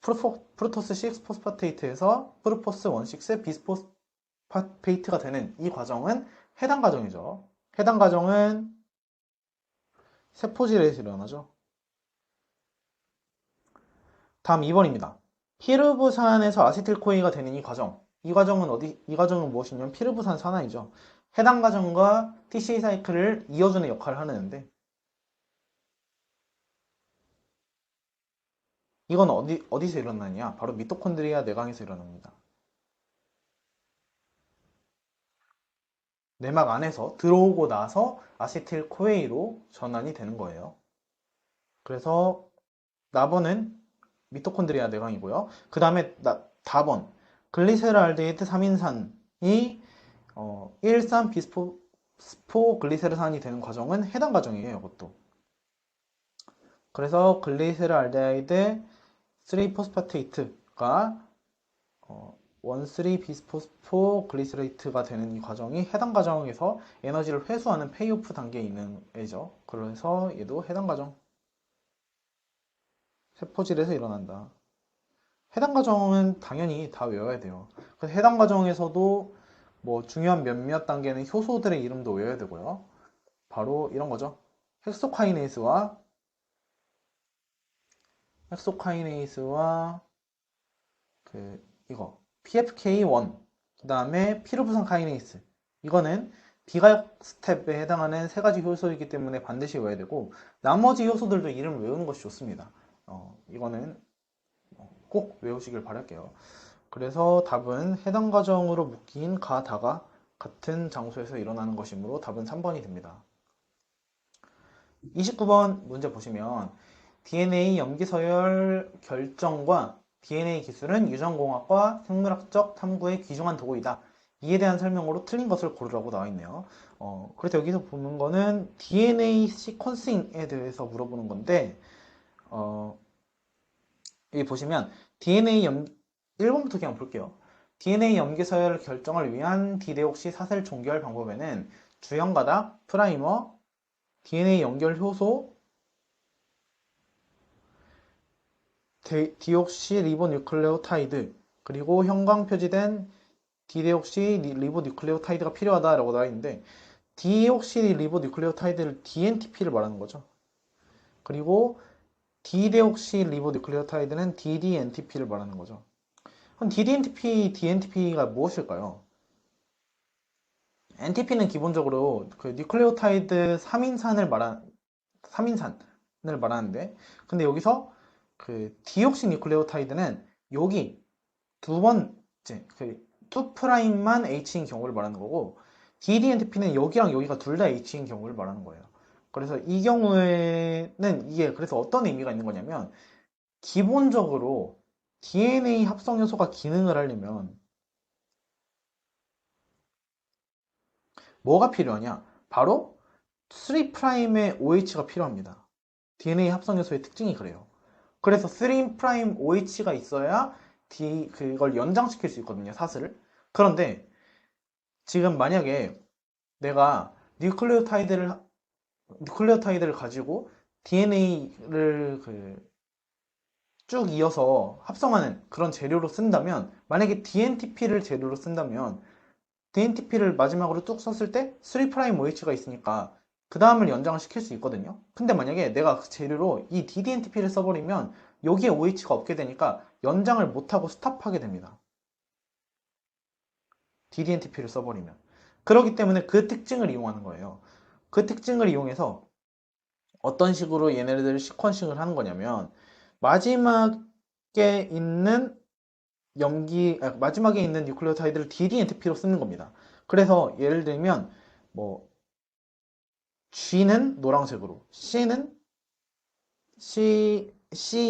프루토스 6포스파테이트에서 프루포스 16 비스포스파테이트가 되는 이 과정은 해당 과정이죠. 해당 과정은 세포질에서 일어나죠. 다음 2번입니다. 피르부산에서 아세틸코이가 되는 이 과정. 이 과정은 무엇이냐면 피르부산 산화이죠. 해당 과정과 TCA 사이클을 이어주는 역할을 하는데 이건 어디서 일어나냐? 바로 미토콘드리아 내광에서 일어납니다. 내막 안에서 들어오고 나서 아세틸코에이로 전환이 되는 거예요. 그래서 나번은 미토콘드리아 내광이고요. 그 다음에 다번 글리세랄데히드 3인산이 1,3 비스포글리세르산이 되는 과정은 해당 과정이에요. 이것도. 그래서 글리세랄데히드 3포스파테이트가 1,3 비스포글리세레이트가 되는 이 과정이 해당 과정에서 에너지를 회수하는 페이오프 단계에 있는 애죠. 그래서 얘도 해당 과정. 세포질에서 일어난다. 해당 과정은 당연히 다 외워야 돼요. 그래서 해당 과정에서도 뭐 중요한 몇몇 단계는 효소들의 이름도 외워야 되고요. 바로 이런 거죠. 헥소카이네이스와 이거 PFK1 그 다음에 피르부산 카이네이스 이거는 비가역 스텝에 해당하는 세 가지 효소이기 때문에 반드시 외워야 되고 나머지 효소들도 이름을 외우는 것이 좋습니다. 이거는 꼭 외우시길 바랄게요. 그래서 답은 해당 과정으로 묶인 가다가 같은 장소에서 일어나는 것이므로 답은 3번이 됩니다. 29번 문제 보시면 DNA 염기서열 결정과 DNA 기술은 유전공학과 생물학적 탐구에 귀중한 도구이다. 이에 대한 설명으로 틀린 것을 고르라고 나와 있네요. 그래서 여기서 보는 거는 DNA 시퀀싱에 대해서 물어보는 건데 여기 보시면 DNA 1번부터 그냥 볼게요. DNA 염기서열 결정을 위한 디데옥시 사슬 종결 방법에는 주연가닥, 프라이머, DNA 연결 효소, 디옥시 리보뉴클레오타이드 그리고 형광 표지된 디데옥시 리보뉴클레오타이드가 필요하다라고 나와 있는데 디옥시 리보뉴클레오타이드를 DNTP를 말하는 거죠. 그리고 디데옥시 리보뉴클레오타이드는 DDNTP를 말하는 거죠. 그럼 DDNTP, DNTP가 무엇일까요? NTP는 기본적으로 그 뉴클레오타이드 3인산을 말하는데 근데 여기서 그 디옥시 뉴클레오타이드는 여기 두 번째 그 2'만 H인 경우를 말하는 거고 DDNTP는 여기랑 여기가 둘 다 H인 경우를 말하는 거예요. 그래서 이 경우에는 이게 그래서 어떤 의미가 있는 거냐면 기본적으로 DNA 합성 요소가 기능을 하려면 뭐가 필요하냐? 바로 3'의 OH가 필요합니다. DNA 합성 요소의 특징이 그래요. 그래서 3' OH가 있어야 그걸 연장시킬 수 있거든요, 사슬을. 그런데 지금 만약에 내가 뉴클레오타이드를 가지고 DNA를 쭉 이어서 합성하는 그런 재료로 쓴다면 만약에 DNTP를 재료로 쓴다면 DNTP를 마지막으로 뚝 썼을 때 3' OH가 있으니까 그 다음을 연장을 시킬 수 있거든요. 근데 만약에 내가 그 재료로 이 DDNTP를 써버리면 여기에 OH가 없게 되니까 연장을 못하고 스탑하게 됩니다. DDNTP를 써버리면. 그렇기 때문에 그 특징을 이용하는 거예요. 그 특징을 이용해서 어떤 식으로 얘네들을 시퀀싱을 하는 거냐면 마지막에 있는 뉴클레오타이드를 DDNTP로 쓰는 겁니다. 그래서 예를 들면 뭐 G는 노란색으로, C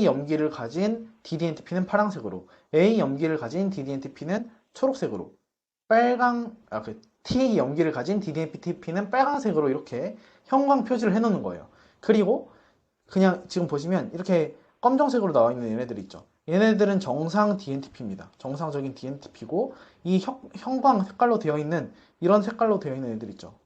염기를 가진 DDNTP는 파란색으로, A 염기를 가진 DDNTP는 초록색으로, T 염기를 가진 DDNTP는 빨간색으로 이렇게 형광 표시를 해놓는 거예요. 그리고 그냥 지금 보시면 이렇게 검정색으로 나와 있는 얘네들 있죠. 얘네들은 정상 DNTP입니다. 정상적인 DNTP고 이 형광 색깔로 되어 있는 이런 색깔로 되어 있는 애들 있죠.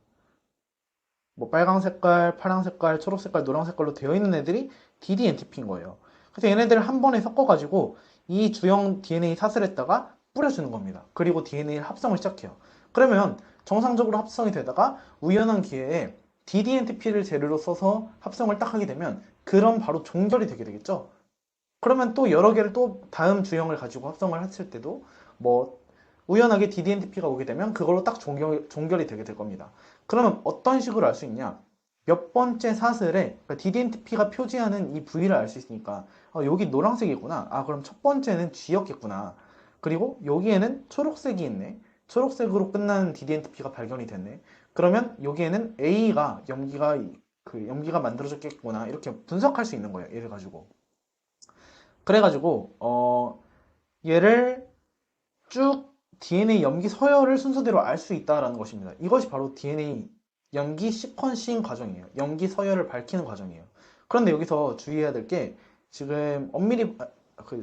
뭐 빨강 색깔, 파랑 색깔, 초록 색깔, 노랑 색깔로 되어 있는 애들이 ddNTP인 거예요. 그래서 얘네들을 한 번에 섞어가지고 이 주형 DNA 사슬에다가 뿌려주는 겁니다. 그리고 DNA를 합성을 시작해요. 그러면 정상적으로 합성이 되다가 우연한 기회에 ddNTP를 재료로 써서 합성을 딱 하게 되면 그럼 바로 종결이 되게 되겠죠. 그러면 또 여러 개를 또 다음 주형을 가지고 합성을 했을 때도 뭐 우연하게 ddNTP가 오게 되면 그걸로 딱 종결이 되게 될 겁니다. 그러면 어떤 식으로 알 수 있냐? 몇 번째 사슬에 그러니까 ddNTP가 표지하는 이 부위를 알 수 있으니까 여기 노란색이구나. 아 그럼 첫 번째는 G였겠구나. 그리고 여기에는 초록색이 있네. 초록색으로 끝나는 ddNTP가 발견이 됐네. 그러면 여기에는 A가 염기가 만들어졌겠구나. 이렇게 분석할 수 있는 거예요. 얘를 가지고. 그래가지고 얘를 쭉 DNA 염기 서열을 순서대로 알 수 있다라는 것입니다. 이것이 바로 DNA 염기 시퀀싱 과정이에요. 염기 서열을 밝히는 과정이에요. 그런데 여기서 주의해야 될 게 지금 엄밀히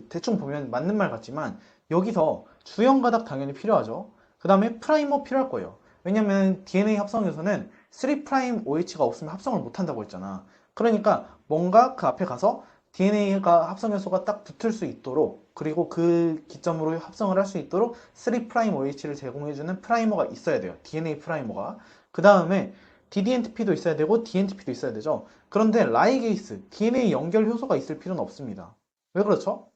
대충 보면 맞는 말 같지만 여기서 주형 가닥 당연히 필요하죠. 그 다음에 프라이머 필요할 거예요. 왜냐면 DNA 합성에서는 3' OH가 없으면 합성을 못 한다고 했잖아. 그러니까 뭔가 그 앞에 가서 DNA가 합성 요소가 딱 붙을 수 있도록 그리고 그 기점으로 합성을 할 수 있도록 3'OH를 제공해주는 프라이머가 있어야 돼요. DNA 프라이머가. 그 다음에 ddNTP도 있어야 되고 DNTP도 있어야 되죠. 그런데 라이게이스, DNA 연결 효소가 있을 필요는 없습니다. 왜 그렇죠?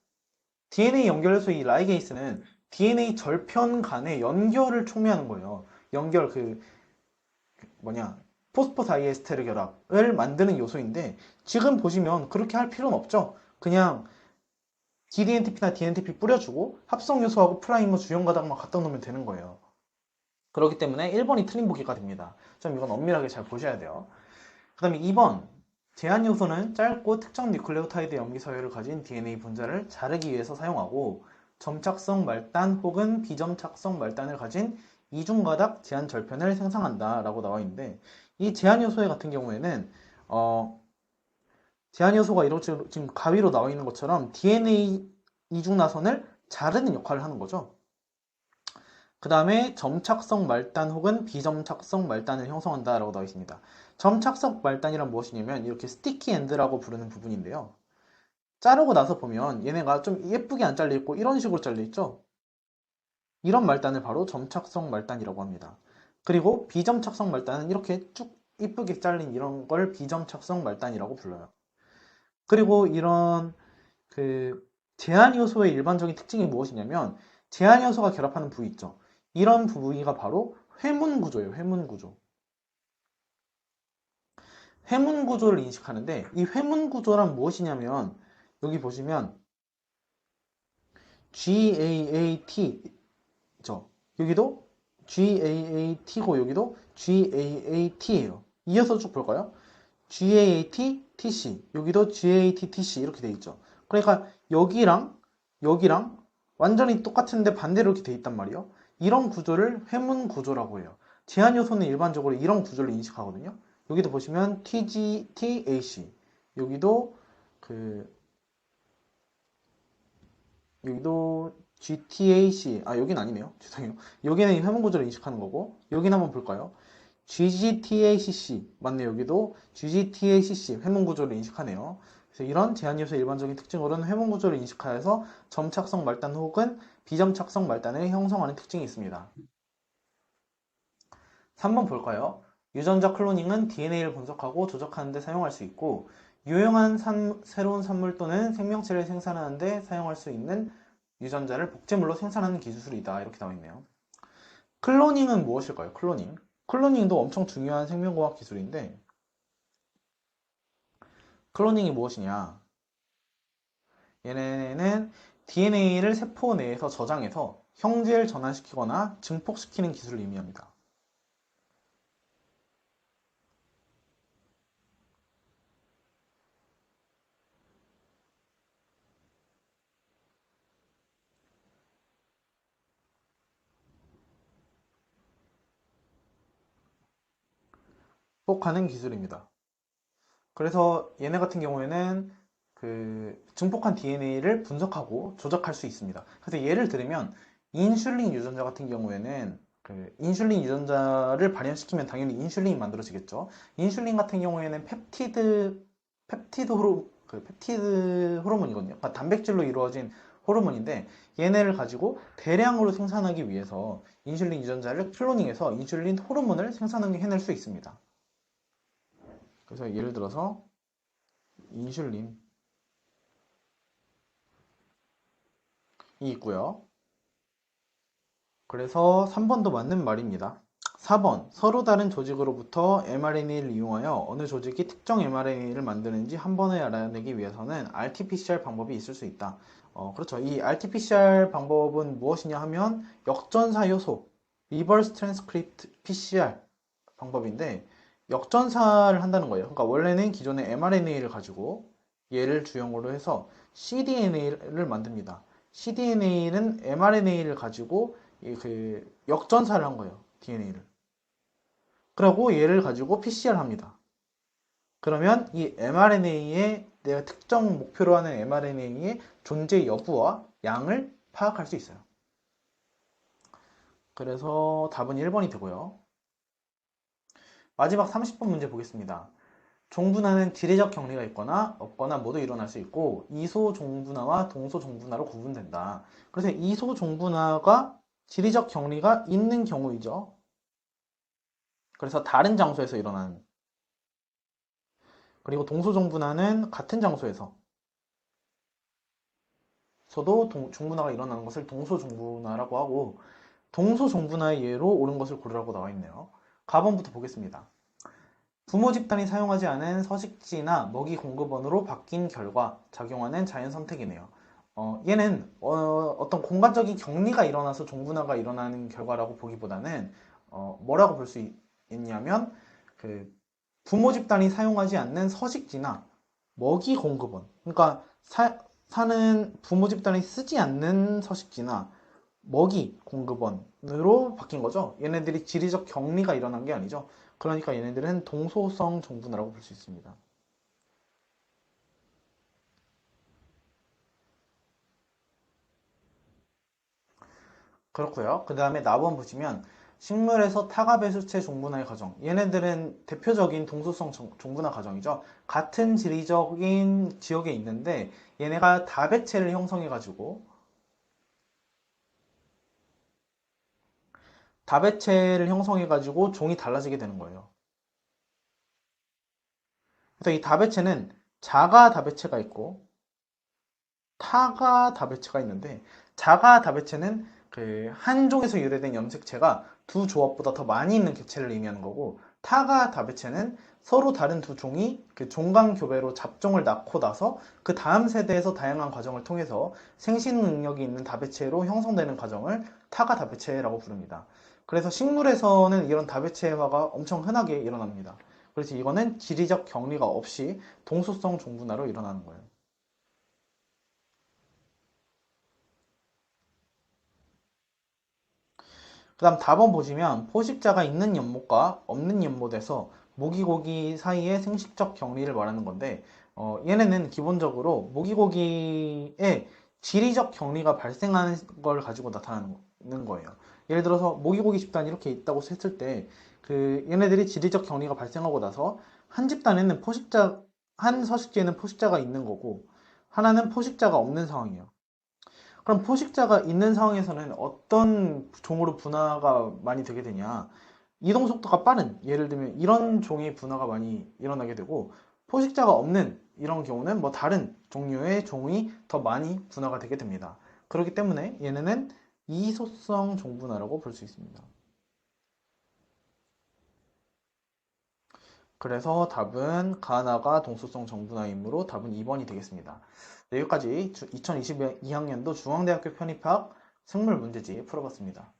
DNA 연결 효소 이 라이게이스는 DNA 절편 간의 연결을 촉매하는 거예요. 연결 뭐냐 포스포다이에스테르 결합을 만드는 요소인데 지금 보시면 그렇게 할 필요는 없죠. 그냥 ddNTP나 DNTP 뿌려주고 합성 요소하고 프라이머 주형 가닥만 갖다 놓으면 되는 거예요. 그렇기 때문에 1번이 틀린 보기가 됩니다. 좀 이건 엄밀하게 잘 보셔야 돼요. 그 다음에 2번 제한 요소는 짧고 특정 뉴클레오타이드 염기 서열을 가진 DNA 분자를 자르기 위해서 사용하고 점착성 말단 혹은 비점착성 말단을 가진 이중가닥 제한 절편을 생성한다 라고 나와 있는데 이 제한 요소의 같은 경우에는 제한 요소가 이렇게 지금 가위로 나와 있는 것처럼 DNA 이중나선을 자르는 역할을 하는 거죠. 그 다음에 점착성 말단 혹은 비점착성 말단을 형성한다 라고 나와 있습니다. 점착성 말단이란 무엇이냐면 이렇게 스티키 엔드라고 부르는 부분인데요. 자르고 나서 보면 얘네가 좀 예쁘게 안 잘려있고 이런 식으로 잘려있죠. 이런 말단을 바로 점착성 말단이라고 합니다. 그리고 비점착성 말단은 이렇게 쭉 이쁘게 잘린 이런 걸 비점착성 말단이라고 불러요. 그리고 이런 제한 요소의 일반적인 특징이 무엇이냐면 제한 요소가 결합하는 부위 있죠. 이런 부위가 바로 회문 구조예요. 회문 구조. 회문 구조를 인식하는데 이 회문 구조란 무엇이냐면 여기 보시면 GAAT죠. 여기도 GAAT고 여기도 GAAT예요. 이어서 쭉 볼까요? GAAT, TC 여기도 GAAT, TC 이렇게 돼 있죠. 그러니까 여기랑 여기랑 완전히 똑같은데 반대로 이렇게 돼 있단 말이에요. 이런 구조를 회문 구조라고 해요. 제한 요소는 일반적으로 이런 구조를 인식하거든요. 여기도 보시면 TAC 여기도 그 여기도 GTAC 여긴 아니네요. 죄송해요. 여기는 회문 구조를 인식하는 거고 여기는 한번 볼까요? GGTACC 맞네요. 여기도 GGTACC 회문 구조를 인식하네요. 그래서 이런 제한 요소의 일반적인 특징으로는 회문 구조를 인식하여서 점착성 말단 혹은 비점착성 말단을 형성하는 특징이 있습니다. 3번 볼까요? 유전자 클로닝은 DNA를 분석하고 조작하는 데 사용할 수 있고 유용한 새로운 산물 또는 생명체를 생산하는 데 사용할 수 있는 유전자를 복제물로 생산하는 기술이다. 이렇게 나와 있네요. 클로닝은 무엇일까요? 클로닝. 클로닝도 엄청 중요한 생명공학 기술인데 클로닝이 무엇이냐? 얘네는 DNA를 세포 내에서 저장해서 형질 전환시키거나 증폭시키는 기술을 의미합니다. 증폭하는 기술입니다. 그래서 얘네 같은 경우에는 증폭한 DNA를 분석하고 조작할 수 있습니다. 그래서 예를 들면 인슐린 유전자 같은 경우에는 그 인슐린 유전자를 발현시키면 당연히 인슐린이 만들어지겠죠. 인슐린 같은 경우에는 펩티드 호르몬이거든요. 그러니까 단백질로 이루어진 호르몬인데 얘네를 가지고 대량으로 생산하기 위해서 인슐린 유전자를 클로닝해서 인슐린 호르몬을 생산해낼 수 있습니다. 그래서 예를 들어서 인슐린이 있고요. 그래서 3번도 맞는 말입니다. 4번, 서로 다른 조직으로부터 mRNA를 이용하여 어느 조직이 특정 mRNA를 만드는지 한 번에 알아내기 위해서는 RT-PCR 방법이 있을 수 있다. 그렇죠. 이 RT-PCR 방법은 무엇이냐 하면 역전사 요소, Reverse Transcript PCR 방법인데 역전사를 한다는 거예요. 그러니까 원래는 기존의 mRNA를 가지고 얘를 주형으로 해서 cDNA를 만듭니다. cDNA는 mRNA를 가지고 그 역전사를 한 거예요. DNA를. 그리고 얘를 가지고 PCR 합니다. 그러면 이 mRNA의 내가 특정 목표로 하는 mRNA의 존재 여부와 양을 파악할 수 있어요. 그래서 답은 1번이 되고요. 마지막 30번 문제 보겠습니다. 종분화는 지리적 격리가 있거나 없거나 모두 일어날 수 있고 이소 종분화와 동소 종분화로 구분된다. 그래서 이소 종분화가 지리적 격리가 있는 경우이죠. 그래서 다른 장소에서 일어나는. 그리고 동소 종분화는 같은 장소에서 서도 종분화가 일어나는 것을 동소 종분화라고 하고 동소 종분화의 예로 옳은 것을 고르라고 나와 있네요. 가번부터 보겠습니다. 부모 집단이 사용하지 않은 서식지나 먹이 공급원으로 바뀐 결과 작용하는 자연 선택이네요. 얘는 어떤 공간적인 격리가 일어나서 종분화가 일어나는 결과라고 보기보다는 뭐라고 볼 수 있냐면 그 부모 집단이 사용하지 않는 서식지나 먹이 공급원, 그러니까 사는 부모 집단이 쓰지 않는 서식지나 먹이 공급원으로 바뀐 거죠. 얘네들이 지리적 격리가 일어난 게 아니죠. 그러니까 얘네들은 동소성 종분화라고 볼 수 있습니다. 그렇고요. 그 다음에 나번 보시면 식물에서 타가 배수체 종분화의 과정. 얘네들은 대표적인 동소성 종분화 과정이죠. 같은 지리적인 지역에 있는데 얘네가 다배체를 형성해가지고 종이 달라지게 되는 거예요. 그래서 이 다배체는 자가 다배체가 있고 타가 다배체가 있는데 자가 다배체는 그 한 종에서 유래된 염색체가 두 조합보다 더 많이 있는 개체를 의미하는 거고 타가 다배체는 서로 다른 두 종이 그 종간 교배로 잡종을 낳고 나서 그 다음 세대에서 다양한 과정을 통해서 생식 능력이 있는 다배체로 형성되는 과정을 타가 다배체라고 부릅니다. 그래서 식물에서는 이런 다배체화가 엄청 흔하게 일어납니다. 그래서 이거는 지리적 격리가 없이 동소성 종분화로 일어나는 거예요. 그 다음 4번 보시면 포식자가 있는 연못과 없는 연못에서 모기고기 사이의 생식적 격리를 말하는 건데 얘네는 기본적으로 모기고기의 지리적 격리가 발생하는 걸 가지고 나타나는 거예요. 예를 들어서 모기고기 집단이 이렇게 있다고 했을 때 그 얘네들이 지리적 격리가 발생하고 나서 한 집단에는 한 서식지에는 포식자가 있는 거고 하나는 포식자가 없는 상황이에요. 그럼 포식자가 있는 상황에서는 어떤 종으로 분화가 많이 되게 되냐? 이동 속도가 빠른, 예를 들면 이런 종의 분화가 많이 일어나게 되고, 포식자가 없는 이런 경우는 뭐 다른 종류의 종이 더 많이 분화가 되게 됩니다. 그렇기 때문에 얘네는 이소성 종분화라고 볼 수 있습니다. 그래서 답은 가나가 동소성 정분화이므로 답은 2번이 되겠습니다. 네, 여기까지 2022학년도 중앙대학교 편입학 생물 문제집 풀어봤습니다.